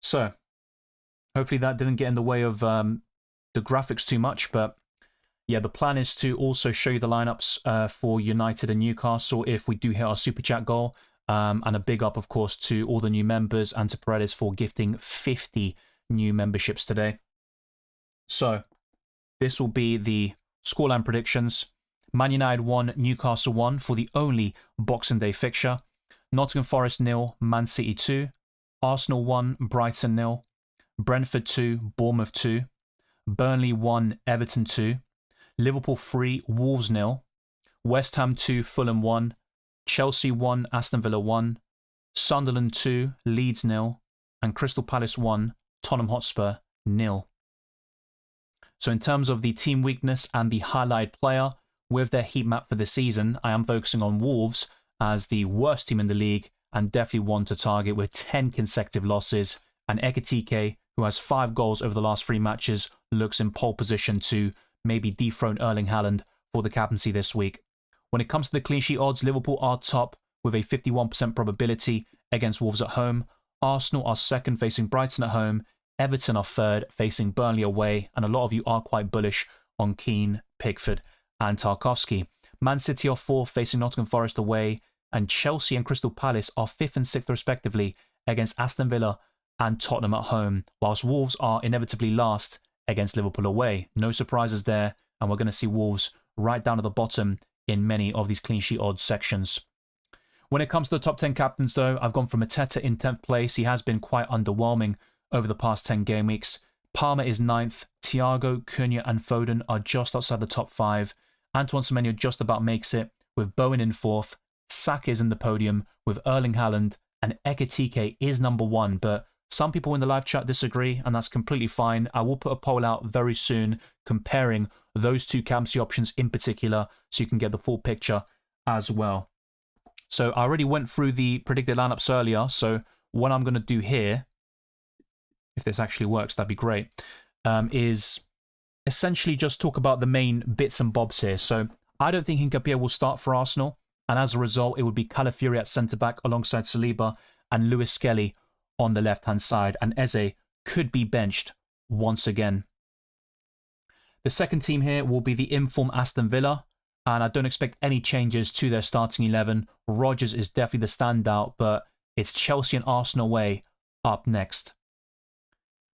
S1: So hopefully that didn't get in the way of the graphics too much, but yeah, the plan is to also show you the lineups for United and Newcastle if we do hit our Super Chat goal. And a big up, of course, to all the new members and to Paredes for gifting 50 new memberships today. So this will be the scoreline predictions. Man United 1, Newcastle 1 for the only Boxing Day fixture. Nottingham Forest 0, Man City 2. Arsenal 1, Brighton 0. Brentford 2, Bournemouth 2. Burnley 1, Everton 2. Liverpool 3, Wolves 0. West Ham 2, Fulham 1. Chelsea 1, Aston Villa 1. Sunderland 2, Leeds 0. And Crystal Palace 1, Tottenham Hotspur 0. So in terms of the team weakness and the highlight player, with their heat map for the season, I am focusing on Wolves as the worst team in the league and definitely one to target with 10 consecutive losses. And Ekitike, who has 5 goals over the last 3 matches, looks in pole position to maybe dethrone Erling Haaland for the captaincy this week. When it comes to the clean sheet odds, Liverpool are top with a 51% probability against Wolves at home. Arsenal are second, facing Brighton at home. Everton are third, facing Burnley away. And a lot of you are quite bullish on Keane, Pickford and Tarkowski. Man City are fourth, facing Nottingham Forest away. And Chelsea and Crystal Palace are 5th and 6th respectively against Aston Villa and Tottenham at home, whilst Wolves are inevitably last against Liverpool away. No surprises there, and we're going to see Wolves right down at the bottom in many of these clean sheet odds sections. When it comes to the top 10 captains, though, I've gone for Mateta in 10th place. He has been quite underwhelming over the past 10 game weeks. Palmer is 9th. Thiago, Cunha and Foden are just outside the top 5. Antoine Semenyo just about makes it, with Bowen in 4th. Saka is in the podium with Erling Haaland, and Ekitike is number 1, but some people in the live chat disagree, and that's completely fine. I will put a poll out very soon comparing those two captaincy options in particular so you can get the full picture as well. So I already went through the predicted lineups earlier, so what I'm going to do here, if this actually works, that'd be great, is essentially just talk about the main bits and bobs here. So I don't think Hincapié will start for Arsenal, and as a result, it would be Calafiori at centre-back alongside Saliba and Lewis Skelly on the left-hand side, and Eze could be benched once again. The second team here will be the inform Aston Villa, and I don't expect any changes to their starting 11. Rodgers is definitely the standout, but it's Chelsea and Arsenal away up next.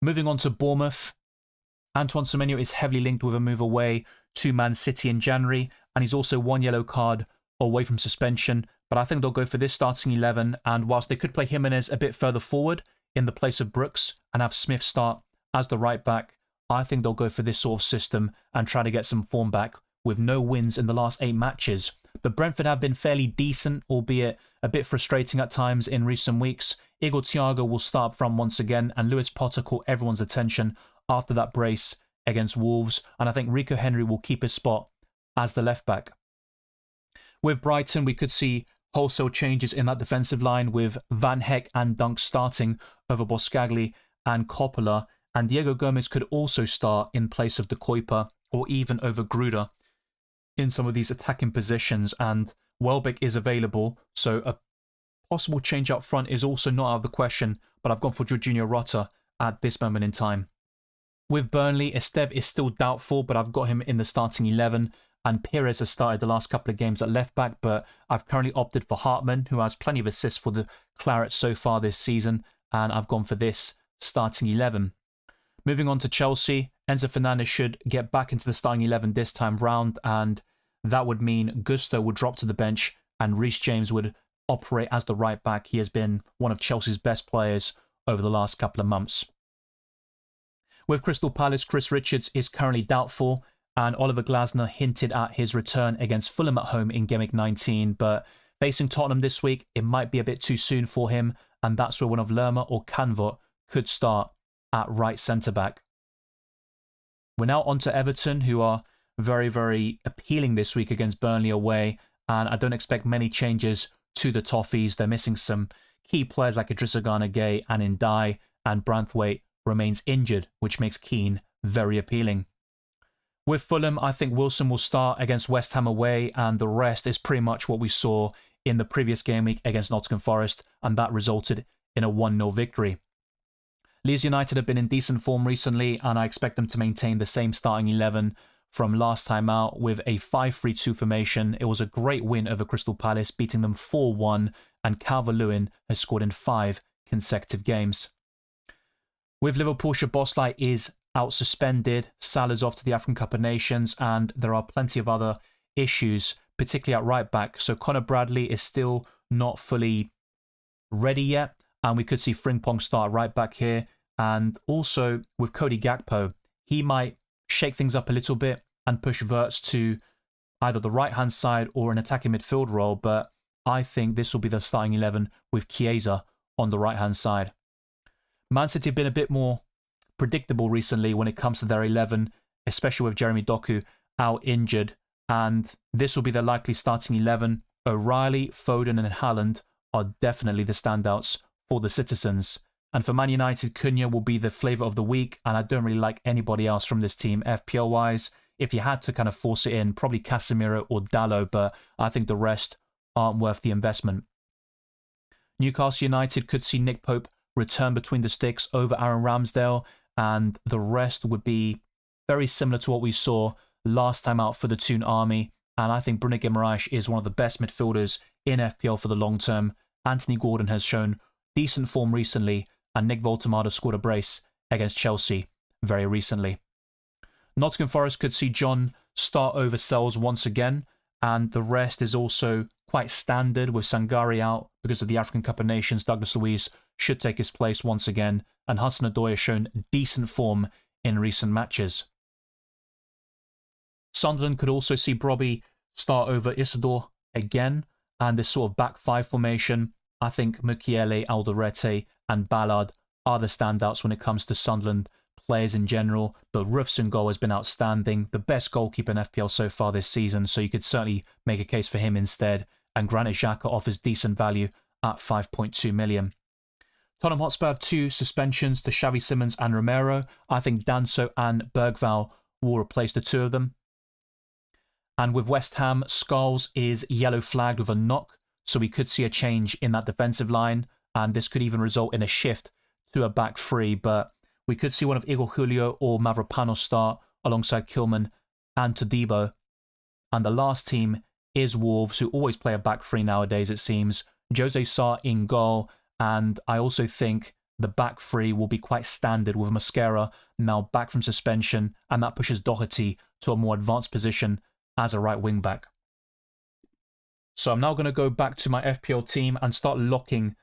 S1: Moving on to Bournemouth, Antoine Semenyo is heavily linked with a move away to Man City in January, and he's also 1 yellow card away from suspension. But I think they'll go for this starting 11, and whilst they could play Jimenez a bit further forward in the place of Brooks and have Smith start as the right back, I think they'll go for this sort of system and try to get some form back with no wins in the last 8 matches. But Brentford have been fairly decent, albeit a bit frustrating at times in recent weeks. Igor Thiago will start up front once again, and Lewis Potter caught everyone's attention after that brace against Wolves, and I think Rico Henry will keep his spot as the left back. With Brighton, we could see wholesale changes in that defensive line with Van Heck and Dunk starting over Boscagli and Coppola, and Diego Gomez could also start in place of De Kuyper or even over Gruder in some of these attacking positions, and Welbeck is available, so a possible change up front is also not out of the question, but I've gone for Jorginho Rota at this moment in time. With Burnley, Esteve is still doubtful, but I've got him in the starting 11, and Pires has started the last couple of games at left back, but I've currently opted for Hartman, who has plenty of assists for the Clarets so far this season, and I've gone for this starting 11. Moving on to Chelsea, Enzo Fernandes should get back into the starting 11 this time round, and that would mean Gusto would drop to the bench and Reece James would operate as the right back. He has been one of Chelsea's best players over the last couple of months. With Crystal Palace, Chris Richards is currently doubtful, and Oliver Glasner hinted at his return against Fulham at home in Gameweek 19, but facing Tottenham this week, it might be a bit too soon for him, and that's where one of Lerma or Canvot could start at right centre-back. We're now on to Everton, who are very, very appealing this week against Burnley away, and I don't expect many changes to the Toffees. They're missing some key players like Idrissa Gana Gueye and Ndai, and Branthwaite remains injured, which makes Keane very appealing. With Fulham, I think Wilson will start against West Ham away, and the rest is pretty much what we saw in the previous game week against Nottingham Forest, and that resulted in a 1-0 victory. Leeds United have been in decent form recently, and I expect them to maintain the same starting 11 from last time out with a 5-3-2 formation. It was a great win over Crystal Palace, beating them 4-1, and Calvert-Lewin has scored in 5 consecutive games. With Liverpool, Szoboszlai is out suspended, Salah's off to the African Cup of Nations, and there are plenty of other issues, particularly at right back. So Conor Bradley is still not fully ready yet, and we could see Frimpong start right back here. And also with Cody Gakpo, he might shake things up a little bit and push Wirtz to either the right-hand side or an attacking midfield role, but I think this will be the starting 11 with Chiesa on the right-hand side. Man City have been a bit more predictable recently when it comes to their 11, especially with Jeremy Doku out injured, and this will be their likely starting 11. O'Reilly, Foden and Haaland are definitely the standouts for the citizens. And for Man United, Cunha will be the flavour of the week, and I don't really like anybody else from this team FPL-wise. If you had to kind of force it in, probably Casemiro or Dalot, but I think the rest aren't worth the investment. Newcastle United could see Nick Pope return between the sticks over Aaron Ramsdale, and the rest would be very similar to what we saw last time out for the Toon Army, and I think Bruno Guimaraes is one of the best midfielders in FPL for the long term. Anthony Gordon has shown decent form recently, and Nick Voltemada scored a brace against Chelsea very recently. Nottingham Forest could see John start over Sells once again, and the rest is also quite standard with Sangari out because of the African Cup of Nations. Douglas Luiz should take his place once again, and Hudson-Odoi has shown decent form in recent matches. Sunderland could also see Brobby start over Isidore again, and this sort of back five formation. I think Mukiele, Alderete and Ballard are the standouts when it comes to Sunderland players in general, but Roofs in goal has been outstanding, the best goalkeeper in FPL so far this season, so you could certainly make a case for him instead, and Granit Xhaka offers decent value at 5.2 million. Tottenham Hotspur have 2 suspensions to Xavi Simons and Romero. I think Danso and Bergvall will replace the 2 of them. And with West Ham, Scholes is yellow flagged with a knock, so we could see a change in that defensive line, and this could even result in a shift to a back 3, but we could see one of Igor Julio or Mavropanos start alongside Kilman and Todibo. And the last team is Wolves, who always play a back 3 nowadays, it seems. Jose Sarr in goal, and I also think the back 3 will be quite standard with Mosquera now back from suspension, and that pushes Doherty to a more advanced position as a right wing back. So I'm now going to go back to my FPL team and start locking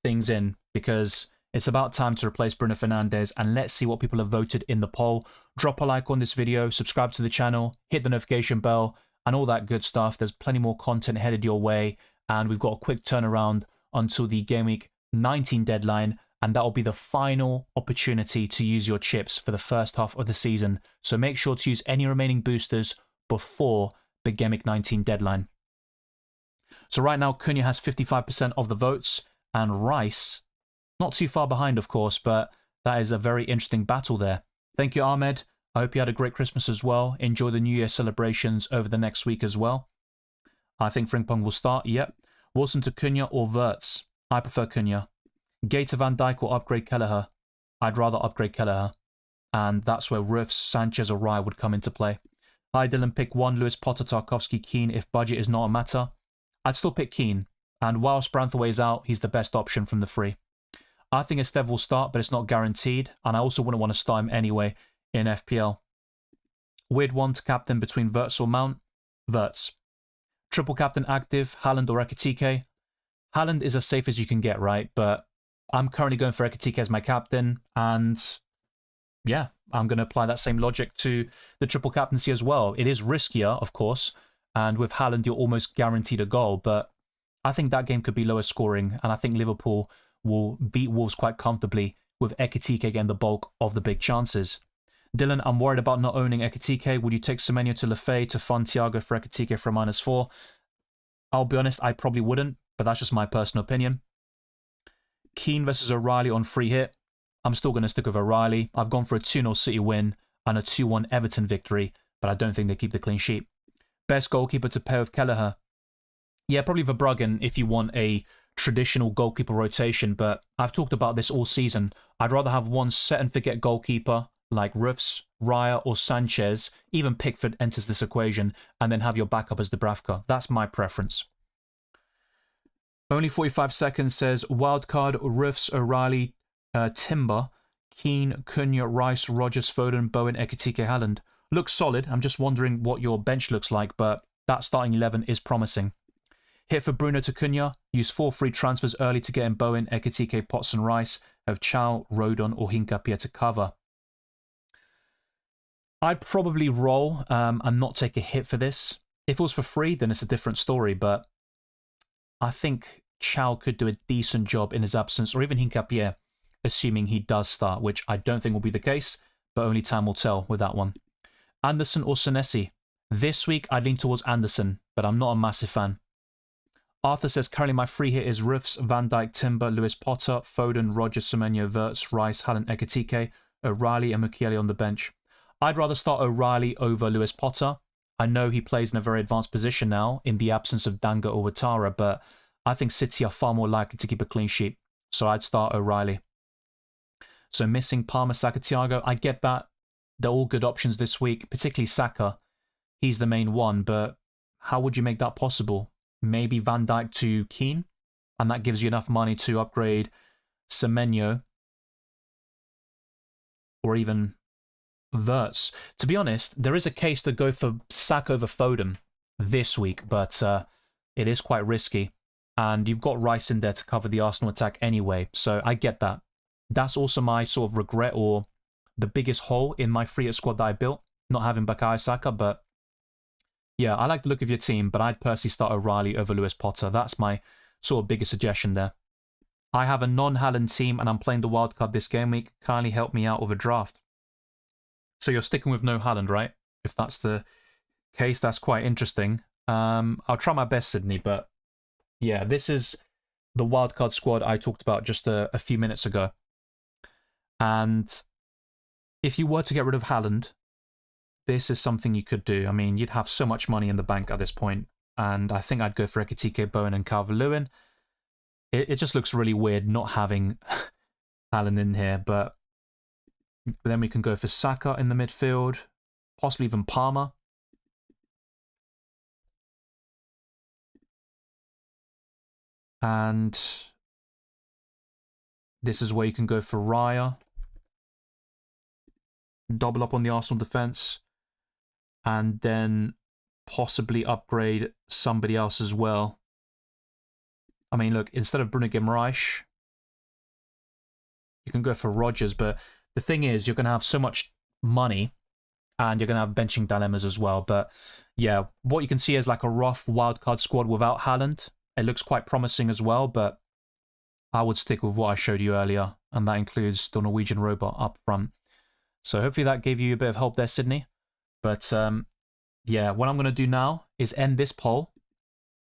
S1: things in, because it's about time to replace Bruno Fernandes, and let's see what people have voted in the poll. Drop a like on this video, subscribe to the channel, hit the notification bell, and all that good stuff. There's plenty more content headed your way, and we've got a quick turnaround until the Game Week 19 deadline, and that will be the final opportunity to use your chips for the first half of the season. So make sure to use any remaining boosters before the Game Week 19 deadline. So right now, Cunha has 55% of the votes, and Rice, not too far behind, of course, but that is a very interesting battle there. Thank you, Ahmed. I hope you had a great Christmas as well. Enjoy the New Year celebrations over the next week as well. I think Frimpong will start, yep. Wilson to Cunha or Wirtz? I prefer Cunha. Gay to Van Dijk or upgrade Kelleher? I'd rather upgrade Kelleher. And that's where Rufs, Sanchez or Raya would come into play. Hi Dylan, pick one, Lewis Potter, Tarkovsky, Keane if budget is not a matter. I'd still pick Keane, and whilst Branthwaite's out, he's the best option from the three. I think Esteve will start, but it's not guaranteed, and I also wouldn't want to start him anyway in FPL. Weird one to captain between Wirtz or Mount? Wirtz. Triple captain active, Haaland or Ekitike? Haaland is as safe as you can get, right? But I'm currently going for Ekitike as my captain, and yeah, I'm going to apply that same logic to the triple captaincy as well. It is riskier, of course, and with Haaland, you're almost guaranteed a goal, but I think that game could be lower scoring, and I think Liverpool will beat Wolves quite comfortably with Ekitike getting the bulk of the big chances. Dylan, I'm worried about not owning Ekitike. Would you take Semenyo to Lefay to fund Thiago for Ekitike for a -4? I'll be honest, I probably wouldn't, but that's just my personal opinion. Keane versus O'Reilly on free hit. I'm still going to stick with O'Reilly. I've gone for a 2-0 City win and a 2-1 Everton victory, but I don't think they keep the clean sheet. Best goalkeeper to pair with Kelleher? Yeah, probably Verbruggen if you want a traditional goalkeeper rotation, but I've talked about this all season. I'd rather have one set-and-forget goalkeeper like Rufs, Raya or Sanchez, even Pickford enters this equation, and then have your backup as Dubravka. That's my preference. Only 45 seconds says wildcard, Rufs, O'Reilly, Timber, Keane, Cunha, Rice, Rodgers, Foden, Bowen, Ekitike, Haaland. Looks solid. I'm just wondering what your bench looks like, but that starting 11 is promising. Hit for Bruno to Cunha. Use 4 free transfers early to get in Bowen, Ekitike, Potts and Rice. Have Chow, Rodon or Hincapie to cover. I'd probably roll and not take a hit for this. If it was for free, then it's a different story, but I think Chow could do a decent job in his absence, or even Hincapie, assuming he does start, which I don't think will be the case, but only time will tell with that one. Anderson or Senesi? This week, I lean towards Anderson, but I'm not a massive fan. Arthur says, currently my free hit is Rufs, Van Dijk, Timber, Lewis Potter, Foden, Rodgers, Semenyo, Wirtz, Rice, Haaland, Ekitike, O'Reilly and Mukiele on the bench. I'd rather start O'Reilly over Lewis Potter. I know he plays in a very advanced position now in the absence of Danga or Ouattara, but I think City are far more likely to keep a clean sheet, so I'd start O'Reilly. So missing Palmer, Saka, Thiago, I get that. They're all good options this week, particularly Saka. He's the main one, but how would you make that possible? Maybe Van Dijk to Keane, and that gives you enough money to upgrade Semenyo or even Wirtz. To be honest, there is a case to go for Saka over Foden this week, but it is quite risky. And you've got Rice in there to cover the Arsenal attack anyway, so I get that. That's also my sort of regret or the biggest hole in my free hit squad that I built, not having Bukayo Saka, but yeah, I like the look of your team, but I'd personally start O'Reilly over Lewis Potter. That's my sort of biggest suggestion there. I have a non-Haaland team and I'm playing the wildcard this game week. Kindly help me out with a draft. So you're sticking with no Haaland, right? If that's the case, that's quite interesting. I'll try my best, Sydney, but yeah, this is the wildcard squad I talked about just a few minutes ago. And if you were to get rid of Haaland, this is something you could do. I mean, you'd have so much money in the bank at this point, and I think I'd go for Ekitike, Bowen and Calvert-Lewin. It just looks really weird not having Haaland in here, but then we can go for Saka in the midfield, possibly even Palmer. And this is where you can go for Raya. Double up on the Arsenal defence. And then possibly upgrade somebody else as well. I mean, look, instead of Bruno Guimaraes, you can go for Rodgers, but the thing is, you're going to have so much money and you're going to have benching dilemmas as well. But yeah, what you can see is like a rough wildcard squad without Haaland. It looks quite promising as well, but I would stick with what I showed you earlier, and that includes the Norwegian robot up front. So hopefully that gave you a bit of help there, Sydney. But yeah, what I'm going to do now is end this poll.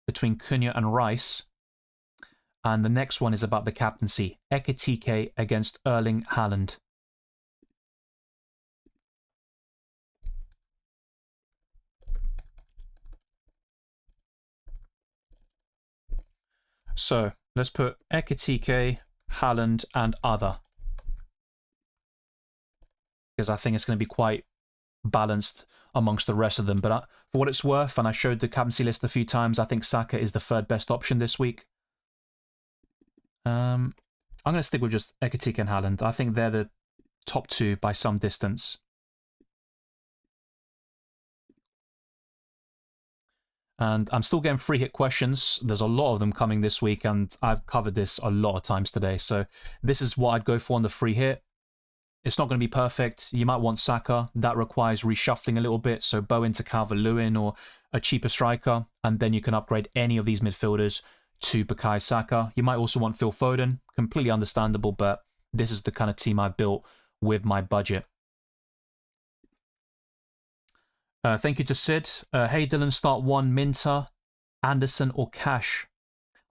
S1: between Cunha and Rice. And the next one is about the captaincy. Ekitike against Erling Haaland. So let's put Ekitike, Haaland, and other. Because I think it's going to be quite balanced amongst the rest of them. But for what it's worth, and I showed the captaincy list a few times, I think Saka is the third best option this week. I'm going to stick with just Ekitike and Haaland. I think they're the top two by some distance. And I'm still getting free hit questions. There's a lot of them coming this week, and I've covered this a lot of times today. So this is what I'd go for on the free hit. It's not going to be perfect. You might want Saka. That requires reshuffling a little bit. So Bowen to Calvert-Lewin or a cheaper striker. And then you can upgrade any of these midfielders to Bukayo Saka. You might also want Phil Foden. Completely understandable, but this is the kind of team I built with my budget. Thank you to Sid. Hey Dylan, start one, Minter, Anderson or Cash?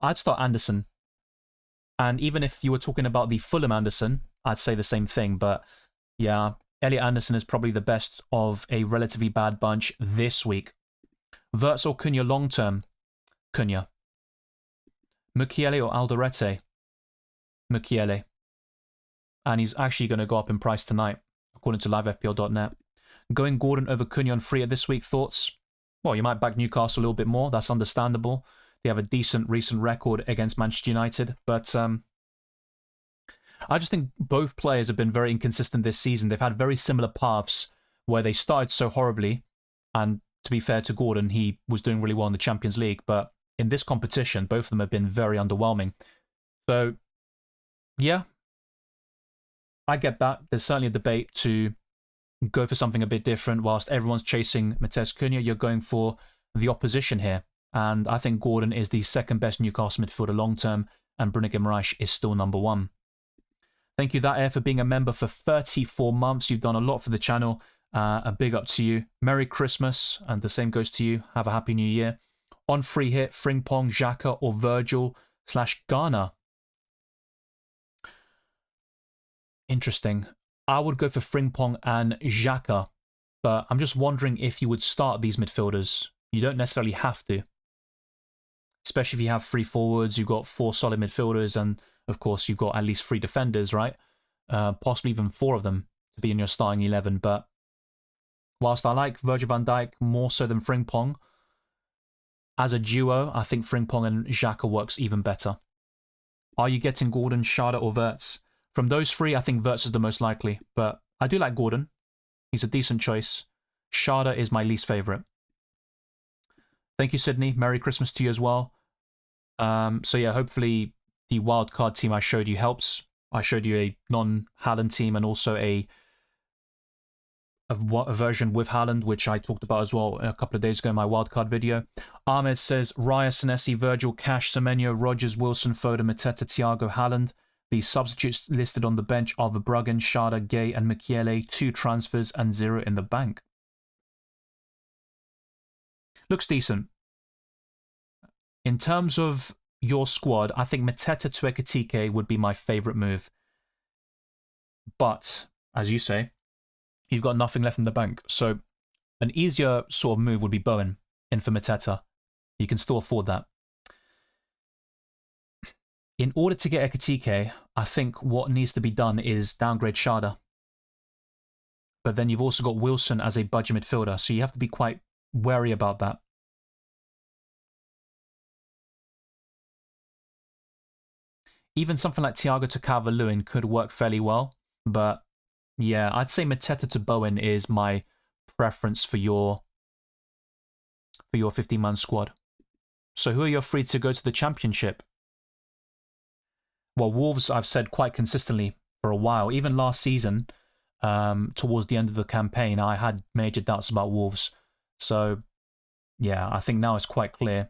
S1: I'd start Anderson. And even if you were talking about the Fulham Anderson, I'd say the same thing. But yeah, Elliot Anderson is probably the best of a relatively bad bunch this week. Wirtz or Cunha long term? Cunha. Mukiele or Alderete? Mukiele. And he's actually going to go up in price tonight, according to livefpl.net. Going Gordon over Cunha on free this week, thoughts? Well, you might back Newcastle a little bit more. That's understandable. They have a decent recent record against Manchester United. But I just think both players have been very inconsistent this season. They've had very similar paths where they started so horribly. And to be fair to Gordon, he was doing really well in the Champions League. But in this competition, both of them have been very underwhelming. So, yeah, I get that. There's certainly a debate to go for something a bit different. Whilst everyone's chasing Matheus Cunha, you're going for the opposition here. And I think Gordon is the second best Newcastle midfielder long term, and Bruno Guimaraes is still number one. Thank you, That Air, for being a member for 34 months. You've done a lot for the channel. A big up to you. Merry Christmas, and the same goes to you. Have a happy new year. On free hit, Frimpong, Xhaka, or Virgil/Ghana. Interesting. I would go for Frimpong and Xhaka, but I'm just wondering if you would start these midfielders. You don't necessarily have to. Especially if you have three forwards, you've got four solid midfielders, and of course you've got at least three defenders, right? Possibly even four of them to be in your starting 11. But whilst I like Virgil van Dijk more so than Frimpong, as a duo, I think Frimpong and Xhaka works even better. Are you getting Gordon, Schade, or Wirtz? From those three, I think Wirtz is the most likely, but I do like Gordon. He's a decent choice. Schade is my least favourite. Thank you, Sydney. Merry Christmas to you as well. So yeah, hopefully the wildcard team I showed you helps. I showed you a non-Haaland team and also a version with Haaland, which I talked about as well a couple of days ago in my wildcard video. Ahmed says, Raya, Senesi, Virgil, Cash, Semenyo, Rodgers, Wilson, Foden, Mateta, Thiago, Haaland. The substitutes listed on the bench are Verbruggen, Schade, Gay, and Mukiele. 2 transfers and 0 in the bank. Looks decent. In terms of your squad, I think Mateta to Ekitike would be my favourite move. But, as you say, you've got nothing left in the bank. So, an easier sort of move would be Bowen in for Mateta. You can still afford that. In order to get Ekitike, I think what needs to be done is downgrade Schade. But then you've also got Wilson as a budget midfielder, so you have to be quite wary about that. Even something like Thiago to Calvert-Lewin could work fairly well, but yeah, I'd say Mateta to Bowen is my preference for your 15-man squad. So who are your free to go to the Championship? Well, Wolves, I've said quite consistently for a while. Even last season, towards the end of the campaign, I had major doubts about Wolves. So, yeah, I think now it's quite clear.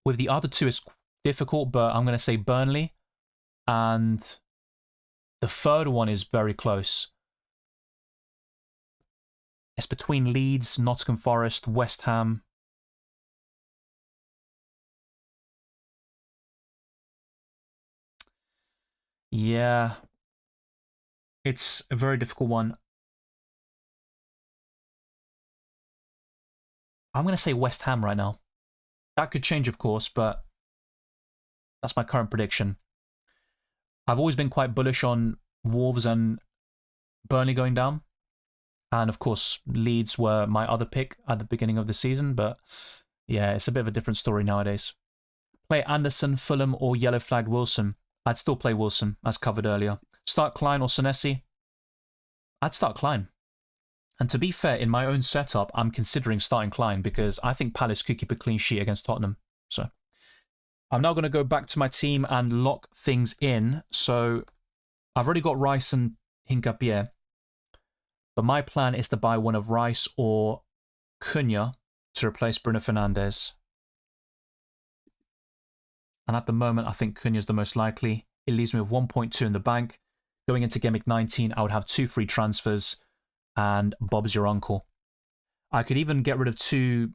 S1: With the other two, it's difficult, but I'm going to say Burnley. And the third one is very close. It's between Leeds, Nottingham Forest, West Ham. Yeah. It's a very difficult one. I'm going to say West Ham right now. That could change, of course, but that's my current prediction. I've always been quite bullish on Wolves and Burnley going down. And of course, Leeds were my other pick at the beginning of the season, but yeah, it's a bit of a different story nowadays. Play Anderson, Fulham, or yellow flagged Wilson. I'd still play Wilson, as covered earlier. Start Klein or Senesi. I'd start Klein. And to be fair, in my own setup, I'm considering starting Klein because I think Palace could keep a clean sheet against Tottenham. So I'm now going to go back to my team and lock things in. So I've already got Rice and Hincapié. But my plan is to buy one of Rice or Cunha to replace Bruno Fernandes. And at the moment, I think Cunha is the most likely. It leaves me with 1.2 in the bank. Going into Gameweek 19, I would have 2 free transfers and Bob's your uncle. I could even get rid of 2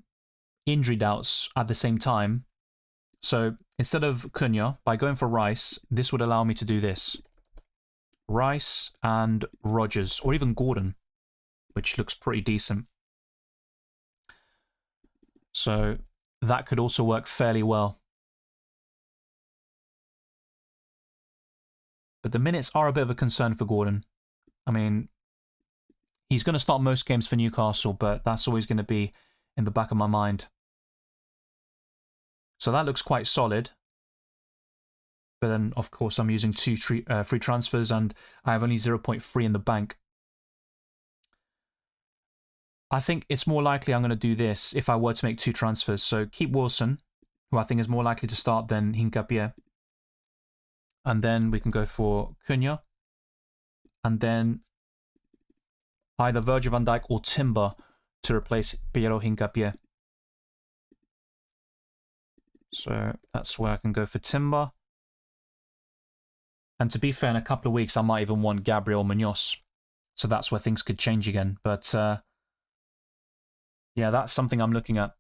S1: injury doubts at the same time. So instead of Cunha, by going for Rice, this would allow me to do this. Rice and Rodgers, or even Gordon, which looks pretty decent. So that could also work fairly well. But the minutes are a bit of a concern for Gordon. I mean, he's going to start most games for Newcastle, but that's always going to be in the back of my mind. So that looks quite solid. But then, of course, I'm using 2 free transfers, and I have only 0.3 in the bank. I think it's more likely I'm going to do this if I were to make 2 transfers. So keep Wilson, who I think is more likely to start than Hincapié. And then we can go for Cunha. And then either Virgil van Dijk or Timber to replace Piero Hincapié. So that's where I can go for Timber. And to be fair, in a couple of weeks, I might even want Gabriel Munoz. So that's where things could change again. But yeah, that's something I'm looking at.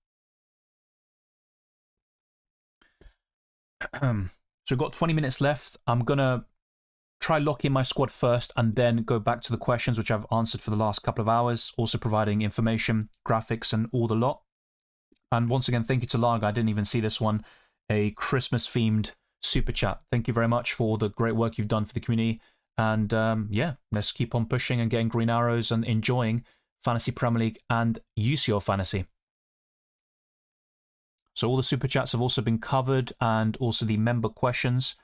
S1: So we've got 20 minutes left. I'm going to try lock in my squad first and then go back to the questions which I've answered for the last couple of hours, also providing information, graphics, and all the lot. And once again, thank you to Larga. I didn't even see this one. A Christmas-themed super chat. Thank you very much for all the great work you've done for the community. And yeah, let's keep on pushing and getting green arrows and enjoying Fantasy Premier League and UCL Fantasy. So all the super chats have also been covered, and also the member questions.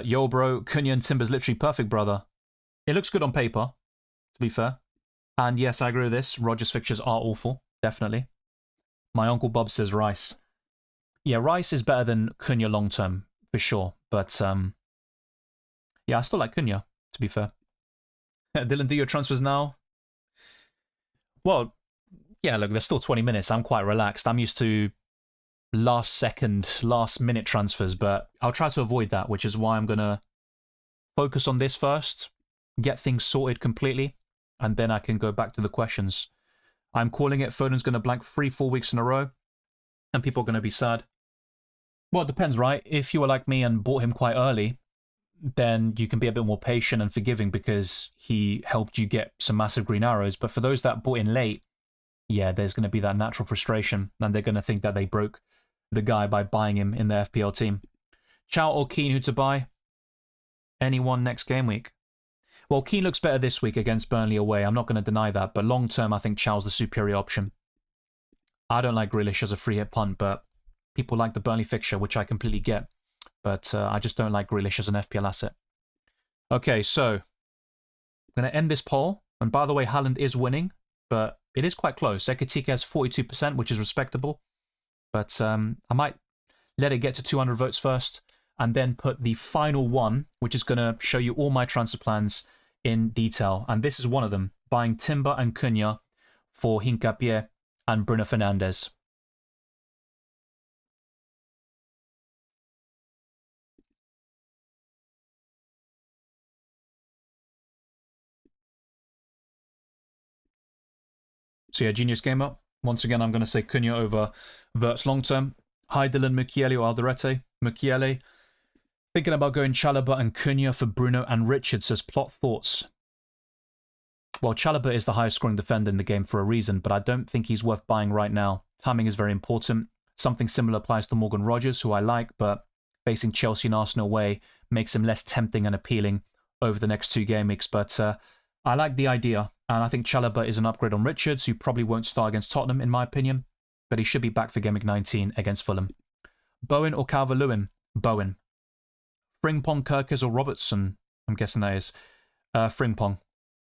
S1: Yo, bro, Cunha and Timber's literally perfect, brother. It looks good on paper, to be fair. And yes, I agree with this. Rodgers' fixtures are awful, definitely. My Uncle Bob says Rice. Yeah, Rice is better than Cunha long-term, for sure. But, yeah, I still like Cunha, to be fair. Dylan, do your transfers now? Well, yeah, look, there's still 20 minutes. I'm quite relaxed. I'm used to last-minute transfers, but I'll try to avoid that, which is why I'm going to focus on this first, get things sorted completely, and then I can go back to the questions. I'm calling it. Foden's going to blank 3-4 weeks in a row, and people are going to be sad. Well, it depends, right? If you were like me and bought him quite early, then you can be a bit more patient and forgiving because he helped you get some massive green arrows. But for those that bought in late, yeah, there's going to be that natural frustration, and they're going to think that they broke the guy by buying him in their FPL team. Chow or Keane, who to buy? Anyone next game week? Well, Keane looks better this week against Burnley away. I'm not going to deny that, but long term, I think Chow's the superior option. I don't like Grealish as a free hit punt, but people like the Burnley fixture, which I completely get. But I just don't like Grealish as an FPL asset. Okay, so I'm going to end this poll. And by the way, Haaland is winning, but it is quite close. Ekitike has 42%, which is respectable. But I might let it get to 200 votes first and then put the final one, which is going to show you all my transfer plans in detail. And this is one of them, buying Timber and Cunha for Hincapié and Bruno Fernandes. So yeah, Genius Gamer. Once again, I'm going to say Cunha over Verts long term. Hi Dylan, Mukiele or Alderete. Mukiele. Thinking about going Chalobah and Cunha for Bruno and Richard, says Plot Thoughts. Well, Chalobah is the highest scoring defender in the game for a reason, but I don't think he's worth buying right now. Timing is very important. Something similar applies to Morgan Rogers, who I like, but facing Chelsea and Arsenal away makes him less tempting and appealing over the next 2 game weeks. But I like the idea, and I think Chalobah is an upgrade on Richards, who probably won't start against Tottenham, in my opinion, but he should be back for Game Week 19 against Fulham. Bowen or Calvert-Lewin? Bowen. Frimpong, Kirkers or Robertson? I'm guessing that is. Frimpong.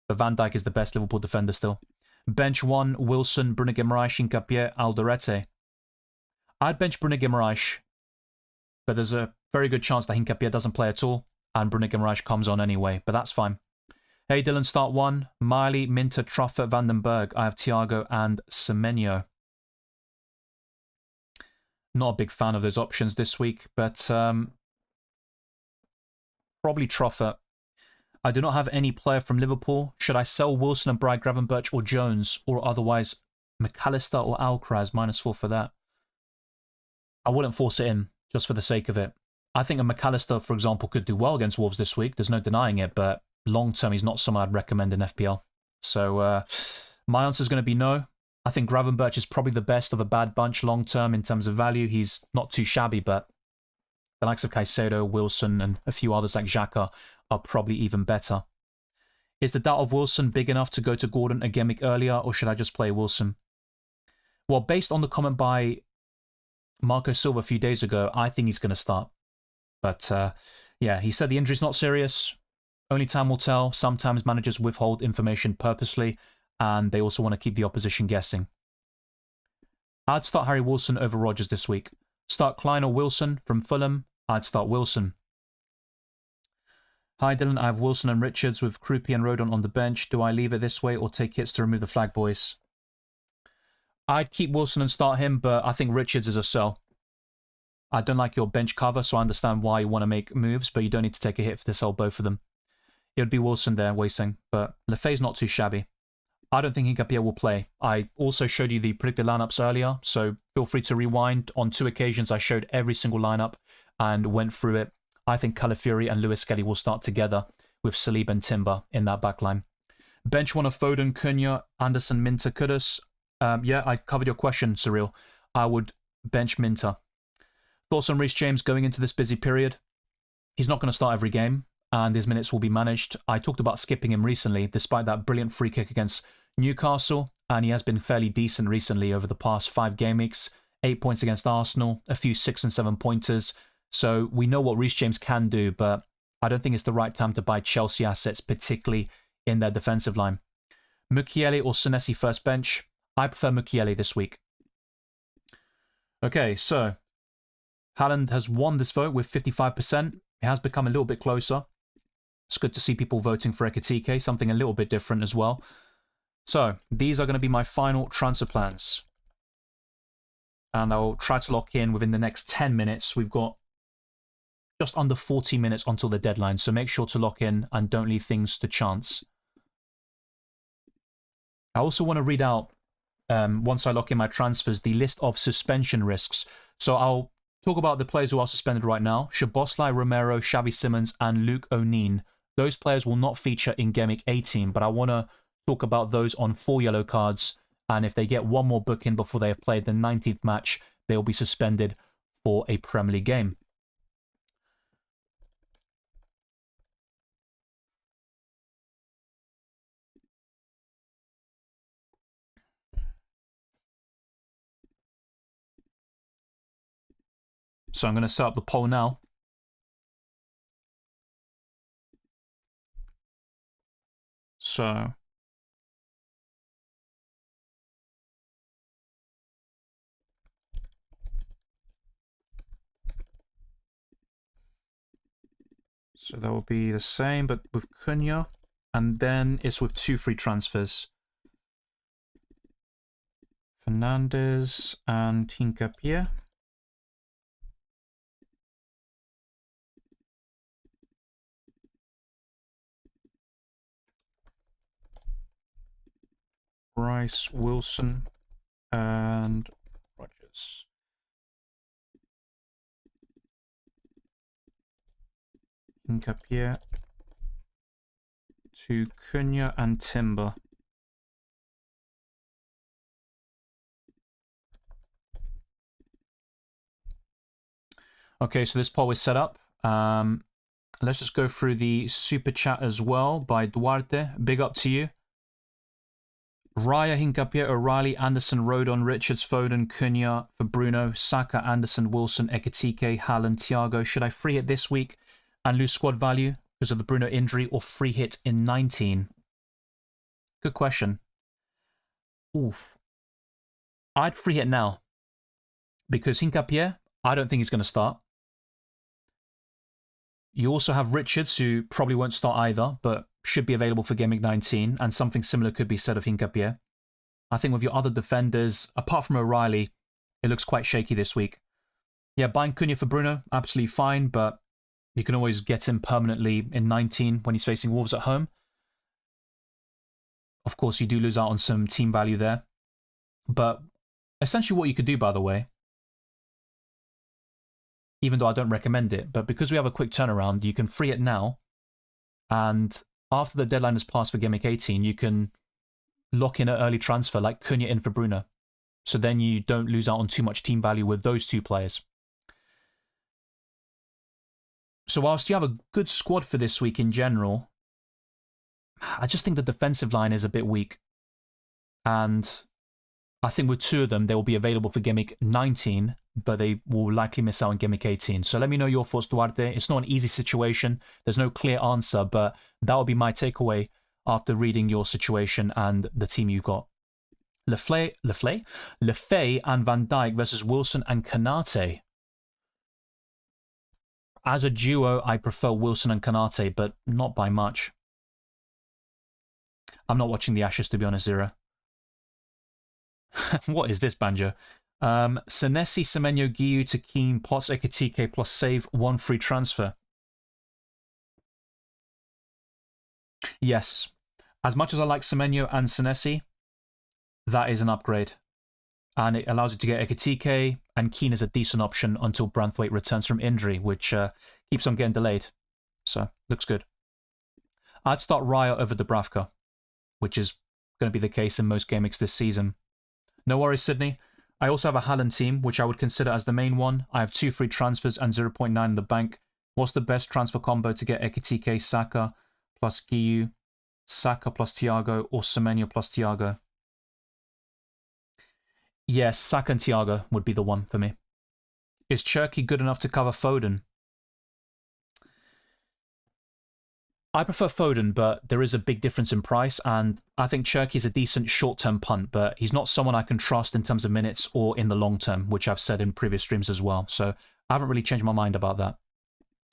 S1: But Van Dijk is the best Liverpool defender still. Bench 1, Wilson, Bruno Guimaraes, Hincapié, Alderete. I'd bench Bruno Guimaraes, but there's a very good chance that Hincapié doesn't play at all, and Bruno Guimaraes comes on anyway, but that's fine. Hey Dylan, start 1. Miley, Minter, Truffert, Vandenberg. I have Thiago and Semenyo. Not a big fan of those options this week, but probably Truffert. I do not have any player from Liverpool. Should I sell Wilson and buy Gravenberch or Jones, or otherwise McAllister or Alcaraz? -4 for that. I wouldn't force it in, just for the sake of it. I think a McAllister, for example, could do well against Wolves this week. There's no denying it, but long-term, he's not someone I'd recommend in FPL. So my answer is going to be no. I think Gravenberch is probably the best of a bad bunch long-term in terms of value. He's not too shabby, but the likes of Caicedo, Wilson, and a few others like Xhaka are probably even better. Is the doubt of Wilson big enough to go to Gordon a game week earlier, or should I just play Wilson? Well, based on the comment by Marco Silva a few days ago, I think he's going to start. But yeah, he said the injury's not serious. Only time will tell. Sometimes managers withhold information purposely, and they also want to keep the opposition guessing. I'd start Harry Wilson over Rodgers this week. Start Klein or Wilson from Fulham. I'd start Wilson. Hi Dylan, I have Wilson and Richards with Krupi and Rodon on the bench. Do I leave it this way or take hits to remove the flag boys? I'd keep Wilson and start him, but I think Richards is a sell. I don't like your bench cover, so I understand why you want to make moves, but you don't need to take a hit to sell both of them. It would be Wilson there, Wasing, but Lefay's not too shabby. I don't think Hincapié will play. I also showed you the predicted lineups earlier, so feel free to rewind. On 2 occasions, I showed every single lineup and went through it. I think Calafiori and Lewis Skelly will start together with Saliba and Timber in that backline. Bench 1 of Foden, Cunha, Anderson, Minter, Kudus. Yeah, I covered your question, Cyril. I would bench Minter. Thoughts on Reece James going into this busy period? He's not going to start every game, and his minutes will be managed. I talked about skipping him recently, despite that brilliant free kick against Newcastle, and he has been fairly decent recently over the past 5 game weeks. 8 points against Arsenal, a few 6 and 7 pointers. So we know what Reece James can do, but I don't think it's the right time to buy Chelsea assets, particularly in their defensive line. Mukiele or Senesi first bench? I prefer Mukiele this week. Okay, so Haaland has won this vote with 55%. It has become a little bit closer. It's good to see people voting for Ekitike, something a little bit different as well. So these are going to be my final transfer plans. And I'll try to lock in within the next 10 minutes. We've got just under 40 minutes until the deadline, so make sure to lock in and don't leave things to chance. I also want to read out, once I lock in my transfers, the list of suspension risks. So I'll talk about the players who are suspended right now. Szoboszlai, Romero, Xavi Simons, and Luke O'Neill. Those players will not feature in Game Week 18, but I want to talk about those on 4 yellow cards, and if they get one more booking before they have played the 19th match, they will be suspended for a Premier League game. So I'm going to set up the poll now. So that will be the same, but with Cunha. And then it's with 2 free transfers. Fernandes and Hincapié. Rice, Wilson, and Rodgers. Hincapié to Cunha and Timber. Okay, so this poll is set up. Let's just go through the super chat as well by Duarte. Big up to you. Raya, Hincapié, O'Reilly, Anderson, Rodon, Richards, Foden, Cunha for Bruno, Saka, Anderson, Wilson, Ekitike, Haaland, Thiago. Should I free hit this week and lose squad value because of the Bruno injury, or free hit in 19? Good question. Oof. I'd free hit now because Hincapié, I don't think he's going to start. You also have Richards, who probably won't start either, but should be available for Gameweek 19, and something similar could be said of Hincapié. I think with your other defenders, apart from O'Reilly, it looks quite shaky this week. Yeah, buying Cunha for Bruno, absolutely fine, but you can always get him permanently in 19 when he's facing Wolves at home. Of course, you do lose out on some team value there. But essentially what you could do, by the way, even though I don't recommend it, but because we have a quick turnaround, you can free it now, and after the deadline has passed for Gameweek 18, you can lock in an early transfer like Cunha in for Bruno. So then you don't lose out on too much team value with those two players. So whilst you have a good squad for this week in general, I just think the defensive line is a bit weak. And I think with two of them, they will be available for Gameweek 19, but they will likely miss out on Gameweek 18. So let me know your thoughts, Duarte. It's not an easy situation. There's no clear answer, but that will be my takeaway after reading your situation and the team you've got. Lefay and Van Dijk versus Wilson and Konate. As a duo, I prefer Wilson and Konate, but not by much. I'm not watching the Ashes, to be honest, Zira. What is this, Banjo? Senesi, Semenyo, Guiu to Keane, Potts, Ekitike plus save, 1 free transfer. Yes. As much as I like Semenyo and Senesi, that is an upgrade. And it allows you to get Ekitike, and Keane is a decent option until Branthwaite returns from injury, which keeps on getting delayed. So, looks good. I'd start Raya over Dubravka, which is going to be the case in most game weeks this season. No worries, Sydney. I also have a Haaland team, which I would consider as the main one. I have 2 free transfers and 0.9 in the bank. What's the best transfer combo to get Ekitike, Saka plus Guiu, Saka plus Thiago, or Semenyo plus Thiago? Yes, Saka and Thiago would be the one for me. Is Cherki good enough to cover Foden? I prefer Foden, but there is a big difference in price, and I think Cherki is a decent short-term punt, but he's not someone I can trust in terms of minutes or in the long term, which I've said in previous streams as well. So I haven't really changed my mind about that.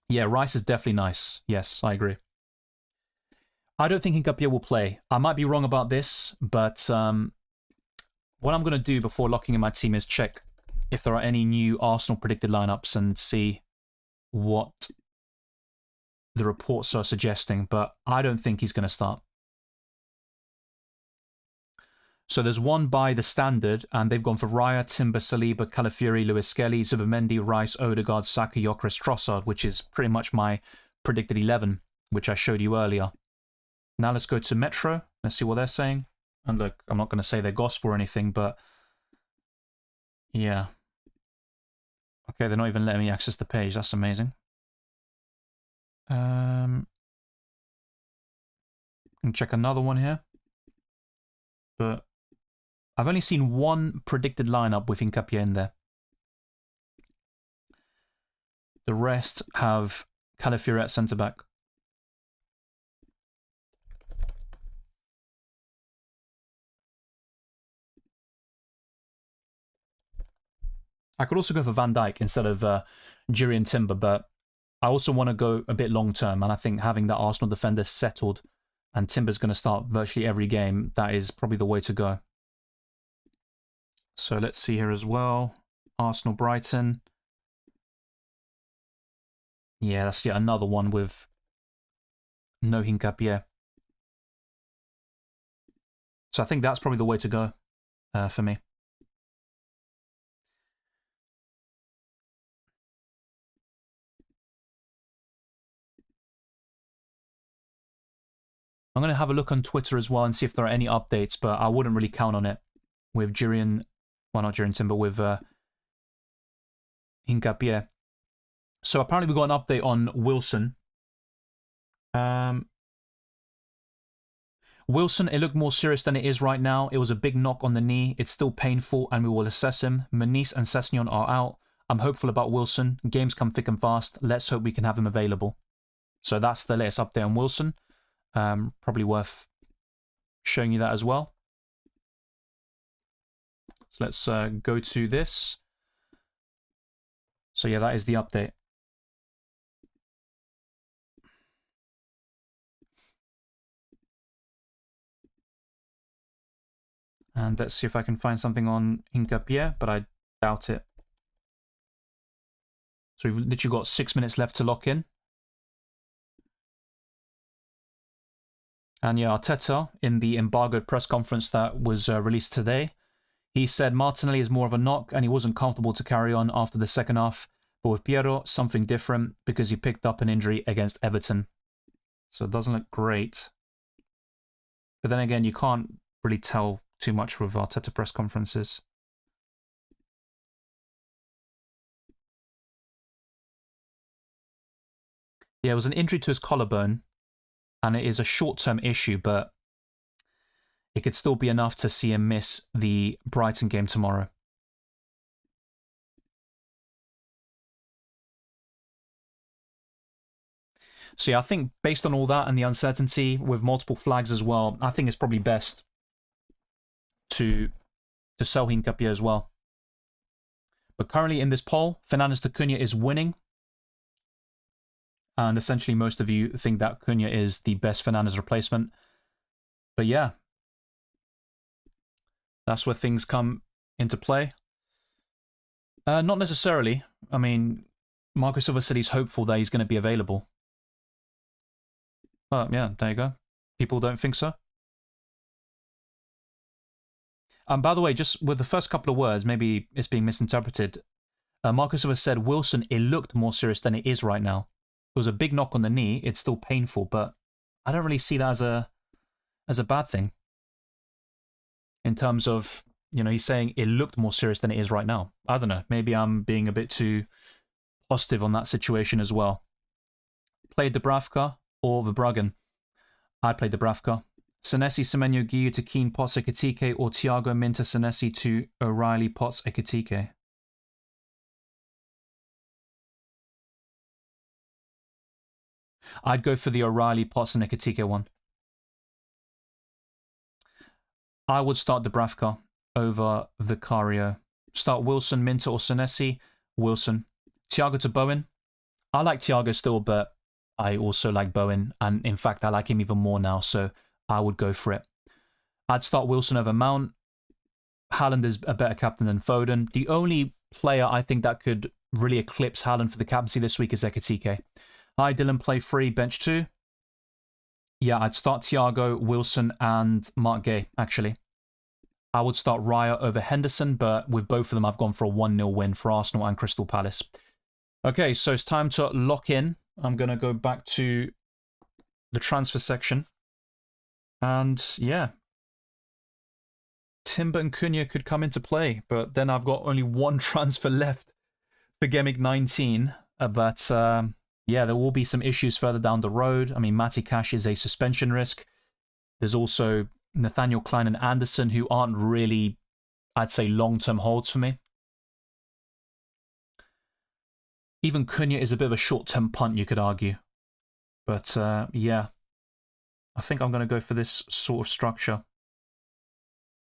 S1: Yeah, Rice is definitely nice. Yes, I agree. I don't think Hincapié will play. I might be wrong about this, but what I'm going to do before locking in my team is check if there are any new Arsenal predicted lineups and see what the reports are suggesting, but I don't think he's going to start. So there's one by the standard, and they've gone for Raya, Timber, Saliba, Calafiori, Lewis Skelly, Zubimendi, Rice, Odegaard, Saka, Gyökeres, Trossard, which is pretty much my predicted 11, which I showed you earlier. Now let's go to Metro. Let's see what they're saying. And look, I'm not going to say they're gospel or anything, but yeah. Okay, they're not even letting me access the page. That's amazing. And check another one here. But I've only seen one predicted lineup with Hincapié in there. The rest have Calafiori at centre-back. I could also go for Van Dijk instead of Jiri and Timber, but I also want to go a bit long-term, and I think having that Arsenal defender settled and Timber's going to start virtually every game, that is probably the way to go. So let's see here as well. Arsenal-Brighton. Yeah, that's yet another one with no Hincapié. So I think that's probably the way to go for me. I'm going to have a look on Twitter as well and see if there are any updates, but I wouldn't really count on it with Jurien, well, not Jurien Timber, with Hincapié. So apparently we got an update on Wilson. Wilson, it looked more serious than it is right now. It was a big knock on the knee. It's still painful, and we will assess him. Menis and Sessegnon are out. I'm hopeful about Wilson. Games come thick and fast. Let's hope we can have him available. So that's the latest update on Wilson. Probably worth showing you that as well. So let's go to this. So yeah, that is the update. And let's see if I can find something on Hincapié, but I doubt it. So we've literally got 6 minutes left to lock in. And yeah, Arteta, in the embargoed press conference that was released today, he said Martinelli is more of a knock and he wasn't comfortable to carry on after the second half. But with Piero, something different because he picked up an injury against Everton. So it doesn't look great. But then again, you can't really tell too much with Arteta press conferences. Yeah, it was an injury to his collarbone, and it is a short-term issue, but it could still be enough to see him miss the Brighton game tomorrow. So yeah, I think based on all that and the uncertainty with multiple flags as well, I think it's probably best to sell Hincapié as well. But currently in this poll, Fernandes to Cunha is winning. And essentially most of you think that Cunha is the best Fernandes replacement. But yeah, that's where things come into play. Not necessarily. I mean, Marco Silva said he's hopeful that he's going to be available. But yeah, there you go. People don't think so. By the way, just with the first couple of words, maybe it's being misinterpreted. Marco Silva said, Wilson, it looked more serious than it is right now. It was a big knock on the knee. It's still painful, but I don't really see that as a bad thing. In terms of, you know, he's saying it looked more serious than it is right now. I don't know. Maybe I'm being a bit too positive on that situation as well. Played Dubravka or Verbruggen? I'd play Dubravka. Senesi, Semenyo, Guiu to Keane, Potts, Ekitike, or Thiago Minta, Senesi to O'Reilly, Potts, Ekitike. I'd go for the O'Reilly, Potts, and Ekitike one. I would start Dubravka over Vicario. Start Wilson, Minta, or Senesi. Wilson. Thiago to Bowen. I like Thiago still, but I also like Bowen. And in fact, I like him even more now, so I would go for it. I'd start Wilson over Mount. Haaland is a better captain than Foden. The only player I think that could really eclipse Haaland for the captaincy this week is Ekitike. Hi, Dylan, play free, bench 2. Yeah, I'd start Thiago, Wilson, and Mark Gay, actually. I would start Raya over Henderson, but with both of them, I've gone for a 1-0 win for Arsenal and Crystal Palace. Okay, so it's time to lock in. I'm going to go back to the transfer section. And yeah, Timber and Cunha could come into play, but then I've got only one transfer left for Gameweek 19. But yeah, there will be some issues further down the road. I mean, Matty Cash is a suspension risk. There's also Nathaniel Klein and Anderson, who aren't really, I'd say, long-term holds for me. Even Cunha is a bit of a short-term punt, you could argue. But yeah, I think I'm going to go for this sort of structure.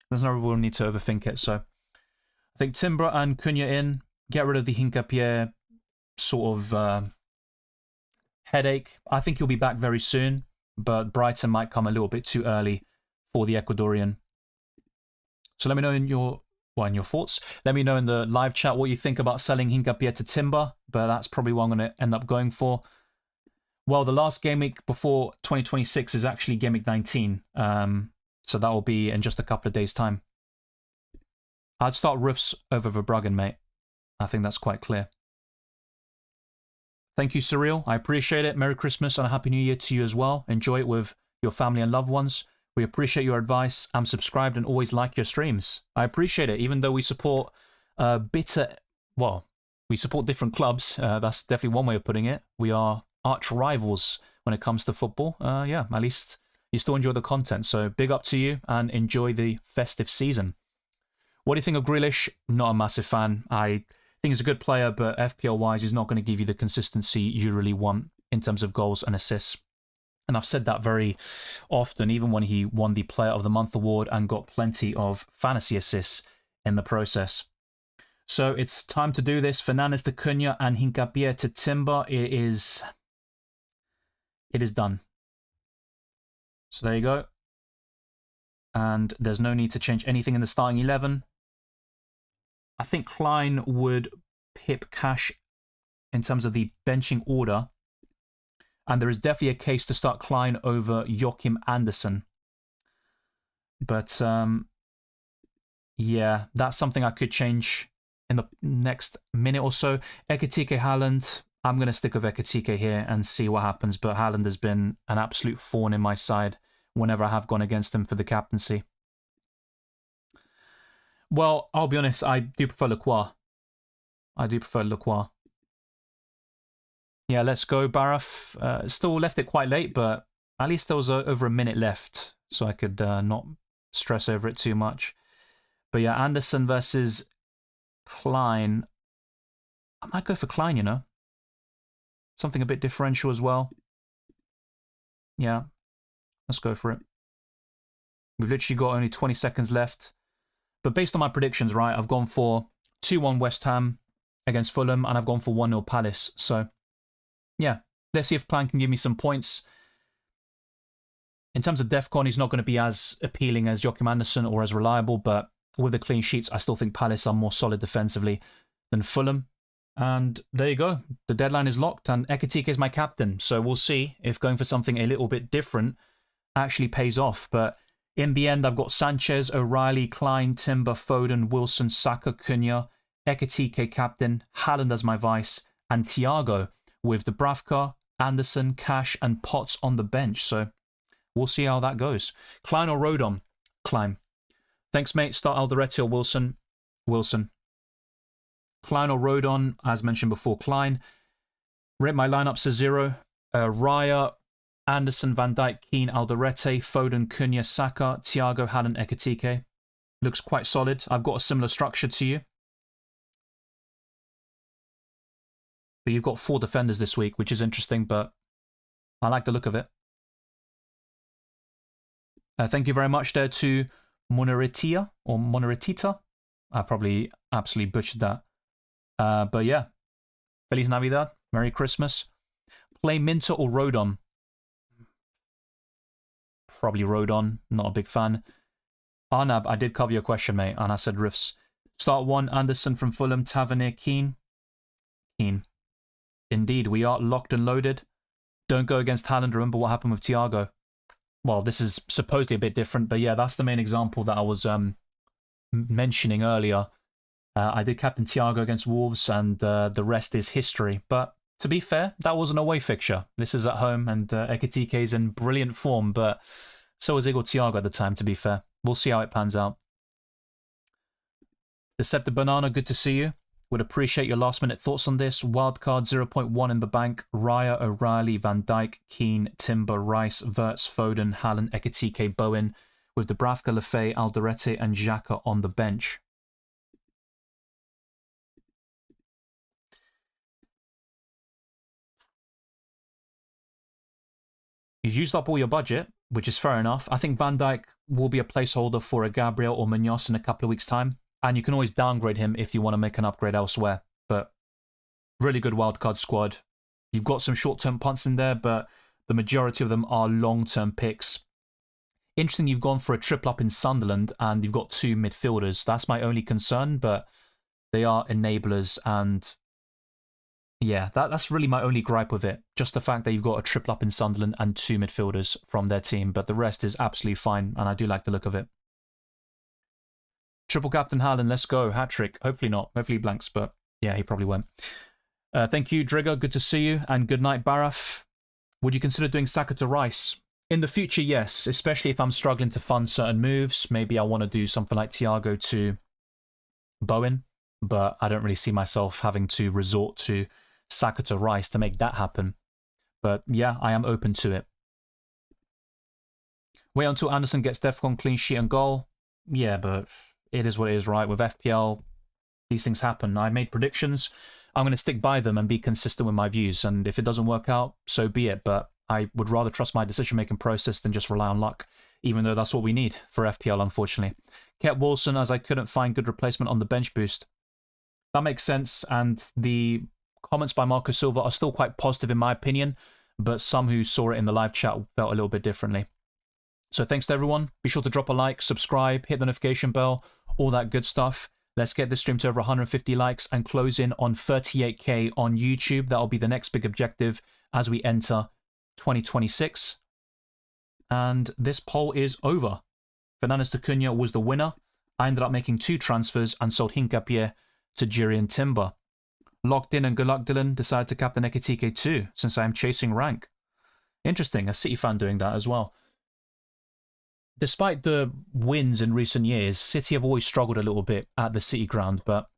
S1: There's no real need to overthink it. So I think Timber and Cunha in. Get rid of the Hincapié sort of headache. I think he'll be back very soon, but Brighton might come a little bit too early for the Ecuadorian. So let me know in your thoughts. Let me know in the live chat what you think about selling Hincapié to Timber, but that's probably what I'm going to end up going for. Well, the last game week before 2026 is actually game week 19, so that will be in just a couple of days' time. I'd start Roofs over Verbruggen, mate. I think that's quite clear. Thank you, Surreal. I appreciate it. Merry Christmas and a Happy New Year to you as well. Enjoy it with your family and loved ones. We appreciate your advice. I'm subscribed and always like your streams. I appreciate it, even though we support we support different clubs. That's definitely one way of putting it. We are arch rivals when it comes to football. Yeah, at least you still enjoy the content. So big up to you and enjoy the festive season. What do you think of Grealish? Not a massive fan. I think he's a good player, but FPL-wise, he's not going to give you the consistency you really want in terms of goals and assists. And I've said that very often, even when he won the Player of the Month award and got plenty of fantasy assists in the process. So it's time to do this. Fernandes to Cunha and Hincapié to Timber. It is done. So there you go. And there's no need to change anything in the starting 11. I think Klein would pip Cash in terms of the benching order. And there is definitely a case to start Klein over Joachim Andersen. But, yeah, that's something I could change in the next minute or so. Ekitike Haaland, I'm going to stick with Ekitike here and see what happens. But Haaland has been an absolute thorn in my side whenever I have gone against him for the captaincy. Well, I'll be honest, I do prefer Lacroix. Yeah, let's go, Baraf. Still left it quite late, but at least there was over a minute left, so I could not stress over it too much. But yeah, Anderson versus Klein. I might go for Klein, you know. Something a bit differential as well. Yeah, let's go for it. We've literally got only 20 seconds left. But based on my predictions, right, I've gone for 2-1 West Ham against Fulham, and I've gone for 1-0 Palace. So, yeah, let's see if Klein can give me some points. In terms of DEFCON, he's not going to be as appealing as Joachim Andersen or as reliable, but with the clean sheets, I still think Palace are more solid defensively than Fulham. And there you go. The deadline is locked, and Ekitike is my captain. So we'll see if going for something a little bit different actually pays off. But in the end, I've got Sanchez, O'Reilly, Klein, Timber, Foden, Wilson, Saka, Cunha, Ekitike captain, Haaland as my vice, and Thiago with Dubravka, Anderson, Cash, and Potts on the bench. So we'll see how that goes. Klein or Rodon? Klein. Thanks, mate. Start Alderete or Wilson? Wilson. Klein or Rodon? As mentioned before, Klein. Rate my lineups to 0. Raya, Anderson, Van Dijk, Keane, Alderete, Foden, Cunha, Saka, Thiago, Haaland, Ekitike. Looks quite solid. I've got a similar structure to you. But you've got 4 defenders this week, which is interesting, but I like the look of it. Thank you very much there to Moneritia, or Moneritita. I probably absolutely butchered that. But yeah, Feliz Navidad, Merry Christmas. Play Minter or Rodon? Probably Rodon, not a big fan. Arnab, I did cover your question, mate, and I said Riffs. Start 1, Anderson from Fulham, Tavernier, Keane. Keane. Indeed, we are locked and loaded. Don't go against Haaland. Remember what happened with Thiago. Well, this is supposedly a bit different, but yeah, that's the main example that I was mentioning earlier. I did captain Thiago against Wolves, and the rest is history. But to be fair, that was an away fixture. This is at home, and Ekitike is in brilliant form, but so was Igor Thiago at the time, to be fair. We'll see how it pans out. Deceptive Banana, good to see you. Would appreciate your last-minute thoughts on this. Wildcard 0.1 in the bank. Raya, O'Reilly, Van Dijk, Keane, Timber, Rice, Wirtz, Foden, Haaland, Ekitike, Bowen, with Dubravka, Lefay, Alderete, and Xhaka on the bench. You've used up all your budget, which is fair enough. I think Van Dijk will be a placeholder for a Gabriel or Munoz in a couple of weeks' time. And you can always downgrade him if you want to make an upgrade elsewhere. But really good wildcard squad. You've got some short-term punts in there, but the majority of them are long-term picks. Interesting you've gone for a triple up in Sunderland and you've got 2 midfielders. That's my only concern, but they are enablers. And yeah, that's really my only gripe with it. Just the fact that you've got a triple up in Sunderland and 2 midfielders from their team. But the rest is absolutely fine, and I do like the look of it. Triple captain Haaland, let's go. Hat-trick. Hopefully not. Hopefully he blanks, but yeah, he probably won't. Thank you, Drigger. Good to see you. And good night, Baraf. Would you consider doing Saka to Rice? In the future, yes, especially if I'm struggling to fund certain moves. Maybe I want to do something like Thiago to Bowen, but I don't really see myself having to resort to Saka to Rice to make that happen. But yeah, I am open to it. Wait until Anderson gets DEFCON clean sheet and goal. Yeah, but it is what it is, right? With FPL, these things happen. I made predictions. I'm going to stick by them and be consistent with my views. And if it doesn't work out, so be it. But I would rather trust my decision-making process than just rely on luck, even though that's what we need for FPL, unfortunately. Kept Wilson as I couldn't find good replacement on the bench boost. That makes sense, and the comments by Marco Silva are still quite positive in my opinion, but some who saw it in the live chat felt a little bit differently. So thanks to everyone. Be sure to drop a like, subscribe, hit the notification bell, all that good stuff. Let's get this stream to over 150 likes and close in on 38k on YouTube. That'll be the next big objective as we enter 2026. And this poll is over. Fernandes to Cunha was the winner. I ended up making 2 transfers and sold Hincapié to Jirian Timber. Locked in and good luck Dylan decided to captain Ekitike too, since I am chasing rank. Interesting, a City fan doing that as well. Despite the wins in recent years, City have always struggled a little bit at the City ground, but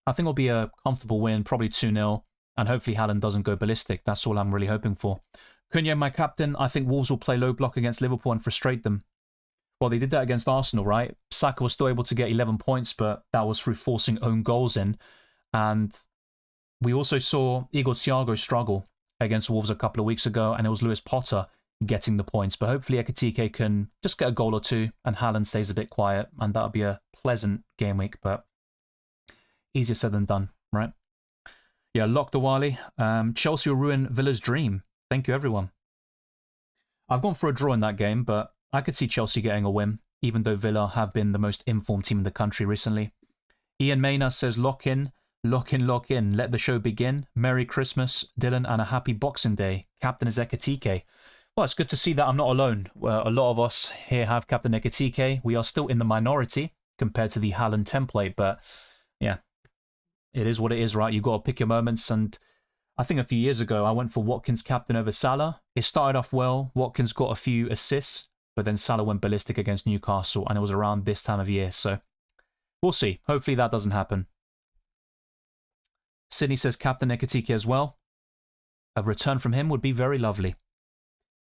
S1: I think it'll be a comfortable win, probably 2-0, and hopefully Haaland doesn't go ballistic. That's all I'm really hoping for. Cunha, my captain, I think Wolves will play low block against Liverpool and frustrate them. Well, they did that against Arsenal, right? Saka was still able to get 11 points, but that was through forcing own goals in. And we also saw Igor Thiago struggle against Wolves a couple of weeks ago, and it was Lewis Potter getting the points. But hopefully Ekitike can just get a goal or two, and Haaland stays a bit quiet, and that'll be a pleasant game week, but easier said than done, right? Yeah, Lock Diwali. Chelsea will ruin Villa's dream. Thank you, everyone. I've gone for a draw in that game, but I could see Chelsea getting a win, even though Villa have been the most informed team in the country recently. Ian Mayner says, lock in, lock in, lock in. Let the show begin. Merry Christmas, Dylan, and a happy Boxing Day. Captain is Ekitike. Well, it's good to see that I'm not alone. A lot of us here have Captain Ekitike. We are still in the minority compared to the Haaland template, but yeah, it is what it is, right? You've got to pick your moments, and I think a few years ago, I went for Watkins captain over Salah. It started off well. Watkins got a few assists, but then Salah went ballistic against Newcastle, and it was around this time of year. So we'll see. Hopefully that doesn't happen. Sydney says Captain Ekitike as well. A return from him would be very lovely.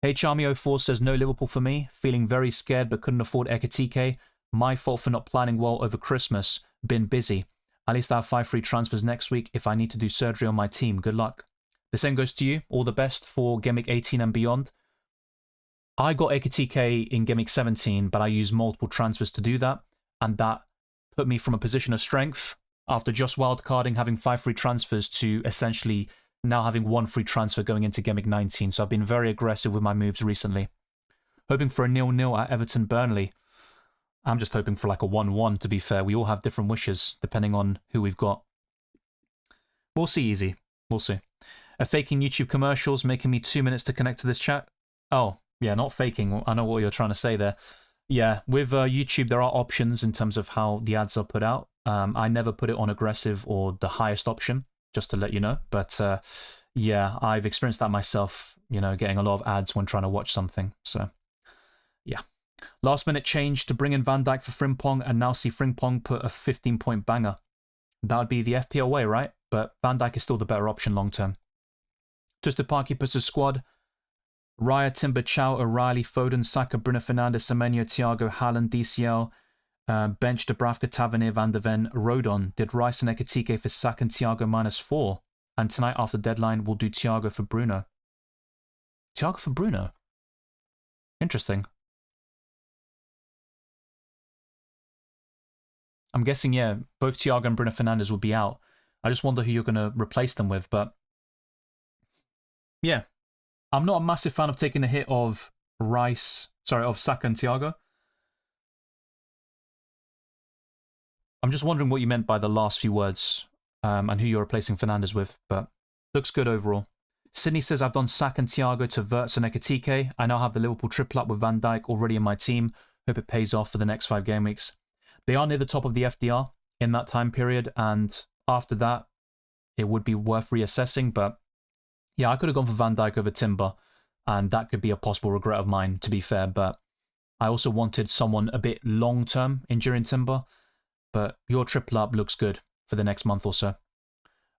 S1: HArmy04 says no Liverpool for me. Feeling very scared but couldn't afford Ekitike. My fault for not planning well over Christmas. Been busy. At least I have 5 free transfers next week if I need to do surgery on my team. Good luck. The same goes to you. All the best for Gameweek 18 and beyond. I got Ekitike in Gameweek 17, but I used multiple transfers to do that, and that put me from a position of strength after just wildcarding, having 5 free transfers, to essentially now having 1 free transfer going into Gameweek 19. So I've been very aggressive with my moves recently. Hoping for a 0-0 at Everton-Burnley. I'm just hoping for like a 1-1, to be fair. We all have different wishes, depending on who we've got. We'll see, easy. We'll see. Faking YouTube commercials, making me 2 minutes to connect to this chat. Oh, yeah, not faking. I know what you're trying to say there. Yeah, with YouTube, there are options in terms of how the ads are put out. I never put it on aggressive or the highest option, just to let you know. But yeah, I've experienced that myself, you know, getting a lot of ads when trying to watch something. So, yeah. Last minute change to bring in Van Dijk for Frimpong, and now see Frimpong put a 15-point banger. That would be the FPL way, right? But Van Dijk is still the better option long term. Twisted Parky puts a squad. Raya, Timber, Chow, O'Reilly, Foden, Saka, Bruno Fernandes, Semenyo, Thiago, Haaland, DCL, bench, Dubravka, Tavernier, Van der Ven, Rodon. Did Rice and Ekitike for Saka and Thiago -4. And tonight after deadline, we'll do Thiago for Bruno. Thiago for Bruno? Interesting. I'm guessing, yeah, both Thiago and Bruno Fernandes will be out. I just wonder who you're going to replace them with, but yeah. I'm not a massive fan of taking the hit of of Saka and Thiago. I'm just wondering what you meant by the last few words and who you're replacing Fernandes with, but looks good overall. Sydney says, I've done Saka and Thiago to Wirtz and Ekitike. I now have the Liverpool triple up with Van Dijk already in my team. Hope it pays off for the next 5 game weeks. They are near the top of the FDR in that time period, and after that, it would be worth reassessing, but yeah, I could have gone for Van Dijk over Timber, and that could be a possible regret of mine, to be fair, but I also wanted someone a bit long-term enduring timber, but your triple up looks good for the next month or so.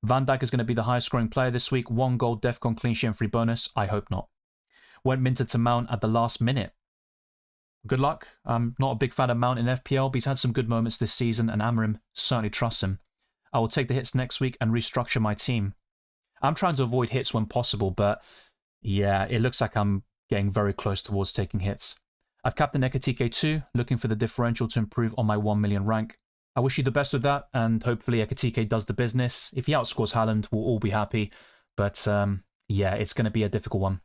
S1: Van Dijk is going to be the highest scoring player this week. 1 goal, DEFCON clean sheet and free bonus. I hope not. Went minted to Mount at the last minute. Good luck. I'm not a big fan of Mount in FPL, but he's had some good moments this season, and Amorim certainly trusts him. I will take the hits next week and restructure my team. I'm trying to avoid hits when possible, but yeah, it looks like I'm getting very close towards taking hits. I've captained Ekatike too, looking for the differential to improve on my 1 million rank. I wish you the best with that, and hopefully Ekatike does the business. If he outscores Haaland, we'll all be happy, but yeah, it's going to be a difficult one.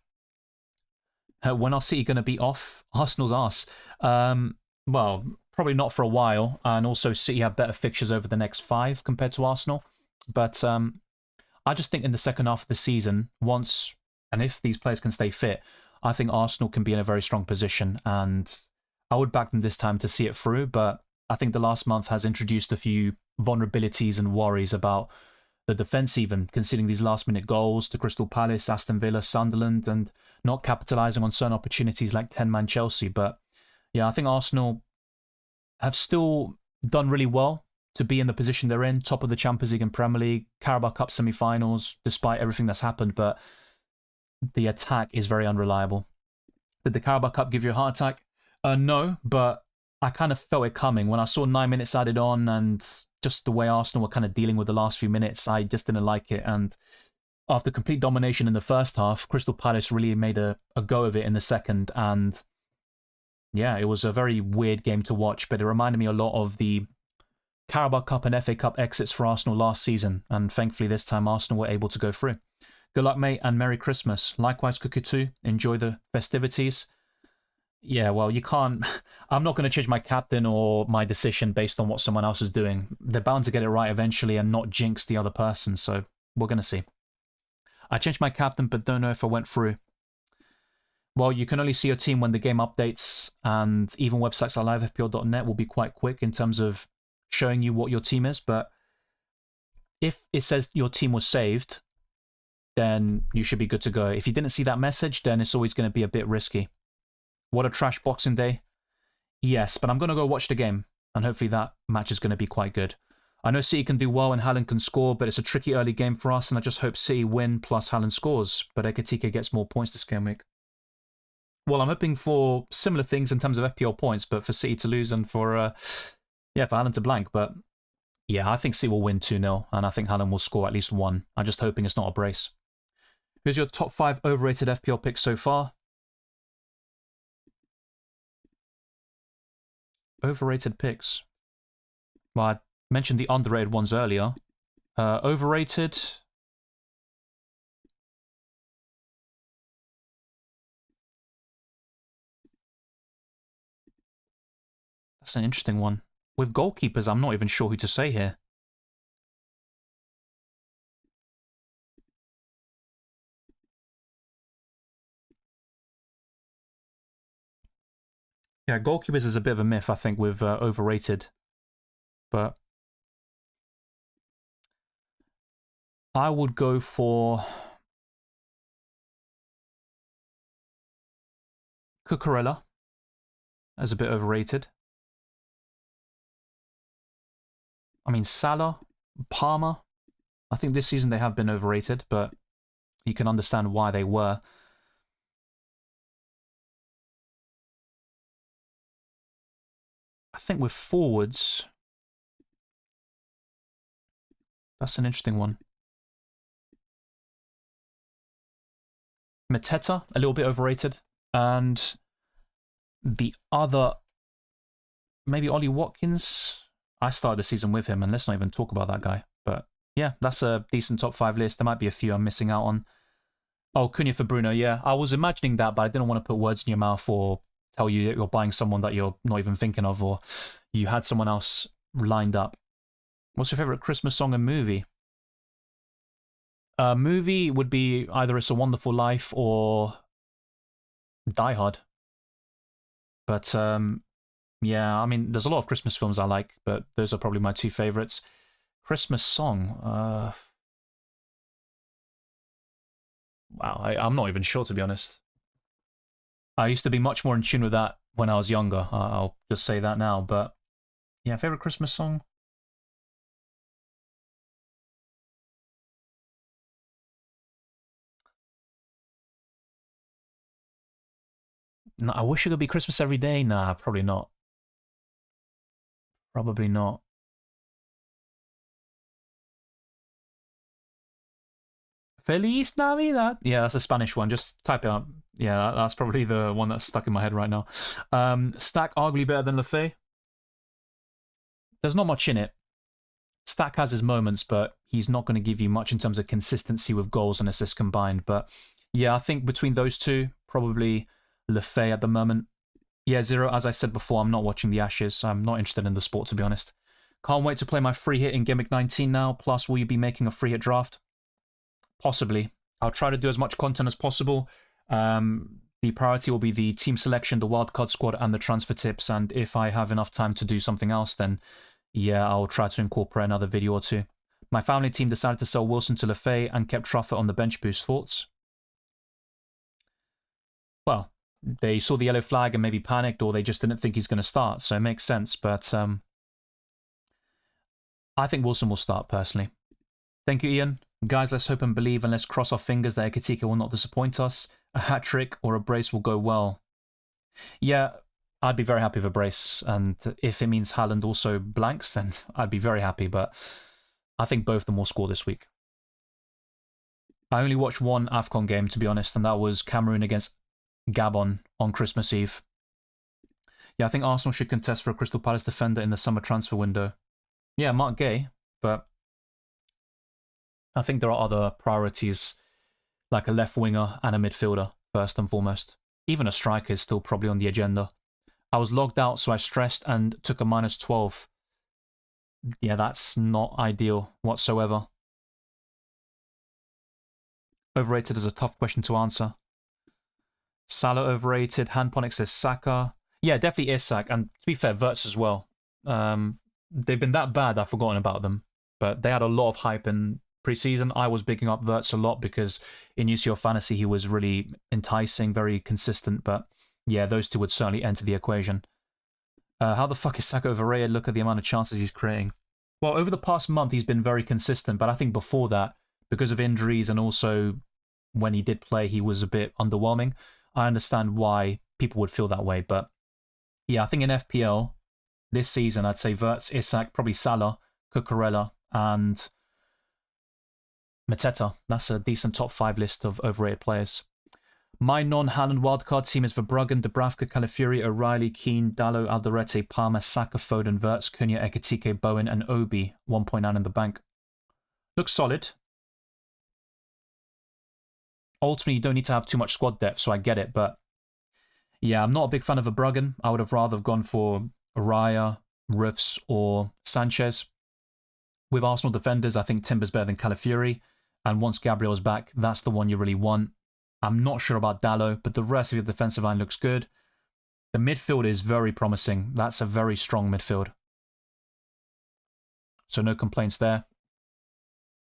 S1: When are City going to be off Arsenal's arse? Well, probably not for a while, and also City have better fixtures over the next 5 compared to Arsenal. But I just think in the second half of the season, once and if these players can stay fit, I think Arsenal can be in a very strong position, and I would back them this time to see it through, but I think the last month has introduced a few vulnerabilities and worries about the defence, even conceding these last-minute goals to Crystal Palace, Aston Villa, Sunderland, and not capitalising on certain opportunities like 10-man Chelsea. But yeah, I think Arsenal have still done really well to be in the position they're in, top of the Champions League and Premier League, Carabao Cup semi-finals, despite everything that's happened. But the attack is very unreliable. Did the Carabao Cup give you a heart attack? No, but I kind of felt it coming. When I saw 9 minutes added on and just the way Arsenal were kind of dealing with the last few minutes, I just didn't like it. And after complete domination in the first half, Crystal Palace really made a go of it in the second. And yeah, it was a very weird game to watch, but it reminded me a lot of the Carabao Cup and FA Cup exits for Arsenal last season. And thankfully this time Arsenal were able to go through. Good luck, mate, and Merry Christmas. Likewise, Cookie too. Enjoy the festivities. Yeah, well, you can't... I'm not going to change my captain or my decision based on what someone else is doing. They're bound to get it right eventually and not jinx the other person, so we're going to see. I changed my captain, but don't know if I went through. Well, you can only see your team when the game updates, and even websites like livefpl.net will be quite quick in terms of showing you what your team is, but if it says your team was saved, then you should be good to go. If you didn't see that message, then it's always going to be a bit risky. What a trash Boxing Day. Yes, but I'm going to go watch the game, and hopefully that match is going to be quite good. I know City can do well and Haaland can score, but it's a tricky early game for us, and I just hope City win plus Haaland scores, but Ekatike gets more points this game week. Well, I'm hoping for similar things in terms of FPL points, but for City to lose and for Haaland to blank. But yeah, I think City will win 2-0, and I think Haaland will score at least 1. I'm just hoping it's not a brace. Who's your top 5 overrated FPL picks so far? Overrated picks. Well, I mentioned the underrated ones earlier. Overrated. That's an interesting one. With goalkeepers, I'm not even sure who to say here. Yeah, goalkeepers is a bit of a myth, I think, with overrated. But I would go for Cucurella as a bit overrated. I mean, Salah, Palmer. I think this season they have been overrated, but you can understand why they were. I think with forwards, that's an interesting one. Mateta, a little bit overrated. And the other, maybe Ollie Watkins. I started the season with him, and let's not even talk about that guy. But yeah, that's a decent top 5 list. There might be a few I'm missing out on. Oh, Cunha for Bruno, yeah. I was imagining that, but I didn't want to put words in your mouth or tell you that you're buying someone that you're not even thinking of, or you had someone else lined up. What's your favourite Christmas song and movie? Movie would be either It's a Wonderful Life or Die Hard. But yeah, I mean, there's a lot of Christmas films I like, but those are probably my 2 favourites. Christmas song. Wow, I'm not even sure, to be honest. I used to be much more in tune with that when I was younger. I'll just say that now. But yeah, favorite Christmas song? No, I wish it could be Christmas every day. Nah, probably not. Probably not. Feliz Navidad. Yeah, that's a Spanish one. Just type it up. Yeah, that's probably the one that's stuck in my head right now. Stack arguably better than Lefay. There's not much in it. Stack has his moments, but he's not going to give you much in terms of consistency with goals and assists combined. But yeah, I think between those two, probably Lefay at the moment. Yeah, Zero, as I said before, I'm not watching the Ashes. I'm not interested in the sport, to be honest. Can't wait to play my free hit in Gameweek 19 now. Plus, will you be making a free hit draft? Possibly. I'll try to do as much content as possible. The priority will be the team selection, the wildcard squad, and the transfer tips. And if I have enough time to do something else, then yeah, I'll try to incorporate another video or two. My family team decided to sell Wilson to Lefay and kept Truffert on the bench boost. Thoughts? Well, they saw the yellow flag and maybe panicked, or they just didn't think he's going to start, so it makes sense. But I think Wilson will start, personally. Thank you, Ian. Guys, let's hope and believe and let's cross our fingers that Ekitike will not disappoint us. A hat-trick or a brace will go well. Yeah, I'd be very happy with a brace, and if it means Haaland also blanks, then I'd be very happy, but I think both of them will score this week. I only watched one AFCON game, to be honest, and that was Cameroon against Gabon on Christmas Eve. Yeah, I think Arsenal should contest for a Crystal Palace defender in the summer transfer window. Yeah, Mark Gay, but I think there are other priorities, like a left winger and a midfielder, first and foremost. Even a striker is still probably on the agenda. I was logged out, so I stressed and took a -12. Yeah, that's not ideal whatsoever. Overrated is a tough question to answer. Salah overrated. Handponic says Saka. Yeah, definitely Isak. And to be fair, Wirtz as well. They've been that bad, I've forgotten about them. But they had a lot of hype in pre-season. I was bigging up Wirtz a lot because in UCL Fantasy he was really enticing, very consistent. But yeah, those two would certainly enter the equation. How the fuck is Saka overrated? Look at the amount of chances he's creating. Well, over the past month he's been very consistent, but I think before that, because of injuries and also when he did play, he was a bit underwhelming. I understand why people would feel that way, but yeah, I think in FPL this season, I'd say Wirtz, Isak, probably Salah, Cucurella, and Mateta. That's a decent top 5 list of overrated players. My non-Haaland wildcard team is Verbruggen, Dubravka, Calafiori, O'Reilly, Keane, Dallo, Alderete, Palmer, Saka, Foden, Wirtz, Cunha, Ekitike, Bowen, and Obi. 1.9 in the bank. Looks solid. Ultimately, you don't need to have too much squad depth, so I get it, but yeah, I'm not a big fan of Verbruggen. I would have rather gone for Raya, Rufs, or Sanchez. With Arsenal defenders, I think Timber's better than Calafiori, and once Gabriel's back, that's the one you really want. I'm not sure about Dallo, but the rest of your defensive line looks good. The midfield is very promising. That's a very strong midfield. So no complaints there.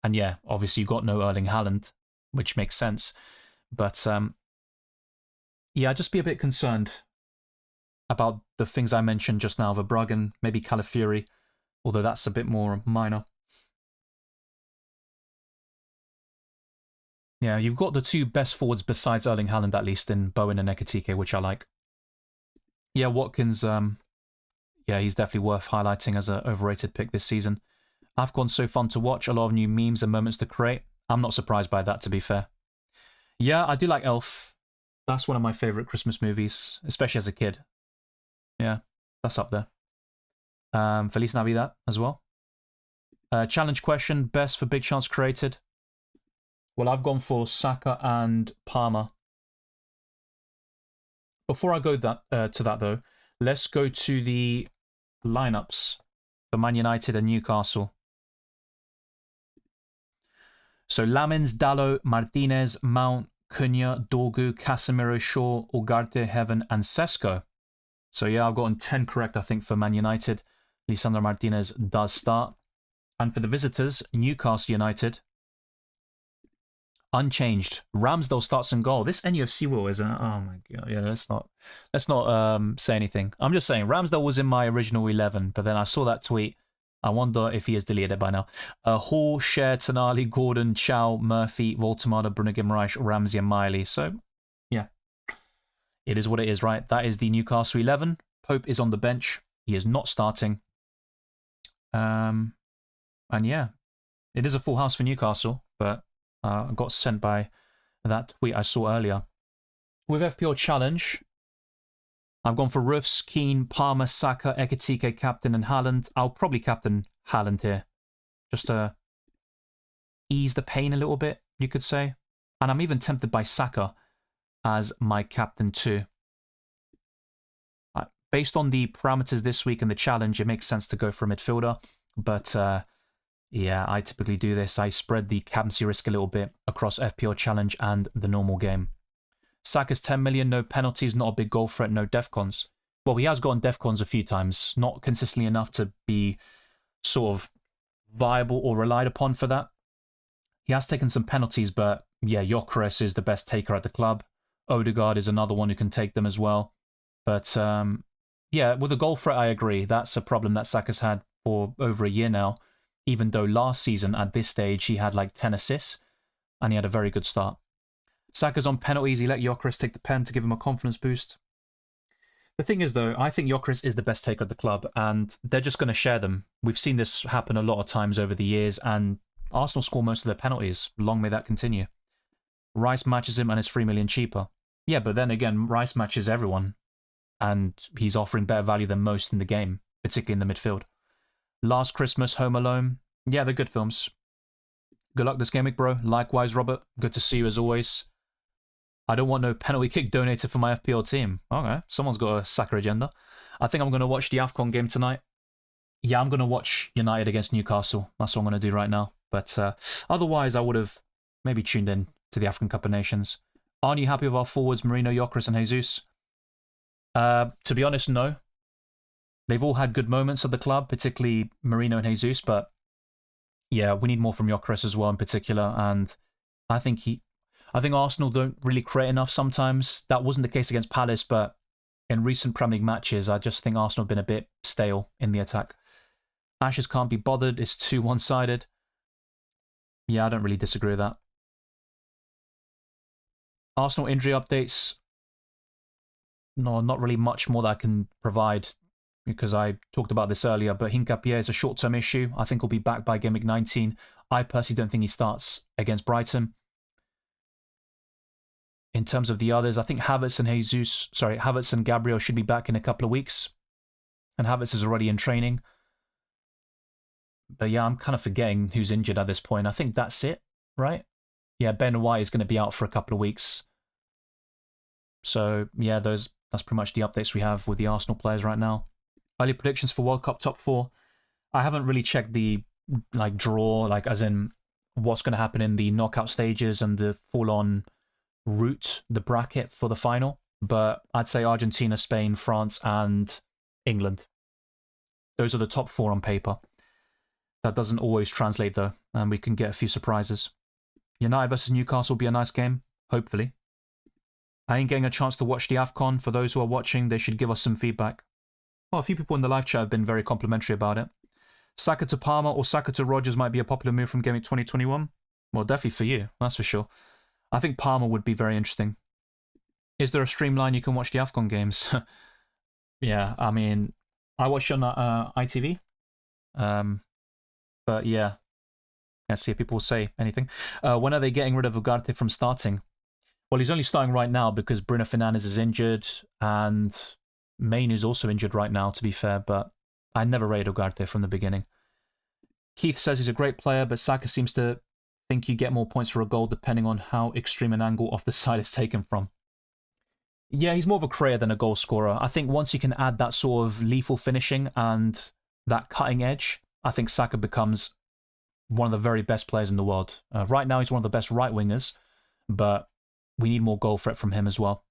S1: And yeah, obviously you've got no Erling Haaland, which makes sense. But yeah, I'd just be a bit concerned about the things I mentioned just now. Verbruggen, maybe Calafiori, although that's a bit more minor. Yeah, you've got the two best forwards besides Erling Haaland, at least, in Bowen and Ekitike, which I like. Yeah, Watkins, yeah, he's definitely worth highlighting as an overrated pick this season. AFCON's so fun to watch, a lot of new memes and moments to create. I'm not surprised by that, to be fair. Yeah, I do like Elf. That's one of my favourite Christmas movies, especially as a kid. Yeah, that's up there. Feliz Navidad as well. Challenge question, best for big chance created? Well, I've gone for Saka and Palmer. Before I go to that, though, let's go to the lineups for Man United and Newcastle. So Lamins, Dallo, Martinez, Mount, Cunha, Dorgu, Casemiro, Shaw, Ugarte, Heaven, and Sesko. So yeah, I've gotten 10 correct, I think, for Man United. Lisandro Martinez does start. And for the visitors, Newcastle United, unchanged. Ramsdale starts in goal. This NUFC wheel is oh my god. Yeah, let's not say anything. I'm just saying Ramsdale was in my original 11, but then I saw that tweet. I wonder if he has deleted it by now. Hall, Cher, Tonali, Gordon, Chow, Murphy, Voltemada, Bruno Guimaraes, Ramsey, and Miley. So, yeah, it is what it is, right? That is the Newcastle 11. Pope is on the bench. He is not starting. And yeah, it is a full house for Newcastle, but I got sent by that tweet I saw earlier. With FPL Challenge, I've gone for Roofs, Keane, Palmer, Saka, Ekitike, captain, and Haaland. I'll probably captain Haaland here, just to ease the pain a little bit, you could say. And I'm even tempted by Saka as my captain too. Based on the parameters this week and the challenge, it makes sense to go for a midfielder. But yeah, I typically do this. I spread the captaincy risk a little bit across FPL Challenge and the normal game. Saka's 10 million, no penalties, not a big goal threat, no defcons. Well, he has gotten defcons a few times, not consistently enough to be sort of viable or relied upon for that. He has taken some penalties, but yeah, Gyökeres is the best taker at the club. Odegaard is another one who can take them as well. But yeah, with the goal threat, I agree. That's a problem that Saka's had for over a year now, even though last season at this stage he had like 10 assists and he had a very good start. Saka's on penalties. He let Gyökeres take the pen to give him a confidence boost. The thing is, though, I think Gyökeres is the best taker at the club, and they're just going to share them. We've seen this happen a lot of times over the years, and Arsenal score most of their penalties. Long may that continue. Rice matches him and is 3 million cheaper. Yeah, but then again, Rice matches everyone, and he's offering better value than most in the game, particularly in the midfield. Last Christmas, Home Alone. Yeah, they're good films. Good luck this game week, bro. Likewise, Robert. Good to see you as always. I don't want no penalty kick donated for my FPL team. Okay, someone's got a Saka agenda. I think I'm going to watch the AFCON game tonight. Yeah, I'm going to watch United against Newcastle. That's what I'm going to do right now. But otherwise, I would have maybe tuned in to the African Cup of Nations. Aren't you happy with our forwards, Marino, Gyökeres, and Jesus? To be honest, no. They've all had good moments at the club, particularly Marino and Jesus, but yeah, we need more from Gyökeres as well in particular, and I think Arsenal don't really create enough sometimes. That wasn't the case against Palace, but in recent Premier League matches, I just think Arsenal have been a bit stale in the attack. Ashes can't be bothered. It's too one-sided. Yeah, I don't really disagree with that. Arsenal injury updates. No, not really much more that I can provide because I talked about this earlier, but Hincapié is a short-term issue. I think he'll be back by Game Week 19. I personally don't think he starts against Brighton. In terms of the others, I think Havertz and Gabriel should be back in a couple of weeks. And Havertz is already in training. But yeah, I'm kind of forgetting who's injured at this point. I think that's it, right? Yeah, Ben White is going to be out for a couple of weeks. So yeah, that's pretty much the updates we have with the Arsenal players right now. Early predictions for World Cup top 4. I haven't really checked the draw, as in what's going to happen in the knockout stages and the full-on route, the bracket for the final, but I'd say Argentina, Spain, France, and England. Those are the top 4 on paper. That doesn't always translate though, and we can get a few surprises. United versus Newcastle will be a nice game, hopefully. I ain't getting a chance to watch the AFCON. For those who are watching, they should give us some feedback. Well, a few people in the live chat have been very complimentary about it. Saka to Palmer or Saka to Rodgers might be a popular move from Game Week 2021. Well, definitely for you, that's for sure. I think Palmer would be very interesting. Is there a streamline you can watch the AFCON games? Yeah, I mean, I watch on ITV. But yeah, let's see if people say anything. When are they getting rid of Ugarte from starting? Well, he's only starting right now because Bruno Fernandes is injured and Main is also injured right now, to be fair, but I never rated Ugarte from the beginning. Keith says he's a great player, but Saka seems to think you get more points for a goal depending on how extreme an angle off the side is taken from. Yeah, he's more of a creator than a goal scorer. I think once you can add that sort of lethal finishing and that cutting edge, I think Saka becomes one of the very best players in the world. Right now, he's one of the best right wingers, but we need more goal threat from him as well.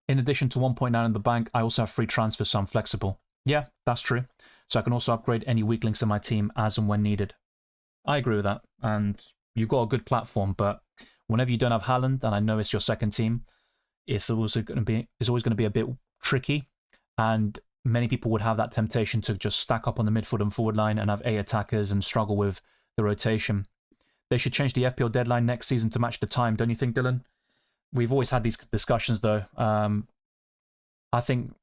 S1: In addition to 1.9 in the bank, I also have free transfers, so I'm flexible. Yeah, that's true. So I can also upgrade any weak links in my team as and when needed. I agree with that, and you've got a good platform, but Whenever you don't have Haaland, and I know it's your second team, it's always going to be a bit tricky, and many people would have that temptation to just stack up on the midfield and forward line and have 8 attackers and struggle with the rotation. They should change the FPL deadline next season to match the time, don't you think, Dylan? We've always had these discussions, though. I think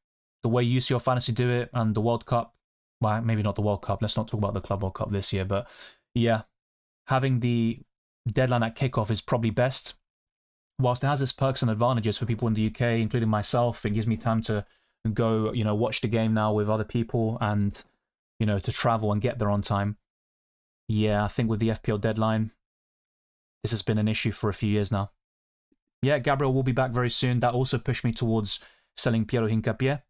S1: the way UCL Fantasy do it and the World Cup, well, maybe not the World Cup, let's not talk about the Club World Cup this year, but yeah, having the deadline at kickoff is probably best. Whilst it has its perks and advantages for people in the UK, including myself, it gives me time to go, watch the game now with other people and, to travel and get there on time. Yeah, I think with the FPL deadline, this has been an issue for a few years now. Yeah, Gabriel will be back very soon. That also pushed me towards selling Piero Hincapié.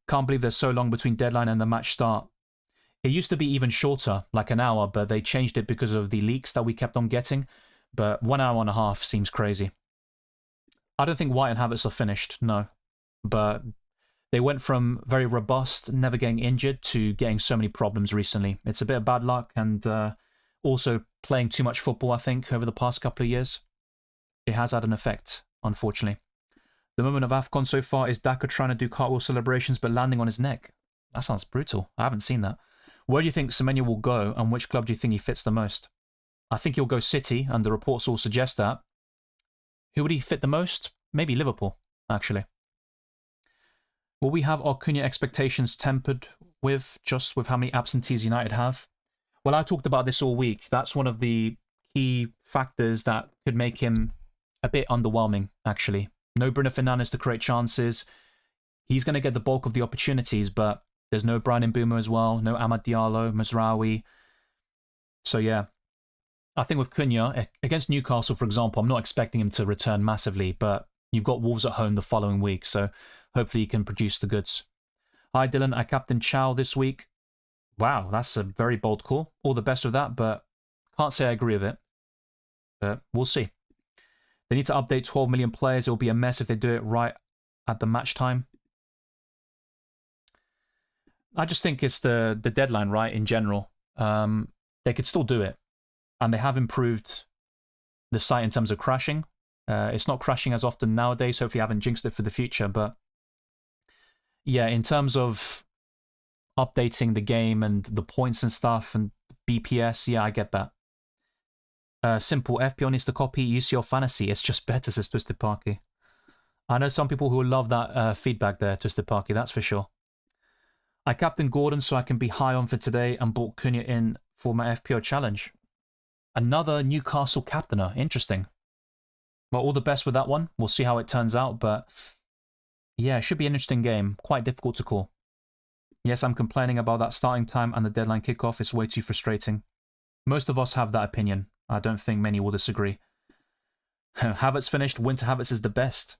S1: Can't believe there's so long between deadline and the match start. It used to be even shorter, like an hour, but they changed it because of the leaks that we kept on getting. But 1 hour and a half seems crazy. I don't think White and Havertz are finished, no. But they went from very robust, never getting injured, to getting so many problems recently. It's a bit of bad luck and also playing too much football, I think, over the past couple of years. It has had an effect, unfortunately. The moment of AFCON so far is Daka trying to do cartwheel celebrations but landing on his neck. That sounds brutal. I haven't seen that. Where do you think Semenyo will go, and which club do you think he fits the most? I think he'll go City, and the reports all suggest that. Who would he fit the most? Maybe Liverpool, actually. Will we have our Cunha expectations tempered with how many absentees United have? Well, I talked about this all week. That's one of the key factors that could make him a bit underwhelming, actually. No Bruno Fernandes to create chances. He's going to get the bulk of the opportunities, but there's no Brian Mbeumo as well, no Amad Diallo, Mazraoui. So yeah, I think with Cunha, against Newcastle, for example, I'm not expecting him to return massively, but you've got Wolves at home the following week, so hopefully he can produce the goods. Hi Dylan, I captained Chow this week. Wow, that's a very bold call. All the best with that, but can't say I agree with it. But we'll see. They need to update 12 million players. It will be a mess if they do it right at the match time. I just think it's the deadline, right, in general. They could still do it. And they have improved the site in terms of crashing. It's not crashing as often nowadays. Hopefully I haven't jinxed it for the future. But yeah, in terms of updating the game and the points and stuff and BPS, yeah, I get that. Simple, FPL needs to copy UCL Fantasy. It's just better, says Twisted Parky. I know some people who will love that feedback there, Twisted Parky, that's for sure. I captained Gordon so I can be high on for today and bought Cunha in for my FPL challenge. Another Newcastle captainer. Interesting. Well, all the best with that one. We'll see how it turns out, but yeah, it should be an interesting game. Quite difficult to call. Yes, I'm complaining about that starting time and the deadline kickoff. It's way too frustrating. Most of us have that opinion. I don't think many will disagree. Havertz finished. Winter Havertz is the best.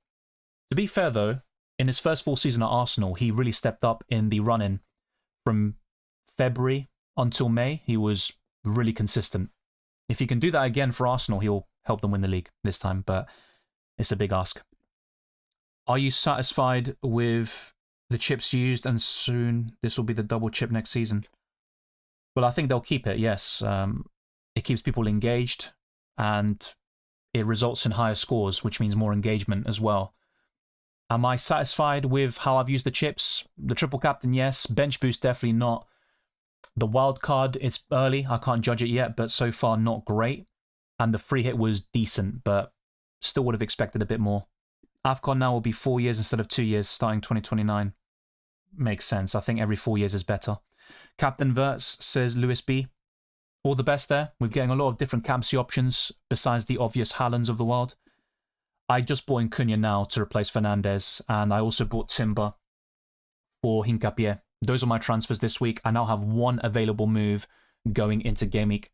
S1: To be fair, though, in his first full season at Arsenal, he really stepped up in the run-in. From February until May, he was really consistent. If he can do that again for Arsenal, he'll help them win the league this time, but it's a big ask. Are you satisfied with the chips used and soon this will be the double chip next season? Well, I think they'll keep it, yes. It keeps people engaged and it results in higher scores, which means more engagement as well. Am I satisfied with how I've used the chips? The triple captain, yes. Bench boost, definitely not. The wild card, it's early. I can't judge it yet, but so far not great. And the free hit was decent, but still would have expected a bit more. AFCON now will be 4 years instead of 2 years, starting 2029. Makes sense. I think every 4 years is better. Captain Verts, says Lewis B. All the best there. We're getting a lot of different captaincy options besides the obvious Haalands of the world. I just bought in Cunha now to replace Fernandes, and I also bought Timber for Hincapié. Those are my transfers this week. I now have one available move going into Gameweek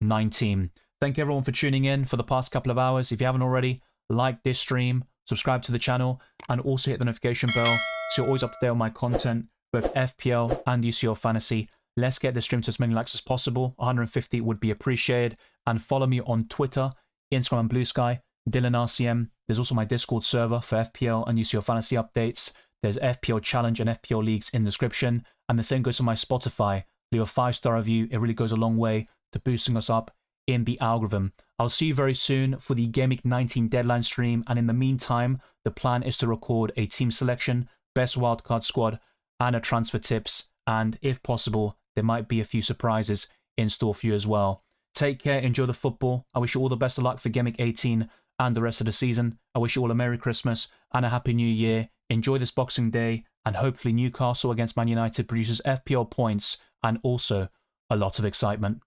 S1: 19. Thank you everyone for tuning in for the past couple of hours. If you haven't already, like this stream, subscribe to the channel, and also hit the notification bell so you're always up to date on my content, both FPL and UCL Fantasy. Let's get this stream to as many likes as possible. 150 would be appreciated. And follow me on Twitter, Instagram, and Blue Sky, Dylan RCM. There's also my Discord server for FPL and UCL Fantasy updates. There's FPL Challenge and FPL Leagues in the description. And the same goes for my Spotify. Leave a 5-star review. It really goes a long way to boosting us up in the algorithm. I'll see you very soon for the Gameweek 19 deadline stream, and in the meantime, the plan is to record a team selection, best wildcard squad, and a transfer tips, and if possible, there might be a few surprises in store for you as well. Take care, enjoy the football. I wish you all the best of luck for Gameweek 18 and the rest of the season. I wish you all a Merry Christmas and a Happy New Year. Enjoy this Boxing Day, and hopefully Newcastle against Man United produces FPL points and also a lot of excitement.